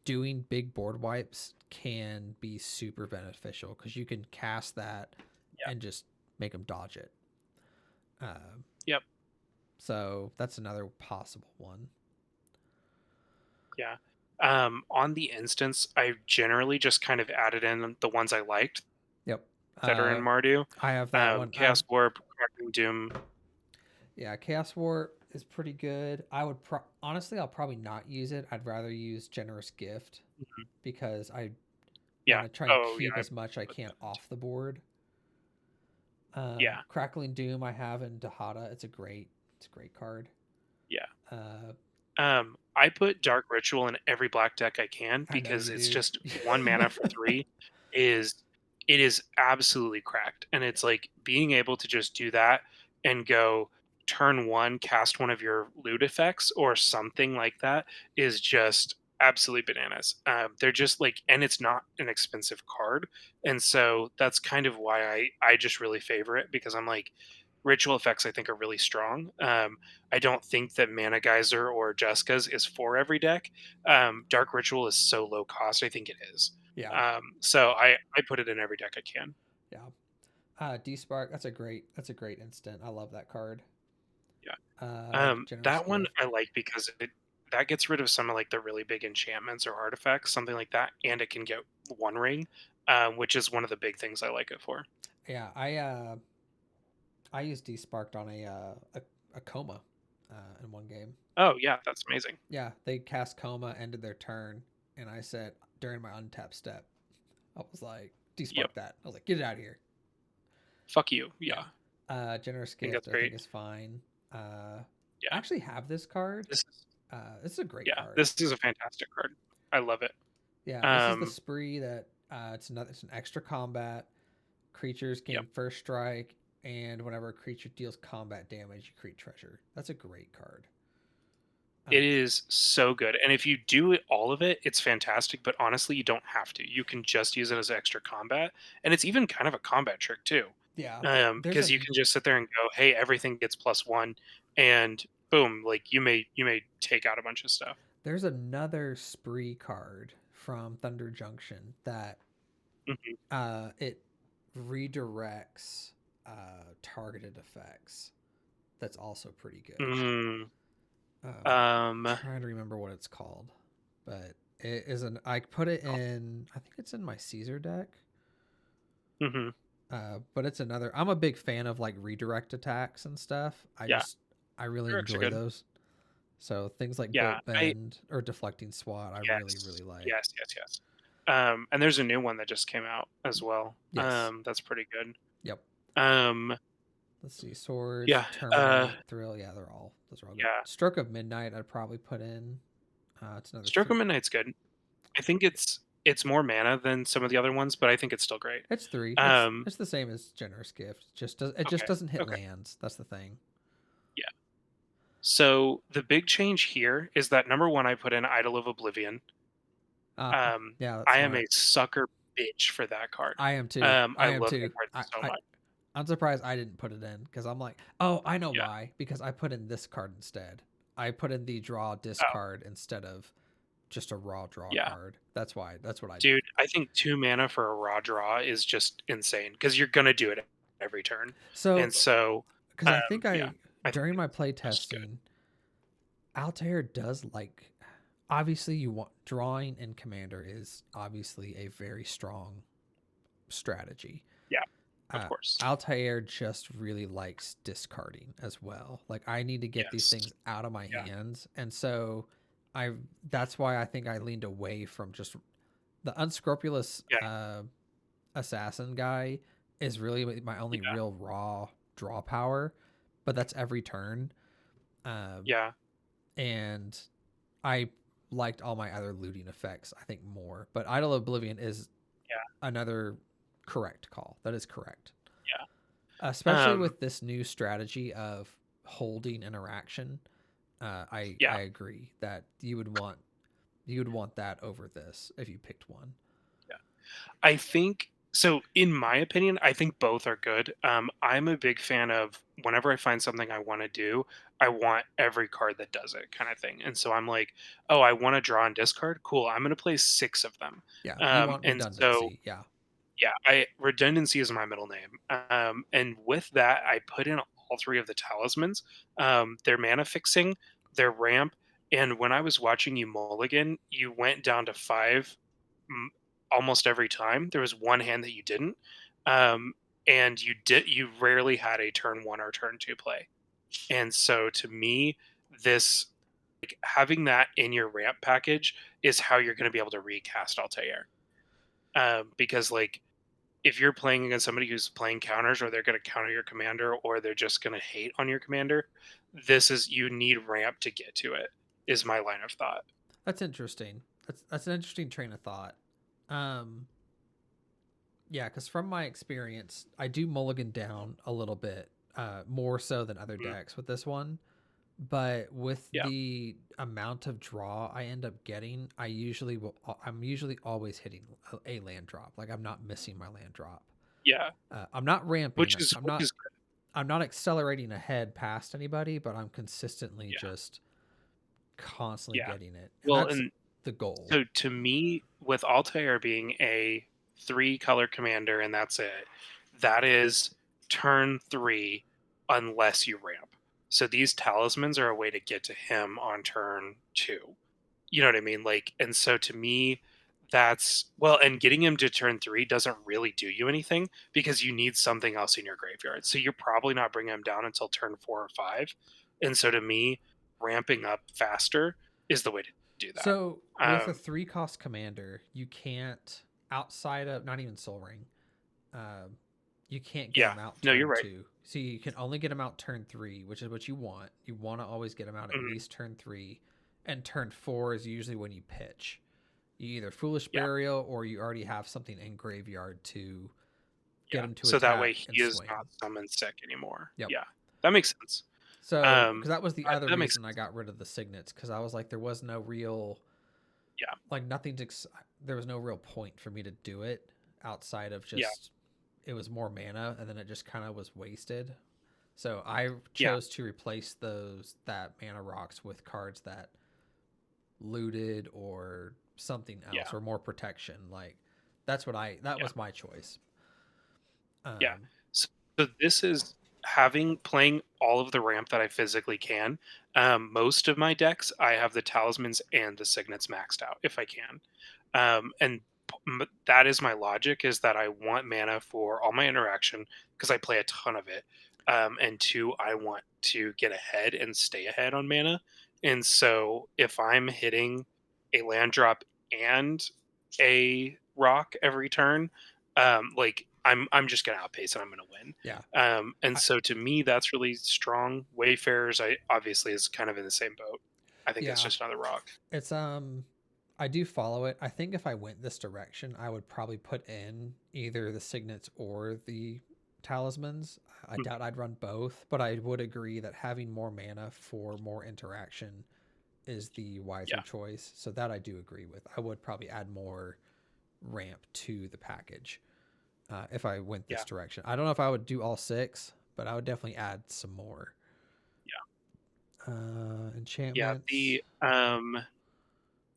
doing big board wipes can be super beneficial because you can cast that Yeah. and just make him dodge it. Uh, Yep. so that's another possible one. Yeah. On the instance, I generally just kind of added in the ones I liked Yep. that are in Uh, Mardu. I have that one. Chaos Warp, Crackling Doom. Yeah, Chaos Warp is pretty good. Honestly, I'll probably not use it. I'd rather use Generous Gift Mhm. because I want Yeah. to try and Oh, yeah. keep I as much I put can that. off the board. Yeah. Crackling Doom I have in Dahada. It's a great card. Yeah. Uh, I put Dark Ritual in every black deck I can I know because you it's do. just 1 mana for 3 is it is absolutely cracked. And it's like being able to just do that and go, turn one, cast one of your loot effects or something like that is just absolutely bananas. They're just like, and it's not an expensive card, and so that's kind of why I just really favor it because I'm like, ritual effects I think are really strong. I don't think that Mana Geyser or Jessica's is for every deck. Dark Ritual is so low cost. I think it is. Yeah, So I put it in every deck I can. yeah. D Spark. That's a great instant. I love that card. Yeah. Generous That one gift. I like because it that gets rid of some of like the really big enchantments or artifacts, something like that, and it can get one ring, which is one of the big things I like it for. Yeah, I used Desparked on a coma in one game. Oh yeah, that's amazing. Yeah, they cast coma, ended their turn, and I said during my untap step, I was like, Yep. Despark that. I was like, get it out of here. Fuck you. Yeah. Yeah. I Generous think that's gift, I think great. is fine. I Yeah. actually have this card. This is This is a great yeah. card. This is a fantastic card. I love it. Yeah, this is the Um. spree that it's an extra combat. Creatures Yep. gain first strike, and whenever a creature deals combat damage, you create treasure. That's a great card. It is so good, and if you do all of it, it's fantastic. But honestly, you don't have to. You can just use it as extra combat, and it's even kind of a combat trick too, Yeah, because you can just sit there and go, "Hey, everything gets +1," and boom, like you may take out a bunch of stuff. there's another spree card from Thunder Junction that Mhm. it redirects targeted effects. That's also pretty good. Mm, um, Trying to remember what it's called, but it is an. I put it in. I think it's in my Caesar deck. mhm. But it's another. I'm a big fan of like redirect attacks and stuff. Yeah, I really lyrics are enjoy good. those. So things like Yeah, bolt bend or deflecting swat, I really yes, really like. yes, yes, yes. And there's a new one that just came out as well. Yes. That's pretty good. Yep. Um, Let's see. Swords, yeah, terminate, thrill. Yeah, those are all good. yeah. Stroke of Midnight, I'd probably put in. It's another Stroke of three. Midnight's good. I think it's more mana than some of the other ones, but I think it's still great. It's three. Um, It's the same as generous gift. It just okay, doesn't hit okay, lands. That's the thing. yeah. So the big change here is that number one, I put in Idol of Oblivion. Uh, Um, yeah, that's I am a smart. sucker bitch for that card. I am too. I I am love that too. card so I much. I'm surprised I didn't put it in because I'm like, oh, I know Yeah. why. Because I put in this card instead. I put in the draw Oh, discard instead of just a raw draw yeah. card. That's why. That's what I did. Dude, I think 2 mana for a raw draw is just insane because you're gonna do it every turn. And So, so, because I think yeah, I think during my it's play just good. testing, Altair does like. Obviously, you want drawing in Commander is obviously a very strong strategy. Yeah, of uh, course. Altair just really likes discarding as well. Like I need to get these Yes. things out of my Yeah, hands, and so I. That's why I think I leaned away from just the unscrupulous yeah, assassin guy is really my only yeah, real raw draw power, but that's every turn. Um, yeah, and I liked all my other looting effects. I think more, but Idol of Oblivion is yeah, another correct call. That is correct. yeah. Especially Um, with this new strategy of holding interaction. I yeah. agree that you would want that over this if you picked one. Yeah. I think so in my opinion, I think both are good. I'm a big fan of whenever I find something I want to do, I want every card that does it kind of thing. And so I'm like, oh, I want to draw and discard. Cool. I'm going to play 6 of them. Yeah, you want And so redundancy. Yeah, yeah, I redundancy is my middle name. And with that, I put in all 3 of the talismans. Their mana fixing, their ramp, and when I was watching you mulligan, you went down to 5 m- almost every time. There was one hand that you didn't, um, and you rarely had a turn 1 or turn 2 play. And so to me, this like having that in your ramp package is how you're going to be able to recast Altair. Because like if you're playing against somebody who's playing counters or they're going to counter your commander or they're just going to hate on your commander, this is you need ramp to get to it is my line of thought. that's interesting. That's an interesting train of thought. Yeah, because from my experience, I do mulligan down a little bit more so than other Mhm. decks with this one. But with Yeah. the amount of draw I end up getting, I'm usually always hitting a land drop. Like I'm not missing my land drop. Yeah. I'm not ramping. Which is I'm which not. is good. I'm not accelerating ahead past anybody, but I'm consistently Yeah. just constantly Yeah. getting it, and Well, that's and the goal. so to me, with Altair being a 3 color commander and that's it, that is turn 3 unless you ramp. So these talismans are a way to get to him on turn 2. You know what I mean? Like, and so to me, that's well, and getting him to turn 3 doesn't really do you anything because you need something else in your graveyard. So you're probably not bringing him down until turn 4 or 5. And so to me, ramping up faster is the way to do that. So with a Um, 3 cost commander, you can't, outside of not even Soul Ring, um, you can't get yeah, them out no, you're turn right. 2. So you can only get them out turn 3, which is what you want. You want to always get them out at Mhm. least turn 3, and turn 4 is usually when you pitch. You either Foolish Yeah, Burial or you already have something in graveyard to get yeah. them to So that way attack he and is swing. not summoned sick anymore. Yep. Yeah, that makes sense. So, because that was the other That makes reason I sense. got rid of the signets, because I was like, there was no real, Yeah, like, there was no real point for me to do it outside of yeah, just, it was more mana, and then it just kind of was wasted. So I yeah, chose to replace that mana rocks with cards that looted or something yeah, else or more protection. Like, that yeah. was my choice. Yeah. Um, So, so this is having playing all of the ramp that I physically can. Most of my decks, I have the talismans and the signets maxed out if I can. And that is my logic is that I want mana for all my interaction because I play a ton of it. And two, I want to get ahead and stay ahead on mana. And so if I'm hitting a land drop and a rock every turn, like I'm just gonna outpace and I'm gonna win. yeah. And I, so to me, that's really strong. Wayfarers, I obviously is kind of in the same boat. I think it's yeah. just another rock. It's I do follow it. I think if I went this direction, I would probably put in either the signets or the talismans. I Mhm. doubt I'd run both, but I would agree that having more mana for more interaction is the wiser Yeah, choice. So that I do agree with. I would probably add more ramp to the package if I went this yeah, direction. I don't know if I would do all 6, but I would definitely add some more. yeah, yeah. Enchantments. The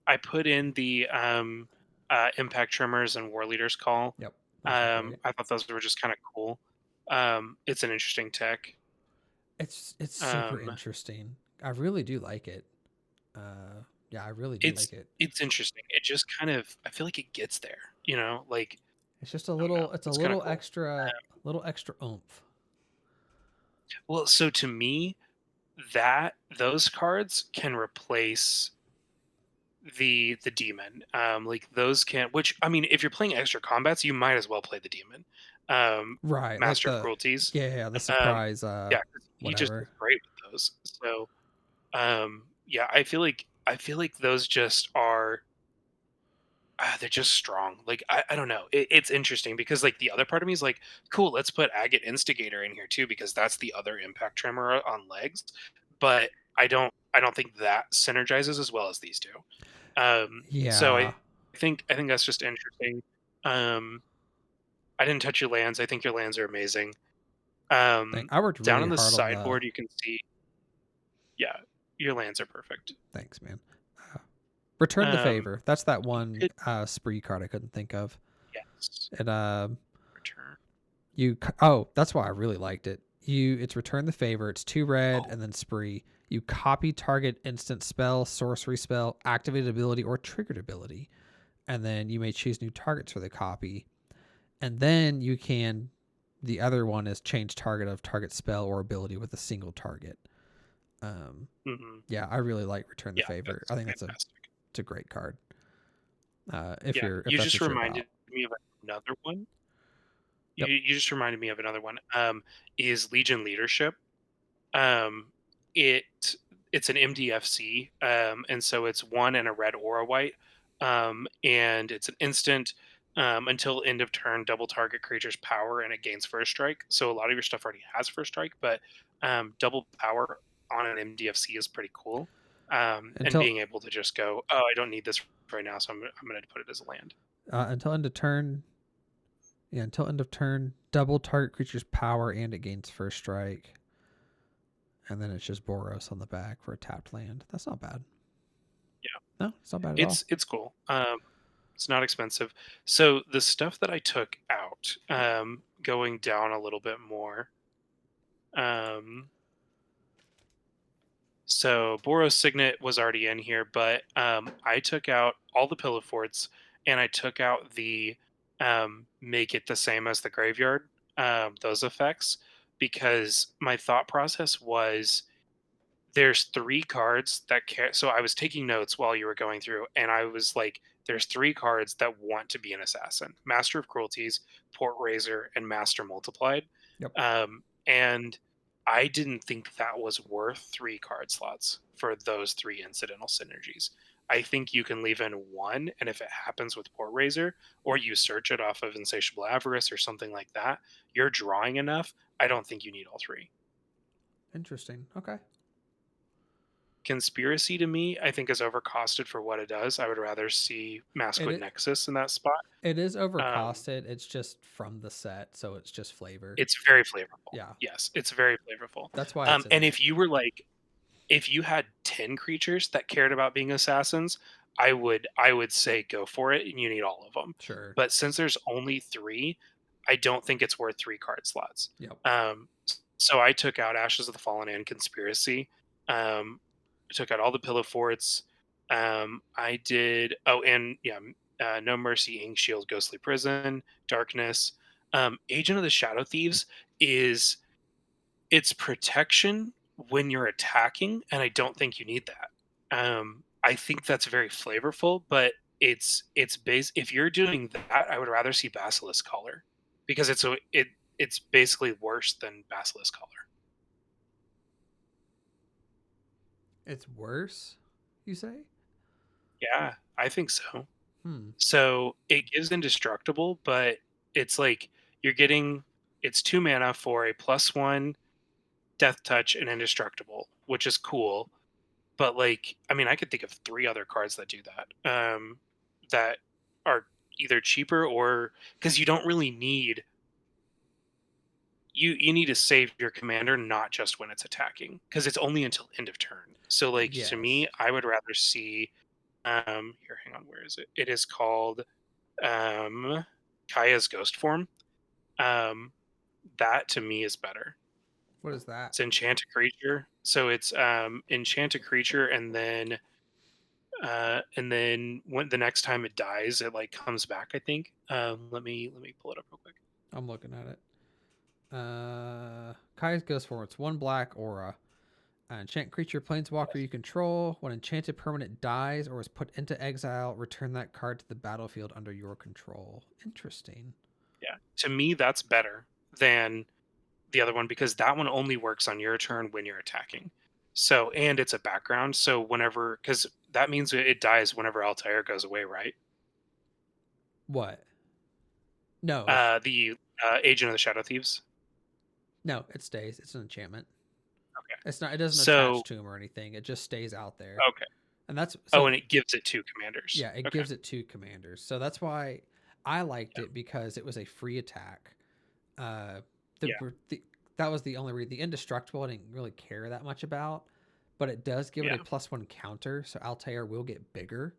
I put in the impact trimmers and war leaders call. Yep, those are great. I thought those were just kind of cool. It's an interesting tech. It's super Um, interesting. I really do like it. Uh, yeah, I really do it's like it. it's interesting. It just kind of I feel like it gets there. You know, like It's just I don't know. it's a It's kind of cool. little extra oomph. Well, so to me, that those cards can replace the demon. Like those can which I mean, if you're playing extra combats, you might as well play the demon. Right, like Master of Cruelties. yeah, the Um, surprise yeah, 'cause he just whatever. does great with those. So yeah, I feel like those just are they're just strong. Like I don't know. It's interesting because like the other part of me is like, cool, let's put Agate Instigator in here too because that's the other impact tremor on legs. But I don't think that synergizes as well as these two. So Yeah. I think that's just interesting. Um, I didn't touch your lands. I think your lands are amazing. I worked Down really on the hard on the sideboard, you can see, yeah, your lands are perfect. thanks, man. Uh, Return the Um, favor. That's that you one could, spree card I couldn't think of. yes, And return. oh, that's why I really liked it. It's return the favor. It's 2 red Oh, and then spree. You copy target instant spell, sorcery spell, activated ability, or triggered ability, and then you may choose new targets for the copy. And then you can. The other one is change target of target spell or ability with a single target. Um, hmm, yeah, I really like return the yeah, favor. I that's think fantastic. it's a great card. Yeah, If you that's just what you're about. reminded me of another one. Yep. You just reminded me of another one. Is Legion Leadership. Um, it it's an MDFC, and so it's one and a red or a white, and it's an instant. until end of turn, double target creature's power and it gains first strike. So a lot of your stuff already has first strike, but double power on an MDFC is pretty cool. And Until being able to just go, oh, I don't need this right now, so I'm going to put it as a land. until end of turn. Yeah, until end of turn, double target creature's power and it gains first strike. And then it's just Boros on the back for a tapped land. That's not bad. Yeah, No, it's not bad at all. it's cool. It's not expensive. So the stuff that I took out, going down a little bit more. Um, So Boros Signet was already in here, but I took out all the pillow forts and I took out the make it the same as the graveyard, those effects, because my thought process was there's 3 cards that care. So I was taking notes while you were going through, and I was like, there's 3 cards that want to be an assassin: Master of Cruelties, Port Razor, and Master Multiplied. Yep. And I didn't think that was worth 3 card slots for those 3 incidental synergies. I think you can leave in 1, and if it happens with Port Razor, or you search it off of Insatiable Avarice or something like that, you're drawing enough. I don't think you need all 3. Interesting. Okay. Conspiracy to me, I think, is overcosted for what it does. I would rather see It Masquid it, Nexus in that spot. it is Um, overcosted. It's just from the set, so it's just flavor. it's very flavorful. Yeah, Yes, it's very flavorful. that's why it's in And there. if you were like, if you had 10 creatures that cared about being assassins, I would say go for it, and you need all of them. Sure. But since there's only 3, I don't think it's worth 3 card slots. Yep. So I took out Ashes of the Fallen and Conspiracy. I took out all the pillow forts. I did. Oh, and yeah, No Mercy, Ink Shield, Ghostly Prison, Darkness. Agent of the Shadow Thieves is its protection when you're attacking, and I don't think you need that. I think that's very flavorful, but it's base. If you're doing that, I would rather see Basilisk Collar, because it's basically worse than Basilisk Collar. It's worse, you say? Yeah, I think so. Hmm. So it gives indestructible, but it's like you're getting it's 2 mana for a +1 death touch and indestructible, which is cool. But like, I mean, I could think of 3 other cards that do that. That are either cheaper, or because you don't really need you need to save your commander not just when it's attacking, because it's only until end of turn. So like, to me, Yes. I would rather see here, hang on, where is it? It is called um Kaya's Ghost Form. Um that to me is better. What is that? It's enchant a creature. So it's enchant a creature, and then when the next time it dies, it like comes back, I think. Let me pull it up real quick. I'm looking at it. Kai's Ghost Form. It's one black aura. Enchant creature planeswalker you control. When enchanted permanent dies or is put into exile, return that card to the battlefield under your control. Interesting. Yeah. To me, that's better than the other one, because that one only works on your turn when you're attacking. So, and it's a background. So whenever, because that means it dies whenever Altair goes away, right? What? No, it's The Agent of the Shadow Thieves. no, it stays. It's an enchantment. Okay. It's not. It doesn't attach So, to him or anything. It just stays out there, okay. and that's Oh, so. and it gives it to commanders. Yeah, it Okay. gives it to commanders. So that's why I liked Yeah. it because it was a free attack. Uh, Yeah. the that was the only reason. The indestructible I didn't really care that much about, but it does give it a Yeah. +1 counter, so Altair will get bigger.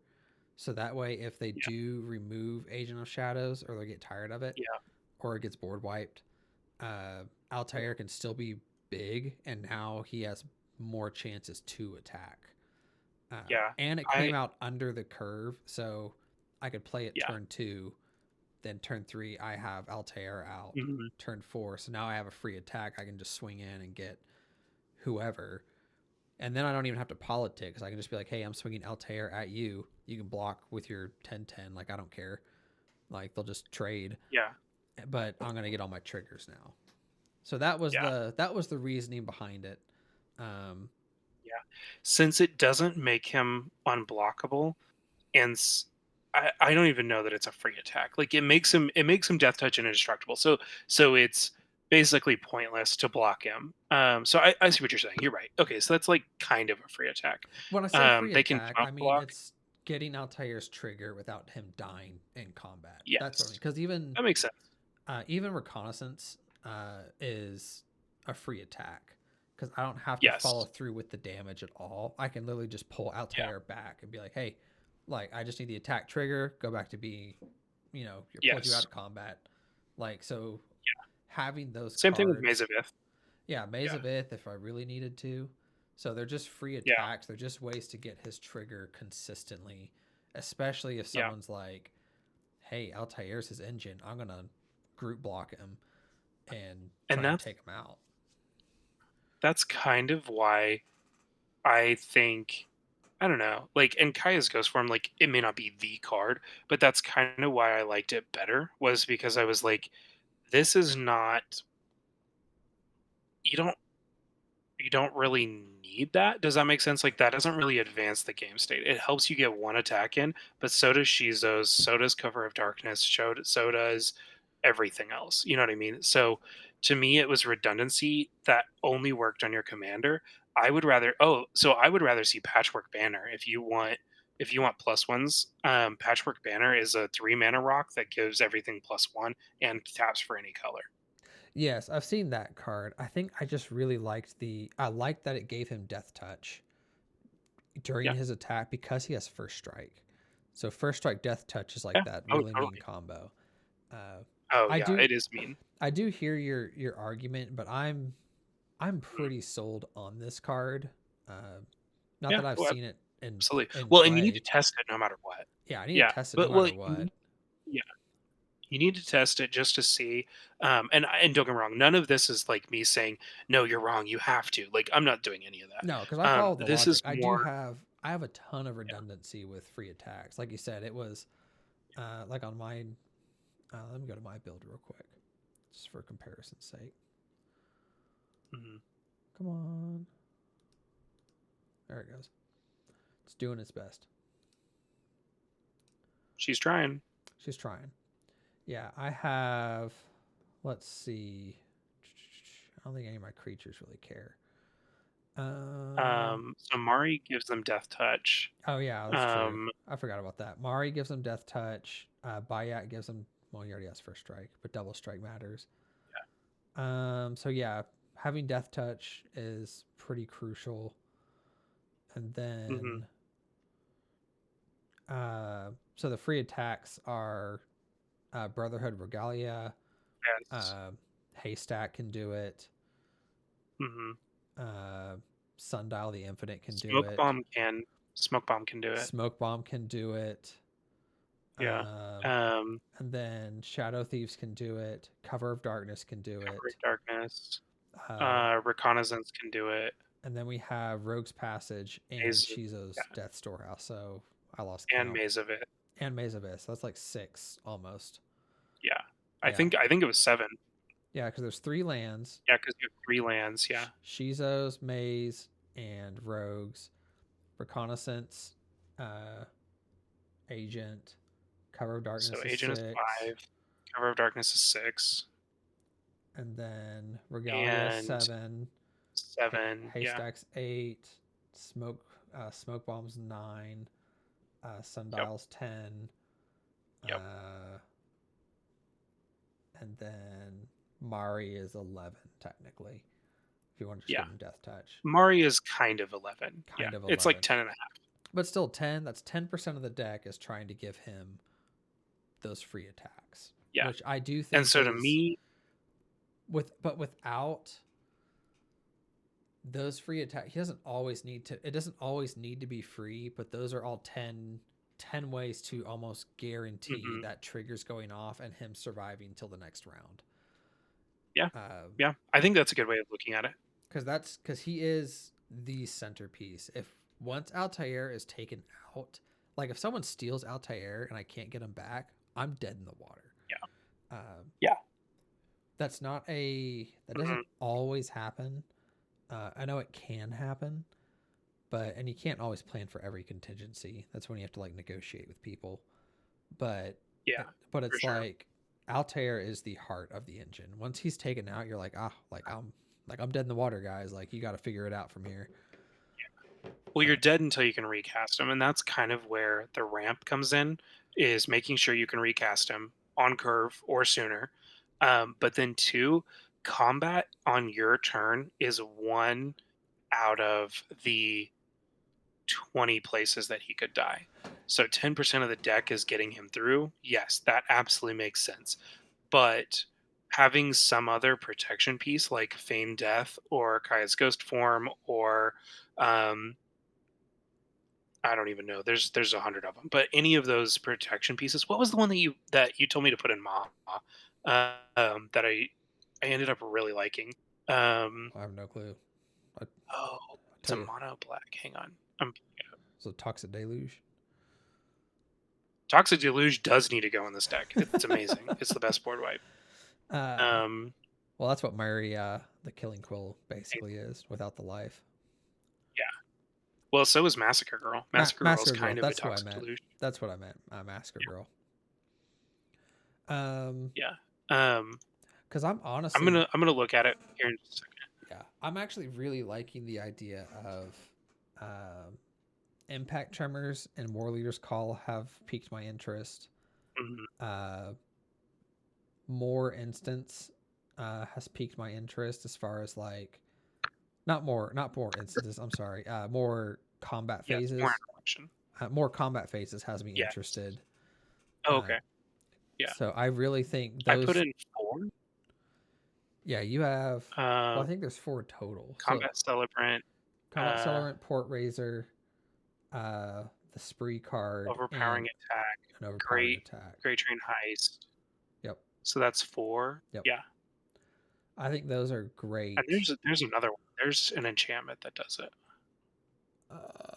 So that way, if they Yeah. do remove Agent of Shadows or they get tired of it Yeah. or it gets board wiped, Altair can still be big, and now he has more chances to attack. Yeah. And it I came out under the curve, so I could play it Yeah. turn 2. Then turn 3, I have Altair out. Mhm. Turn 4, so now I have a free attack. I can just swing in and get whoever. And then I don't even have to politics. I can just be like, hey, I'm swinging Altair at you. You can block with your 10/10. Like, I don't care. Like, they'll just trade. Yeah. But I'm going to get all my triggers now. So that was the reasoning behind it. Um, Yeah. Since it doesn't make him unblockable, and I don't even know that it's a free attack. Like it makes him death touch and indestructible. So it's basically pointless to block him. So I see what you're saying. You're right. Okay, so that's like kind of a free attack. When I say free They can attack, I counter mean block. it's getting Altair's trigger without him dying in combat. That's what I mean. Yes, Because that makes sense. even reconnaissance is a free attack because I don't have to follow Yes. through with the damage at all. I can literally just pull Yeah. Altair back and be like, hey, like I just need the attack trigger, go back to be, pulled you out Yes. of combat. Like so, having those Same thing with cards, Mazavith. yeah, Maze Yeah. of Ith if I really needed to. So they're just free Yeah. attacks. They're just ways to get his trigger consistently, especially if Yeah. someone's like, hey, Altair's his engine. I'm gonna group block him and And try and take him out. that's kind of why I think I don't know. Like in Kaya's Ghost form, like it may not be the card, but that's kind of why I liked it better was because I was like, this is not you don't you don't really need that. Does that make sense? Like that doesn't really advance the game state. It helps you get one attack in, but so does Shizo's, so does Cover of Darkness, so does everything else. You know what I mean? So to me, it was redundancy that only worked on your commander. I would rather see Patchwork Banner if you want plus ones. Patchwork Banner is a 3 mana rock that gives everything +1 and taps for any color. Yes, I've seen that card. I think I just really liked I liked that it gave him death touch during Yeah. his attack because he has first strike. So first strike death touch is like Yeah. that Oh, really mean totally. combo. Uh, Oh I yeah, do it is mean. I do hear your argument, but I'm Mhm. pretty sold on this card. Uh, Not Yeah. that I've Well, seen it absolutely. in Well, and you need to play. test it no matter what. Yeah, I need Yeah, to test it no but well, matter what. yeah, you need to test it just to see. And don't get me wrong, none of this is like me saying no, you're wrong. You have to. Like I'm not doing any of that. No, because I follow the This logic. is more. I have a ton of Yeah. redundancy with free attacks. Like you said, it was like on mine. Let me go to my build real quick, just for comparison's sake. Mhm. Come on, there it goes. It's doing its best. She's trying. She's trying. Yeah, I have. Let's see. I don't think any of my creatures really care. So Mari gives them death touch. Oh yeah, that's true. Um, I forgot about that. Mari gives him death touch. Bayat gives him. Well, he already has first strike, but double strike matters. So yeah, having death touch is pretty crucial. And mhm. then, so the free attacks are Brotherhood Regalia. Yes. Uh, Haystack can do it. Hmm. Uh, Sundial the Infinite can do Smoke it. bomb can. Smoke bomb can do it. Smoke Bomb can do it. Yeah. Um, Um, and then Shadow Thieves can do it. Cover of Darkness can do Cover of it. darkness. Uh, Reconnaissance can do it. and then we have Rogue's Passage and Maze, Shizo's yeah, Death Storehouse. So I lost and count. Maze of it. And Maze Abyss. That's like six almost. Yeah, Yeah. I think it was 7. Yeah, because there's three lands: Yeah, because you have 3 lands. Yeah, Shizo's, Maze, and Rogues. Reconnaissance, uh, Agent. Cover of so Darkness is Agent is six. 5. Cover of Darkness is 6, And then Regalia and seven. 7. Yeah. Haystacks eight. Smoke Bombs nine. Yep. Sundials 10. Yep. Uh, and then Mari is 11 technically. If you want to just Yeah. give him Death Touch, Mari is kind of 11. Yeah, kind of it's like 11, 10 and a half. but still 10. That's 10% of the deck is trying to give him those free attacks, Yeah, which I do and think so to is me, without those free attacks, he doesn't always need to. It doesn't always need to be free, but those are all 10 ways to almost guarantee mhm, that triggers going off and him surviving till the next round. yeah, Because yeah, I think that's a good way of looking at it. because he is the centerpiece. If once Altair is taken out, like if someone steals Altair and I can't get him back, I'm dead in the water. Yeah, Um, yeah, that doesn't mhm, always happen. I know it can happen, and you can't always plan for every contingency. That's when you have to like negotiate with people. but Yeah, but for it's sure. like Altair is the heart of the engine. Once he's taken out, you're like, like I'm dead in the water, guys. Like you got to figure it out from here. Well, Uh, you're dead until you can recast him, and that's kind of where the ramp comes in, is making sure you can recast him on curve or sooner. But then two, combat on your turn is one out of the 20 places that he could die. So 10% of the deck is getting him through. Yes, that absolutely makes sense. But having some other protection piece like Feign Death or Kaya's Ghost Form or um, I don't even know. There's 100 of them, but any of those protection pieces. What was the one that you told me to put in Ma? That I ended up really liking. Um, I have no clue. I oh, it's tell a you, mono black. Hang on. it's a toxic deluge. Toxic Deluge does need to go in this deck. It's amazing. It's the best board wipe. uh, Um, well, that's what Mary, the Killing Quill, basically is without the life. yeah. Well, so is Massacre Girl. Massacre Girl is Massacre Girl. kind of a That's who I Toxic meant. Deluge. That's what I meant. Massacre Yeah. Girl. Um, Yeah. Um, because I'm I'm honestly, gonna look at it here in just a second. yeah, I'm actually really liking the idea of um, impact tremors and war leaders call have piqued my interest. Mhm. Uh, more instance has piqued my interest as far as like not more instances. I'm sorry, more combat Yes, more phases. interaction. More combat phases has me Yes. interested. Oh, Uh, okay. Yeah. so I really think I put those. in four. Yeah, you have. Well, Uh, I think there's four total. So Combat Celebrant, combat uh, accelerant, port razor, the spree card, Overpowering and Attack, an overpowering Great attack. Great Train Heist. Yep, So that's four. yep. Yeah. I think those are And great. there's another one. There's an enchantment that does it.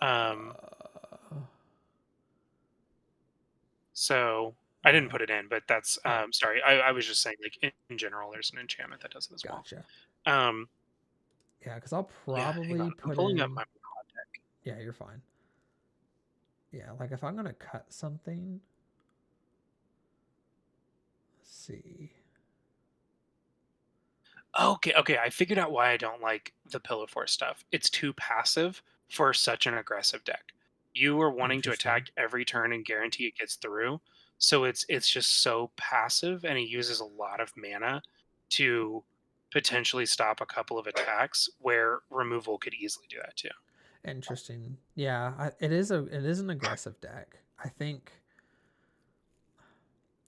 Um, Uh, so I didn't uh, put it in, but that's oh, sorry. I was just saying like in general, there's an enchantment that does it as well. gotcha. Um, Yeah, because I'll yeah. Hang probably on, I'm put pulling up in. my mod deck. Yeah, you're fine. Yeah, like if I'm gonna cut something, let's see. Okay, okay. I figured out why I don't like the Pillar Force stuff. It's too passive for such an aggressive deck. You are wanting to Interesting. attack every turn and guarantee it gets through. So it's just so passive and it uses a lot of mana to potentially stop a couple of attacks where removal could easily do that too. Interesting. Yeah, it is an aggressive deck. I think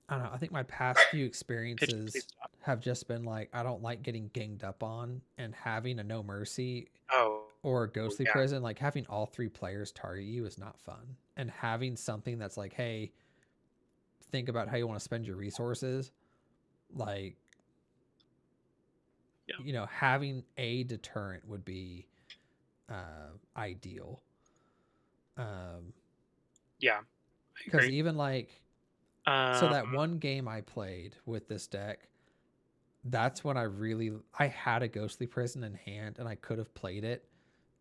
I don't know. I think my past few Pitch, please experiences stop. have just been like I don't like getting ganged up on and having a no mercy Oh, or a ghostly yeah. prison. Like having all three players target you is not fun. And having something that's like, hey, think about how you want to spend your resources. Like Yeah. having a deterrent would be ideal. Yeah, I Because agree. even like so Um that one game I played with this deck, that's when I had a ghostly prison in hand and I could have played it,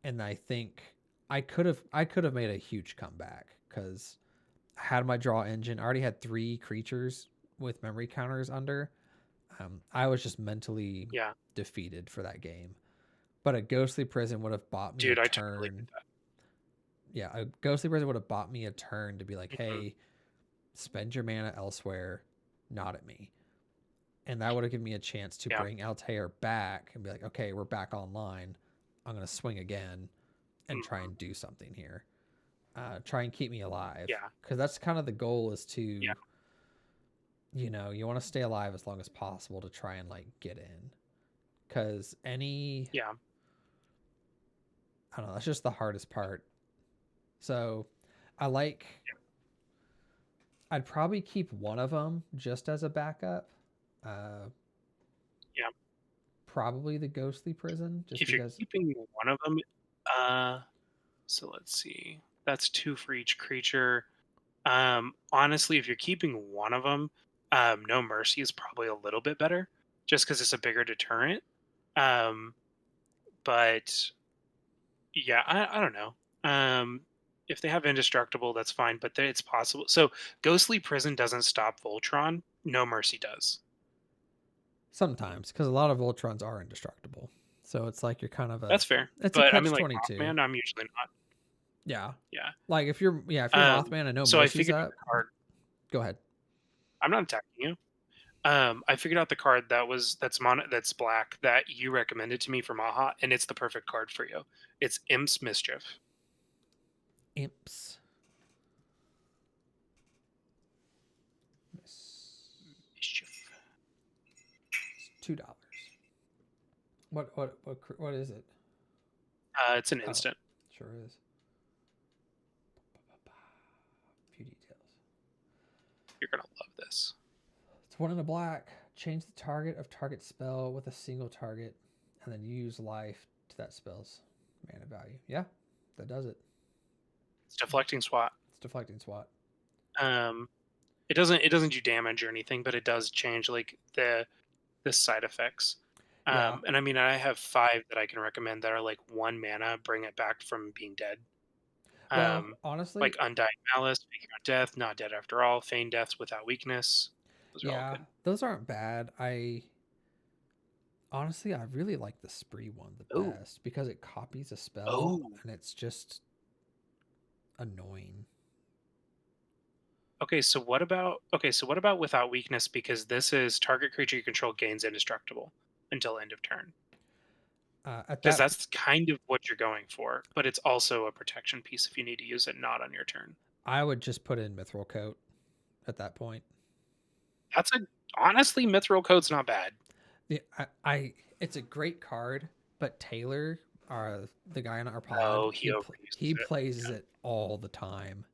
and I think I could have made a huge comeback because I had my draw engine. I already had three creatures with memory counters under. I was just mentally yeah. defeated for that game. But a ghostly prison would have bought me a Dude, I totally turn. get that. Yeah, a ghostly prison would have bought me a turn to be like, Mhm. hey, spend your mana elsewhere, not at me. And that would have given me a chance to Yeah. bring Altair back and be like, okay, we're back online. I'm going to swing again and try Mhm. and do something here. Try and keep me alive. Yeah. Because that's kind of the goal is Yeah. to, you want to stay alive as long as possible to try and like get in. Because Yeah. I don't know, that's just the hardest part. So I like, I'd probably keep one of them just as a backup. Uh, Yeah. Probably the ghostly prison, just If you're because. keeping one of them, uh, so let's see. That's two for each creature. Honestly, if you're keeping one of them, No Mercy is probably a little bit better, just because it's a bigger deterrent. Um, but yeah, I don't know. if they have indestructible, that's fine, but it's possible. So Ghostly Prison doesn't stop Voltron. No Mercy does. Sometimes, because a lot of Voltrons are indestructible. So it's like you're kind of That's fair. it's a But I mean, catch like 22. Mothman, I'm usually not. Yeah. Yeah. Like if you're Mothman and no So I Mercy's figured out up, the card. go ahead. I'm not attacking you. I figured out the card that's black that you recommended to me for Maha, and it's the perfect card for you. It's Imp's Mischief. Imps. Mischief. It's $2. What is it? It's an Oh, instant. sure is. Few details. You're gonna love this. It's one in a black. Change the target of target spell with a single target, and then use life to that spell's mana value. Yeah, that does it. It's deflecting SWAT. It's deflecting SWAT. Um, it doesn't do damage or anything, but it does change like the side effects. Yeah. And I mean, I have 5 that I can recommend that are like 1 mana, bring it back from being dead. Well, Um, honestly, like Undying Malice, Faking on Death, Not Dead After All, Feign Death Without Weakness. Those are all yeah, good. those aren't bad. I really like the spree one the Oh, best because it copies a spell oh. and it's just annoying. Okay, so what about Without Weakness? Because this is target creature you control gains indestructible until end of turn. At Because that, that's kind of what you're going for, but it's also a protection piece if you need to use it not on your turn. I would just put in Mithril Coat at that point. That's a honestly Mithril Code's not bad. It's a great card, but Taylor, the guy in our pod, Oh, he overuses he it. plays it all the time.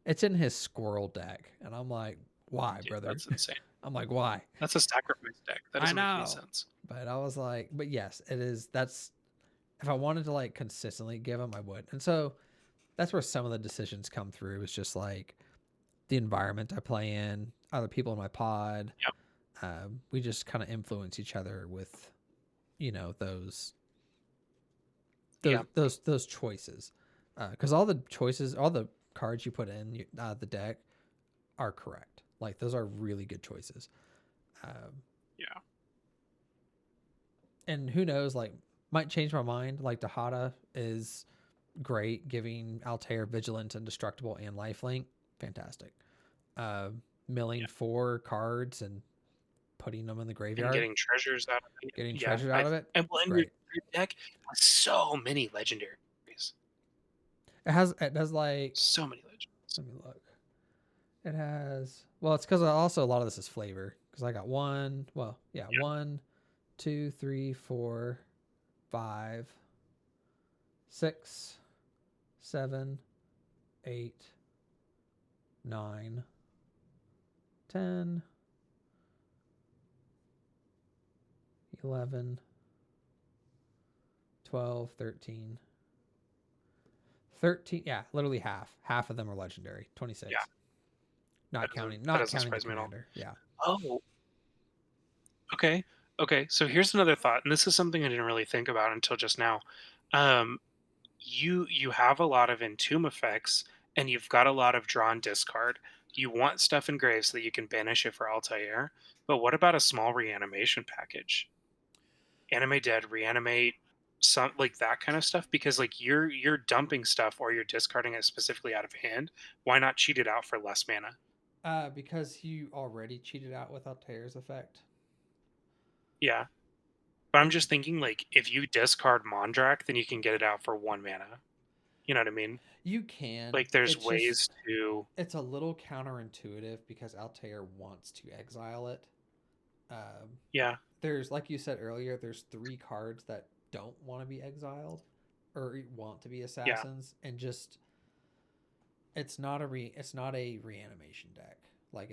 It's in his squirrel deck, and I'm like, why, Dude, brother? that's insane. I'm like, why? That's a sacrifice deck. That I doesn't make any know, sense. but I was like, but yes, it is. That's if I wanted to like consistently give him, I would, and so that's where some of the decisions come through. Is just like the environment I play in, other people in my pod. Yep. We just kind of influence each other with, those Yeah. those choices, because all the choices, all the cards you put in the deck are correct. Like those are really good choices. Um, Yeah. and who knows, like might change my mind. Like Dahada is great, giving Altair vigilant, indestructible, and lifelink. Fantastic. Uh, Milling Yeah. 4 cards and putting them in the And graveyard, getting treasures out of it. getting Yeah. treasures out of it. And well, It's and your great. deck has so many legendaries. It does like, So many legendaries. let me look. It has, well, it's because also a lot of this is flavor. Because I got one, well, yeah, Yeah. 1, 2, 3, 4, 5, 6, 7, 8, 9, 10, 11, 12, 13, 13. Yeah, literally half of them are legendary. 26. Yeah. not That counting doesn't not counting the surprise me at all. commander. Yeah. Oh, okay. Okay. So here's another thought, and this is something I didn't really think about until just now. Um, you have a lot of entomb effects, and you've got a lot of drawn discard. You want stuff engraved so that you can banish it for Altair. But what about a small reanimation package? Animate dead, reanimate, some like that kind of stuff. Because like you're dumping stuff or you're discarding it specifically out of hand. Why not cheat it out for less mana? Because you already cheated out with Altair's effect. Yeah. But I'm It, just thinking, like, if you discard Mondrak, then you can get it out for 1 mana. You know what I mean? you can. Like, there's It's just ways to. it's a little counterintuitive because Altair wants to exile it. Um, Yeah, there's like you said earlier, there's 3 cards that don't want to be exiled or want to be yeah, assassins, and just it's not a reanimation deck. Like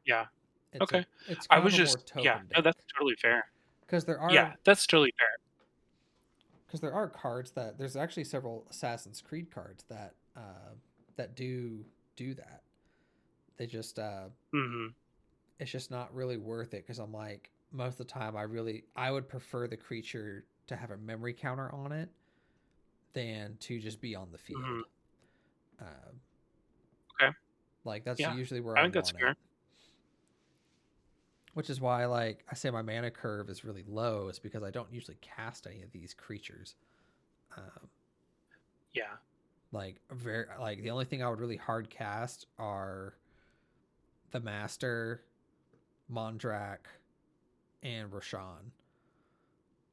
yeah. it's a Okay. it's I kind of was a more just, yeah, token no, deck that's totally fair. because Yeah, that's totally fair. there are cards that there's actually several Assassin's Creed cards that do that. They just Hmm. it's just not really worth it because I'm like, most of the time I would prefer the creature to have a memory counter on it than to just be on the Hmm. field. Uh, Okay. like that's Yeah. usually where I I think that's want it. fair. Which is why, like I say, my mana curve is really low. Is because I don't usually cast any of these creatures. Um, Yeah. like the only thing I would really hard cast are the Master, Mondrak, and Rashawn.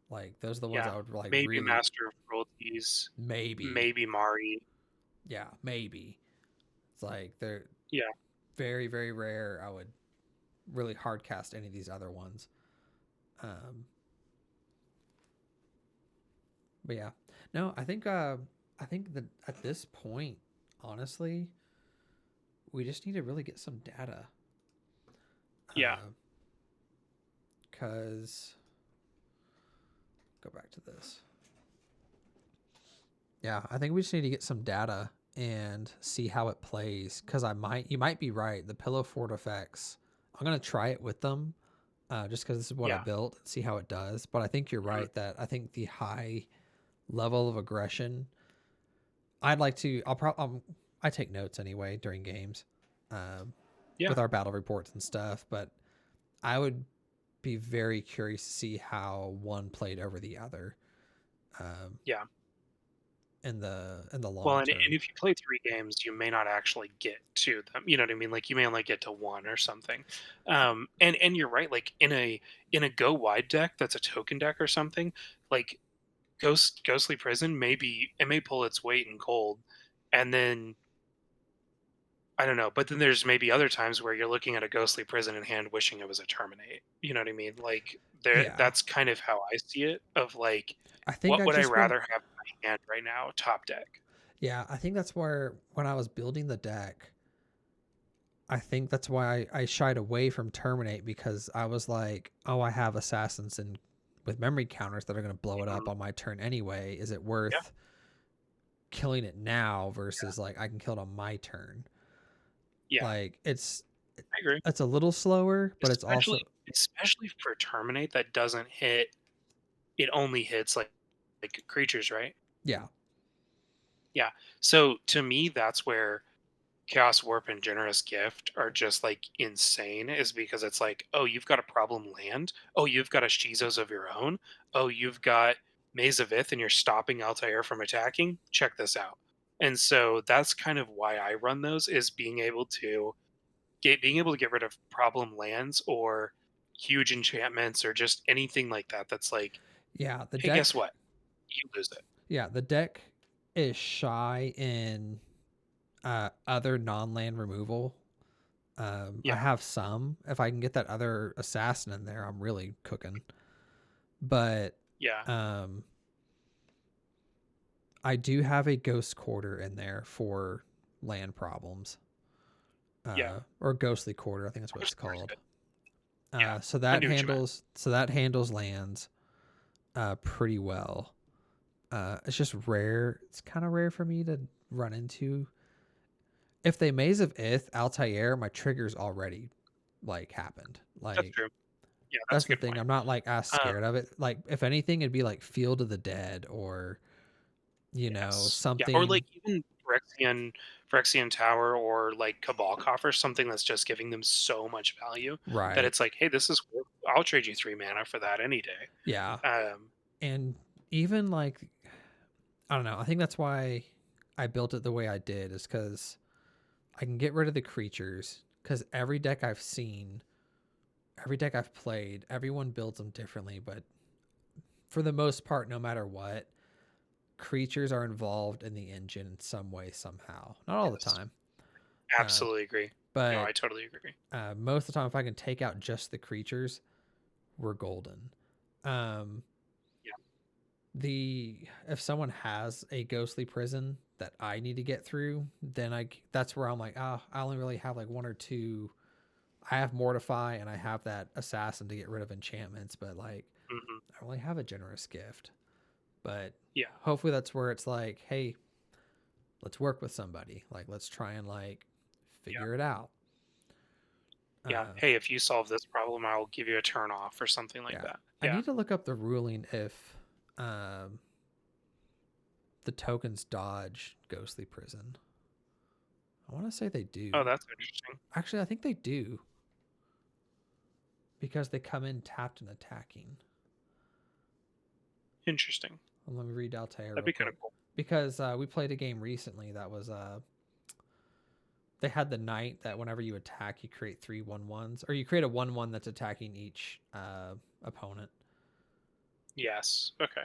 Like those are the ones Yeah. I would like Maybe really Master of Cruelties. maybe, Maybe Mari. yeah, maybe. It's like they're Yeah. very very rare. I would really hard cast any of these other ones. Um, but yeah, no, I think that at this point, honestly, we just need to really get some data. Yeah. Cause go back to this. Yeah, I think we just need to get some data and see how it plays. Cause you might be right. The pillow fort effects, I'm gonna try it with them, just because this is what I Yeah. built and see how it does. But I think you're Mhm. right that I think the high level of aggression, I'd like to. I take notes anyway during games, um, Yeah. with our battle reports and stuff. But I would be very curious to see how one played over the other, um, Yeah. in the Well, long and term. if you play 3 games, you may not actually get to them, you know what I mean? Like, you may only get to 1 or something. And you're right, like, in a go wide deck that's a token deck or something, like, Ghostly Prison may pull its weight in gold, and then I don't know, but then there's maybe other times where you're looking at a Ghostly Prison in hand wishing it was a Terminate, you know what I mean? Like, Yeah, that's kind of how I see it, of, like, I think what I would I just want. rather have in my hand right now? Top deck. Yeah, I think that's where when I was building the deck, I think that's why I shied away from terminate because I was like, oh, I have assassins and with memory counters that are going to blow it up Mhm. on my turn anyway. Is it Yeah, worth killing it now versus like I can kill it on my turn? yeah, Like I agree. it's a little slower, but it's Especially also especially for Terminate that doesn't hit, it only hits, like, creatures, right? yeah, Yeah. So, to me, that's where Chaos Warp and Generous Gift are just, like, insane, is because it's like, "Oh, you've got a problem land? Oh, you've got a Shizos of your own? Oh, you've got Maze of Ith and you're stopping Altair from attacking? Check this out." And so that's kind of why I run those, is being able to get rid of problem lands or huge enchantments or just anything like that that's like, yeah. The "Hey, guess deck, what? You lose it." yeah, the deck is shy in other non-land removal. I Yeah, have some. If I can get that other assassin in there, I'm really cooking. But yeah, um, I do have a ghost quarter in there for land problems, yeah. or ghostly quarter. I think that's what it's First quarter's called. good. Yeah, I knew what you meant. So that handles lands pretty well. It's just rare. It's kind of rare for me to run into. If they Maze of Ith, Altair, my triggers already like happened. That's Like true. Yeah, that's that's a the good thing. point. I'm not like as Um, scared of it. Like if anything, it'd be like Field of the Dead or yes. Yeah, or something. like even Phyrexian Tower or like Cabal Coffer, something that's just giving them so much value that Right. it's like, "Hey, this is worth, I'll trade you 3 mana for that any day." Yeah. Um, And even like I don't know. I think that's why I built it the way I did is because I can get rid of the creatures. Because every deck I've played, everyone builds them differently. But for the most part, no matter what, creatures are involved in the engine in some way, somehow. Not all the yes. time, uh, Absolutely agree. No, but I totally agree. most of the time, if I can take out just the creatures, we're golden. Um, Yeah. the if someone has a ghostly prison that I need to get through, then that's where I'm like, I only really have like one or two. I have mortify and I have that assassin to get rid of enchantments, but like Mhm. I only have a generous gift. But Yeah. hopefully that's where it's like, hey, let's work with somebody. Like let's try and like Yeah. figure it out. Yeah. Uh, "Hey, if you solve this problem, I'll give you a turn off," or something like yeah, that. I Yeah. need to look up the ruling if um, the tokens dodge ghostly prison. I want to say they Oh, do. that's interesting. Actually, I think they do because they come in tapped and attacking. Interesting. Well, let me read Altair That'd real be kind of quick cool. because we played a game recently that was they had the knight that whenever you attack, you create 3/1/1s, or you create a 1/1 that's attacking each opponent. Yes. Okay.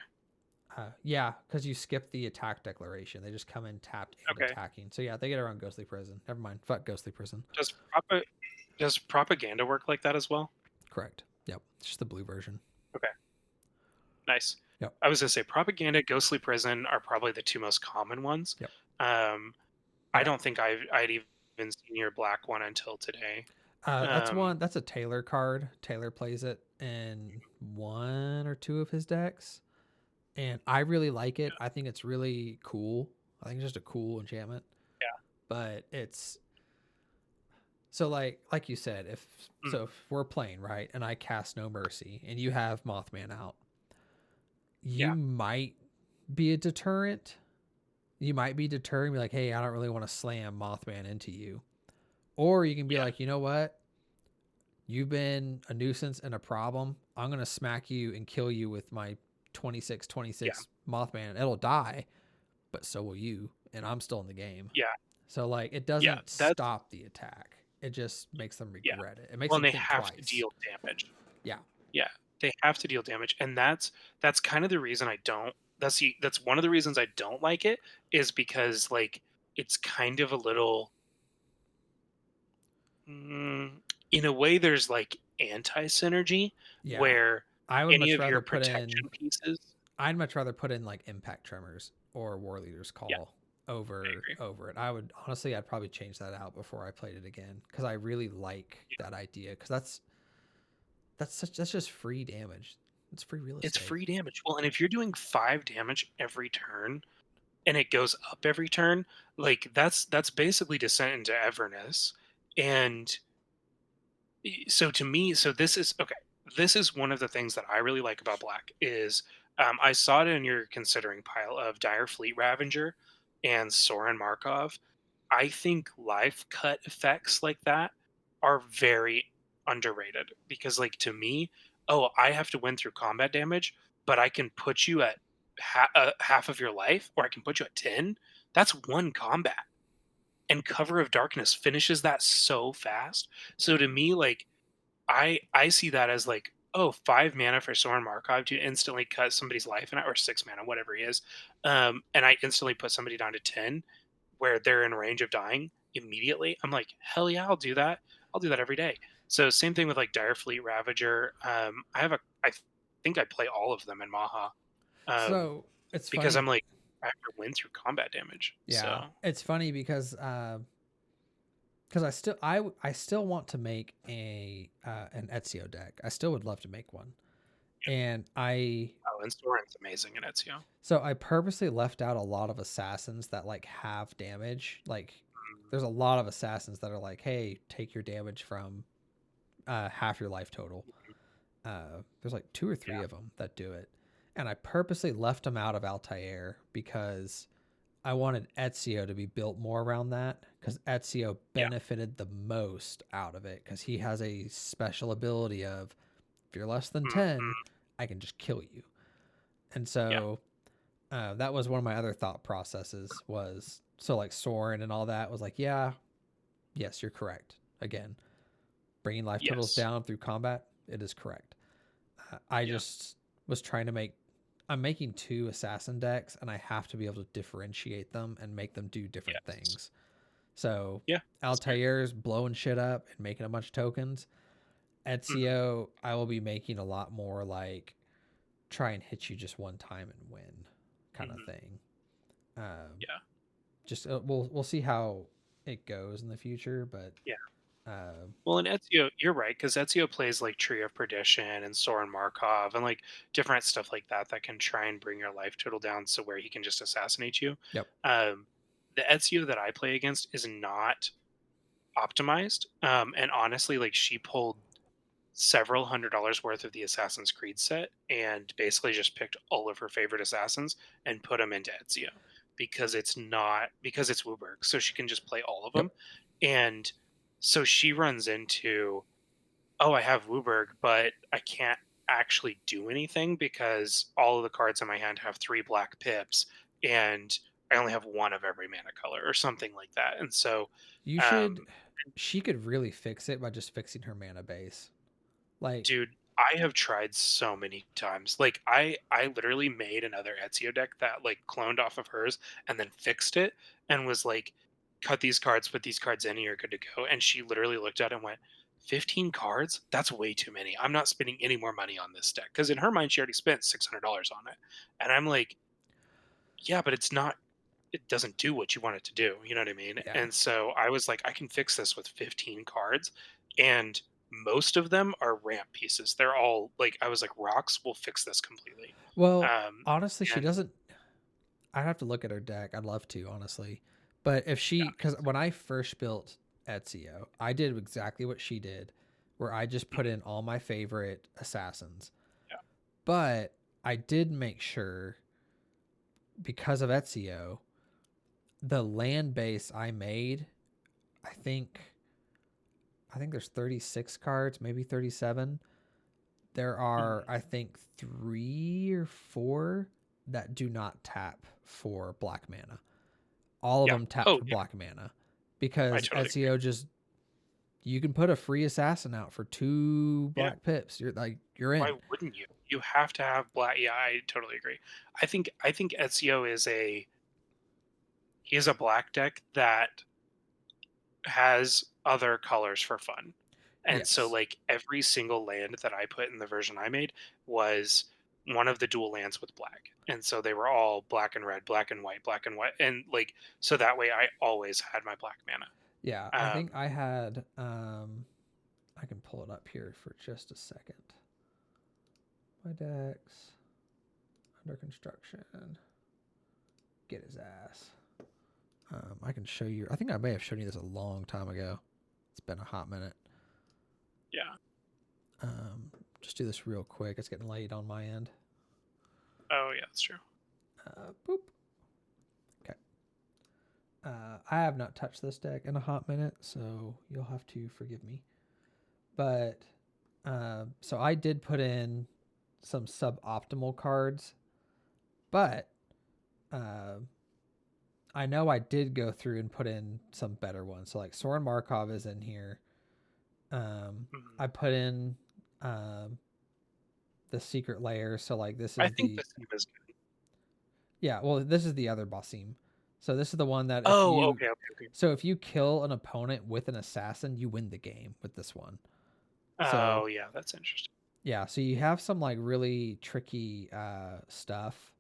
Yeah, because you skip the attack declaration. They just come in tapped and Okay. attacking. So yeah, they get around Ghostly Prison. Never mind. Fuck Ghostly Prison. Does does propaganda work like that as well? Correct. Yep. It's just the blue version. Okay. Nice. Yep. I was gonna say propaganda, ghostly prison are probably the two most common ones. Yep. Um, I Yeah. don't think I'd even seen your black one until today. That's Um, one. That's a Taylor card. Taylor plays it in one or two of his decks, and I really like it. I think it's really cool. I think it's just a cool enchantment. yeah. But it's so like you said, Mm, if we're playing right, and I cast No Mercy, and you have Mothman out, you yeah. might be a deterrent. You might be deterred and be like, hey, I don't really want to slam Mothman into you. Or you can be Yeah. like, you know what? You've been a nuisance and a problem. I'm going to smack you and kill you with my 26 Yeah. 26 Mothman. It'll die, but so will you. And I'm still in the game. Yeah. So, like, it Yeah. doesn't That's stop the attack. It just makes them yeah. regret it. It makes Well, them and they think have to twice. deal damage. Yeah. Yeah. They have to deal damage, and that's kind of the reason I don't. That's one of the reasons I don't like it is because like it's kind of a little. Mm, in a way, there's like anti synergy Yeah. where I would any much of rather your put in protection pieces. I'd much rather put in like Impact Tremors or War Leader's Yeah, Call I agree. over it. I would honestly, I'd probably change that out before I played it again because I really like Yeah. that idea because that's just free damage. It's free real It's estate. free damage. Well, and if you're doing 5 damage every turn and it goes up every turn, like that's basically Descent into Everness. And so to me, so this is okay. This is one of the things that I really like about Black is I saw it in your considering pile of Dire Fleet Ravager and Soren Markov. I think life cut effects like that are very underrated because, like, to me, oh, I have to win through combat damage, but I can put you at half of your life, or I can put you at 10. That's one combat, and Cover of Darkness finishes that so fast. So to me, like, I see that as like, oh, 5 mana for Soren Markov to instantly cut somebody's life, and or 6 mana, whatever he is, and I instantly put somebody down to 10 where they're in range of dying immediately. I'm like, hell yeah, I'll do that. I'll do that every day. So same thing with like Direfleet Ravager. I think I play all of them in Maha, um, So it's because I'm funny. like I have to win through combat damage. Yeah, So it's funny because I still want to make a an Ezio deck. I still would love to make one, yeah. and Oh, and Soren's amazing in Ezio. I purposely left out a lot of assassins that like have damage. Like Mm, there's a lot of assassins that are like, hey, take your damage from half your life total. There's like two or three yeah, of them that do it, and I purposely left them out of Altair because I wanted Ezio to be built more around that because Ezio yeah, benefited the most out of it because he has a special ability of if you're less than 10, hmm, I can just kill you. And yeah, so that was one of my other thought processes was so like Soren and all that was like, yeah, yes, you're correct. Again, bringing life totals yes, down through combat, it is correct. I yeah, just was trying to make I'm making two assassin decks and I have to be able to differentiate them and make them do different yes, things. So yeah. That's fair. Altair's blowing shit up and making a bunch of tokens. Mhm, Ezio, I will be making a lot more like try and hit you just one time and win kind of mhm, thing. Um, yeah, just we'll see how it goes in the future, but yeah. uh, Well, in Ezio, you're right because Ezio plays like Tree of Perdition and Soren Markov and like different stuff like that that can try and bring your life total down so where he can just assassinate you. yep, Um, the Ezio that I play against is not optimized, and honestly, like she pulled several $100 worth of the Assassin's Creed set and basically just picked all of her favorite assassins and put them into Ezio. because it's not because it's Wooburg, so she can just play all of Yep. them. And so she runs into, oh, I have Wooburg, but I can't actually do anything because all of the cards in my hand have 3 black pips, and I only have one of every mana color or something like that. And so, You should. um, She could really fix it by just fixing her mana base. Like, dude, I have tried so many times. Like I literally made another Ezio deck that like cloned off of hers and then fixed it and was like, cut these cards, put these cards in, and you're good to go. And she literally looked at it and went, 15 cards? That's way too many. I'm not spending any more money on this deck. Because in her mind, she already spent $600 on it. And I'm like, yeah, but it's not, it doesn't do what you want it to do. You know what I mean? yeah. And so I was like, I can fix this with 15 cards. And most of them are ramp pieces. They're all like, I was like, rocks will fix this completely. Well, Um, honestly, she and doesn't. I'd have to look at her deck. I'd love to, honestly. But if she, yeah, because when I first built Ezio, I did exactly what she did, where I just put mhm, in all my favorite assassins. yeah, But I did make sure, because of Ezio, the land base I made, I think, I think there's 36 cards, maybe 37. There are, mhm, I think, 3 or 4 that do not tap for black mana. All of yeah. them tap Oh, for yeah, black mana I because totally agree. Ezio just, you can put a free assassin out for 2 Yeah. black pips. You're like, you're Why in. wouldn't you? You have to have black. Yeah, I totally agree. I think Ezio is he is a black deck that has other colors for fun. And so Yes. like every single land that I put in the version I made was one of the dual lands with black. And so they were all black and red, black and white, black and white. And like so that way I always had my black mana. Yeah, I think I had I can pull it up here for just a second. My decks under construction. Get his ass. I can show you. I think I may have shown you this a long time ago. It's been a hot minute. Yeah. Just do this real quick. It's getting late on my end. Oh yeah, that's true. Boop. Okay. I have not touched this deck in a hot minute, so you'll have to forgive me. But so I did put in some suboptimal cards, but uh, I know I did go through and put in some better ones. So like Soren Markov is in here. Mhm. I put in um, the secret layer. So like this I is think the, the same is good. yeah. Well, this is the other Basim. So this is the one that if Oh, you, okay, okay, okay. so if you kill an opponent with an assassin, you win the game with this one. So Oh yeah, that's interesting. yeah, so you have some like really tricky stuff.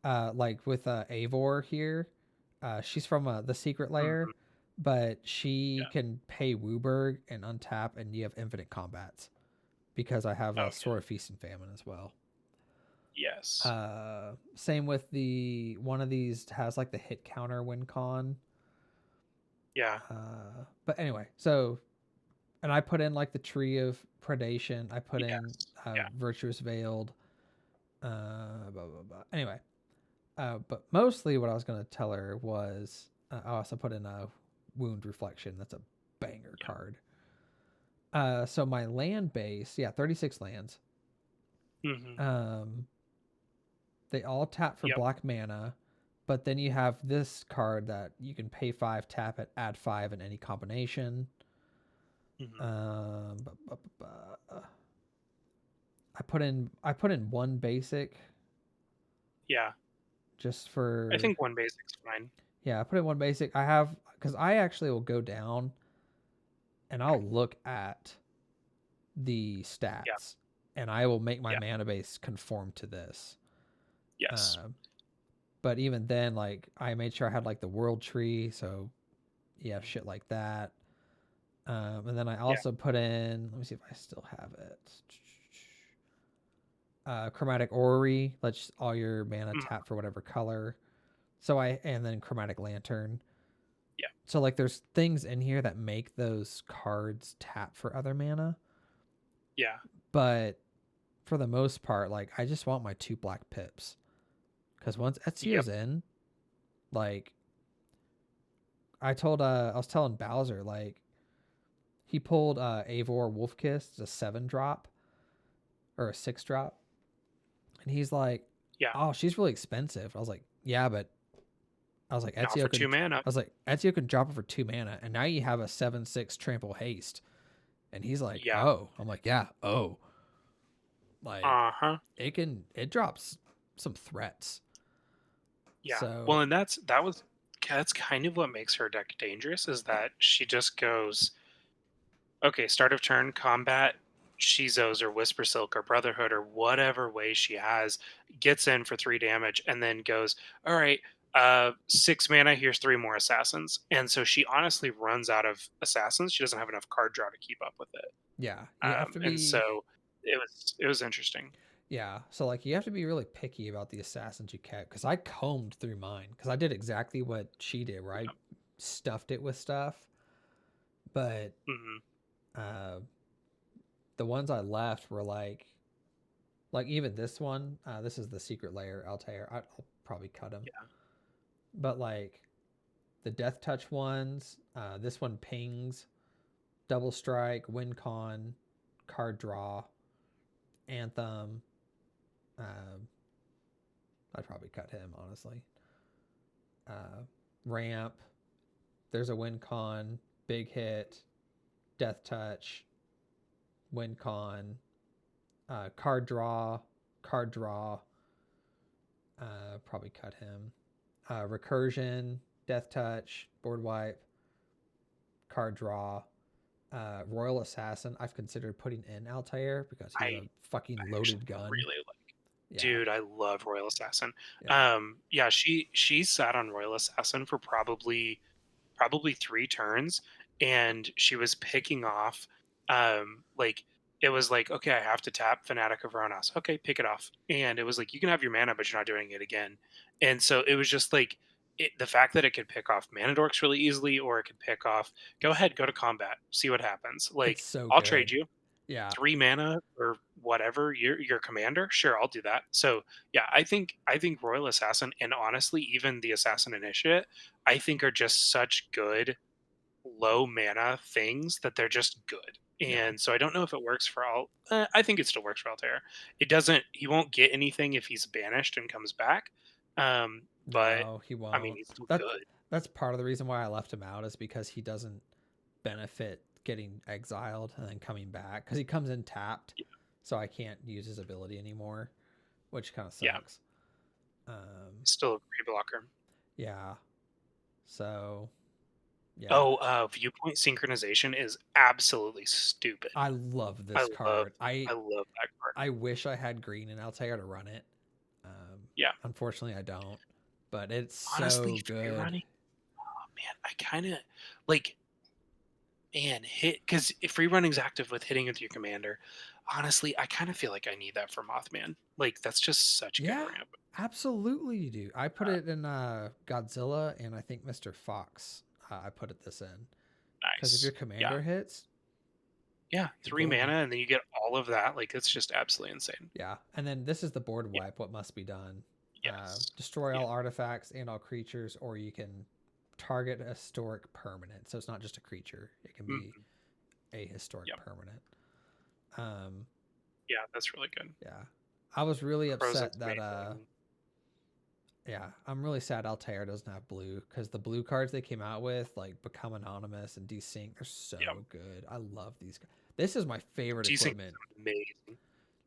Like with Avor here, she's from the secret layer, Mhm. but she Yeah. can pay Wooburg and untap, and you have infinite combats because I have a Oh yeah. Sword of Feast and Famine as well. Yes. Same with the one of these has like the hit counter win con. Yeah. But anyway, so and I put in like the Tree of Predation. I put in Yes. Yeah. Virtuous Veiled. Blah blah blah. Anyway, but mostly what I was going to tell her was I also put in a Wound Reflection. That's a banger Yeah. card. So my land base, yeah, 36 lands. Mhm. Um, they all tap for Yep. black mana, but then you have this card that you can pay 5, tap it, add 5 in any combination. Mhm. Um, I put in one basic Yeah. just I for, think one basic's fine. yeah, I put in one basic. I have because I actually will go down and I'll look at the Yeah. stats and I will make my Yeah. mana base conform to this. Yes. Uh, but even then, like I made sure I had like the world tree, so you have shit like that. And then I Yeah. also put in. Let me see if I still have it. Chromatic Orrery lets all your mana Mhm. tap for whatever color. So I and then Chromatic Lantern. Yeah. So like there's things in here that make those cards tap for other mana, Yeah. but for the most part, like I just want my 2 black pips because once Yep. Ezio's in, Like I was telling Bowser, like he pulled Eivor Wolfkiss, it's a 7 drop or a 6 drop, and he's like, Yeah, "Oh, she's really expensive." I was like, "Yeah, but," I was like, not for "Ezio can," 2 mana. drop it for 2 mana, and now you have a 7/6 trample haste." And he's like, Yeah. "Oh," I'm like, "Yeah, oh." Like Uh-huh. it drops some threats. Yeah. So Well, and that's kind of what makes her deck dangerous is that she just goes, okay, start of turn, combat, Shizos or Whisper Silk or Brotherhood or whatever way she has, gets in for 3 damage, and then goes, all right, 6 mana, here's 3 more assassins. And so she honestly runs out of assassins. She doesn't have enough card draw to keep up with it. yeah, you have to And be so it was interesting. yeah. So like you have to be really picky about the assassins you kept, because I combed through mine because I did exactly what she did, where I Yeah. stuffed it with stuff, but Hmm. uh, the ones I left were like even this one. This is the secret layer Altair. I'll probably cut him, Yeah. but like the death touch ones. This one pings, double strike, win con, card draw, anthem. Uh, I'd probably cut him honestly. Uh, ramp. There's a win con, big hit, death touch, win con, card draw, card draw. Probably cut him. Recursion, death touch, board wipe, card draw. Royal Assassin, I've considered putting in Altair because he's I a fucking actually loaded gun. really like. Yeah, Dude, I love Royal Assassin. yeah. Yeah, she sat on Royal Assassin for probably 3 turns, and she was picking off, like it was like, okay, I have to tap Fanatic of Ronas. Okay, pick it off, and it was like you can have your mana, but you're not doing it again. And so it was just like the fact that it could pick off mana dorks really easily, or it could pick off. Go It's ahead, go to combat, see what happens. it's Like so I'll trade good. you Yeah, 3 mana or whatever your commander. Sure, I'll do that. So yeah, I think Royal Assassin and honestly even the Assassin Initiate I think are just such good low mana things that they're just good. yeah. And so I don't know if it works for all. I think it still works for Altair. It doesn't. He won't get anything if he's banished and comes back. But No, he I mean, won't. he's still That good. that's part of the reason why I left him out, is because he doesn't benefit getting exiled and then coming back, because he comes in tapped, Yeah, so I can't use his ability anymore, which kind of yeah, sucks. Um, still a great blocker. yeah. So yeah, Oh, viewpoint synchronization is absolutely stupid. I love I this love card. I I love that card. I wish I had green in Altair to run it. Yeah. Unfortunately, I don't. But it's Honestly, so free good. running, oh man, I kinda like man, hit because if free running's active with hitting with your commander, honestly, I kind of feel like I need that for Mothman. Like that's just such a good Yeah, ramp. absolutely you do. I put Uh, it in Godzilla and I think Mr. Fox. I put it this in because if your nice. Yeah. commander hits, Yeah. 3 mana boom. and then you get all of that. Like it's just absolutely insane. Yeah, and then this is the board Yeah. wipe. What must be done? Yes. Destroy Yeah. all artifacts and all creatures, or you can target a historic permanent. So it's not just a creature; it can be Mhm. a historic Yep. permanent. Um, Yeah, that's really good. yeah, I was really upset Frozen's that amazing. yeah, I'm really sad Altair doesn't have blue, because the blue cards they came out with, like Become Anonymous and Desync, they're Yep. so good. I love these. This is my favorite Desync equipment. is amazing.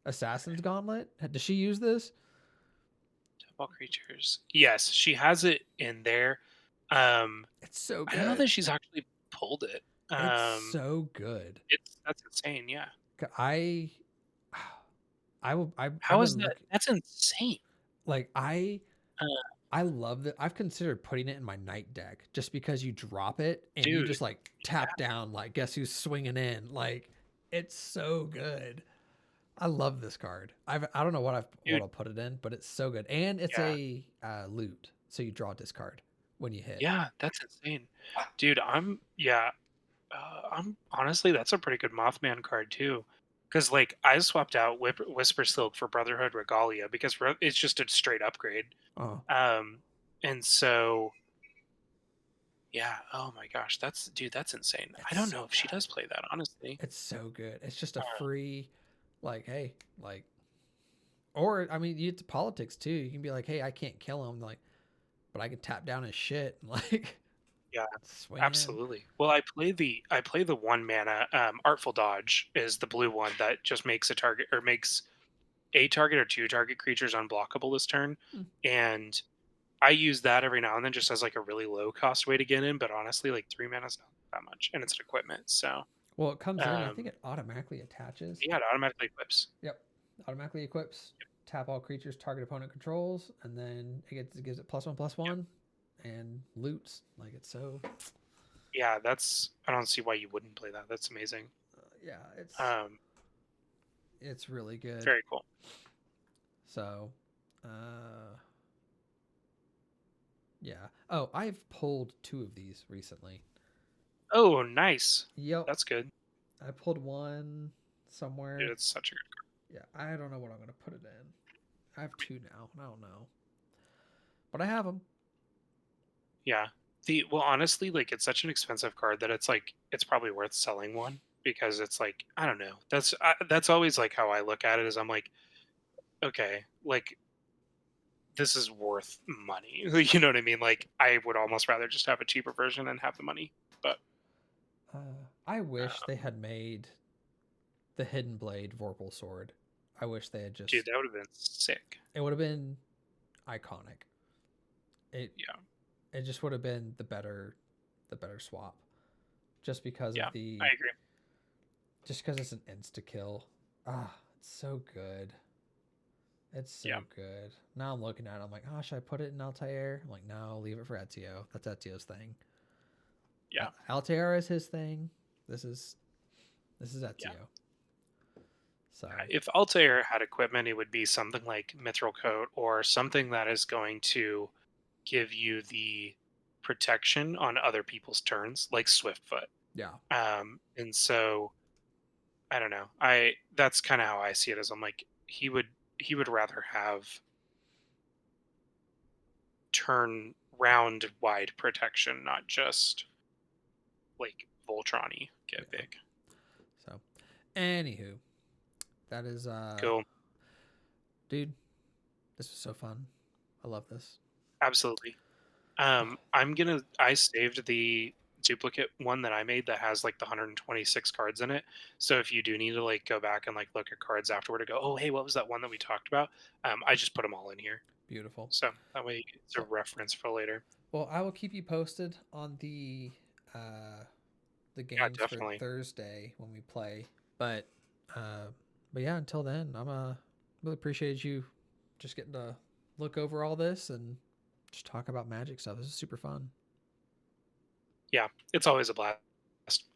Assassin's Gauntlet. Does she use this? Tap all creatures. Yes, she has it in there. Um, It's so I don't know good. that she's actually pulled it. It's so good. That's insane. Yeah. I, I've How is been that? looking, That's insane. like Uh, I love that. I've considered putting it in my night deck, just because you drop it and you dude, just like tap down, like guess who's swinging in. Like it's so good. I love this card. I don't know what dude, I'll put it in, but it's so good, and it's yeah, a loot, so you draw a discard when you hit. yeah, that's insane, dude. Yeah, I'm honestly that's a pretty good Mothman card too, because like I swapped out Whisper Silk for Brotherhood Regalia because it's just a straight upgrade. Oh, Um, And so, yeah, oh my gosh, that's insane. I It's don't so know if she does good. play that, honestly. It's so good. It's just a Uh, free, like, hey, like, or I mean, you get to politics too. You can be like, hey, I can't kill him, like, but I can tap down his shit and like yeah, swing in. absolutely. Well, I play the 1 mana, Artful Dodge is the blue one that just makes a target or makes a target or 2 target creatures unblockable this turn, Hmm. and I use that every now and then just as, like, a really low cost way to get in, but honestly, like, 3 mana is not that much, and it's an equipment, so, Well, it comes in. I think um, it automatically attaches. yeah, it automatically equips. Yep, automatically equips. Tap all creatures target opponent controls, and then it gives it Yep. +1/+1, and loots. Like it's so. Yeah, that's I don't see why you wouldn't play that, that's amazing. Yeah, Um, it's really good. Very cool. So, uh, yeah. Oh, I've pulled two of these recently. Oh, nice. Yep, That's good. I pulled one Dude, somewhere. it's such a good card Yeah, I don't know what I'm gonna put it in. I have two now. I don't know, but I have them. Yeah. Honestly, like, it's such an expensive card that it's, like, it's probably worth selling one because it's, like, I don't know. That's always, like, how I look at it is I'm like, "Okay, like, this is worth money." You know what I mean? Like, I would almost rather just have a cheaper version and have the money. But, I wish they um, had made the Hidden Blade Vorpal Sword. I wish they had dude, just. that would've been sick. It would have been iconic. It Yeah. it just would have been the better swap. Just because Yeah. of I the agree. just because it's an insta kill. Ah, it's so good. It's Yeah. so good. Now I'm looking at it. I'm like, oh, should I put it in Altair? I'm like, no, leave it for Ezio. That's Ezio's thing. Yeah. Altair is his thing. This is this is Yeah. Ezio. So If Altair had equipment, it would be something like Mithril Coat or something that is going to give you the protection on other people's turns, like Swiftfoot. yeah, And so I don't know. I That's kind of how I see it. As I'm like he would rather have turn round wide protection, not just like Voltron-y get yeah. big. So anywho, that is Cool. dude, this was so fun. I love this. Absolutely. I saved the duplicate one that I made that has like the 126 cards in it. So if you do need to like go back and like look at cards afterward to go, oh hey, what was that one that we talked about? I just put them all in here, Beautiful. so that way it's a Well, reference for later. well, I will keep you posted on the Yeah, games for definitely. Thursday when we play. But uh, but yeah, until then, I'm really appreciate you just getting to look over all this and just talk about magic stuff. This is super fun. Yeah, it's always a blast.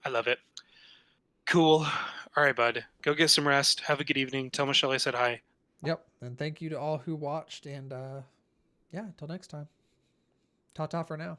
I love it. Cool. All right, bud. Go get some rest. Have a good evening. Tell Michelle I said hi. Yep. And thank you to all who watched. And yeah, until next time. Ta ta for now.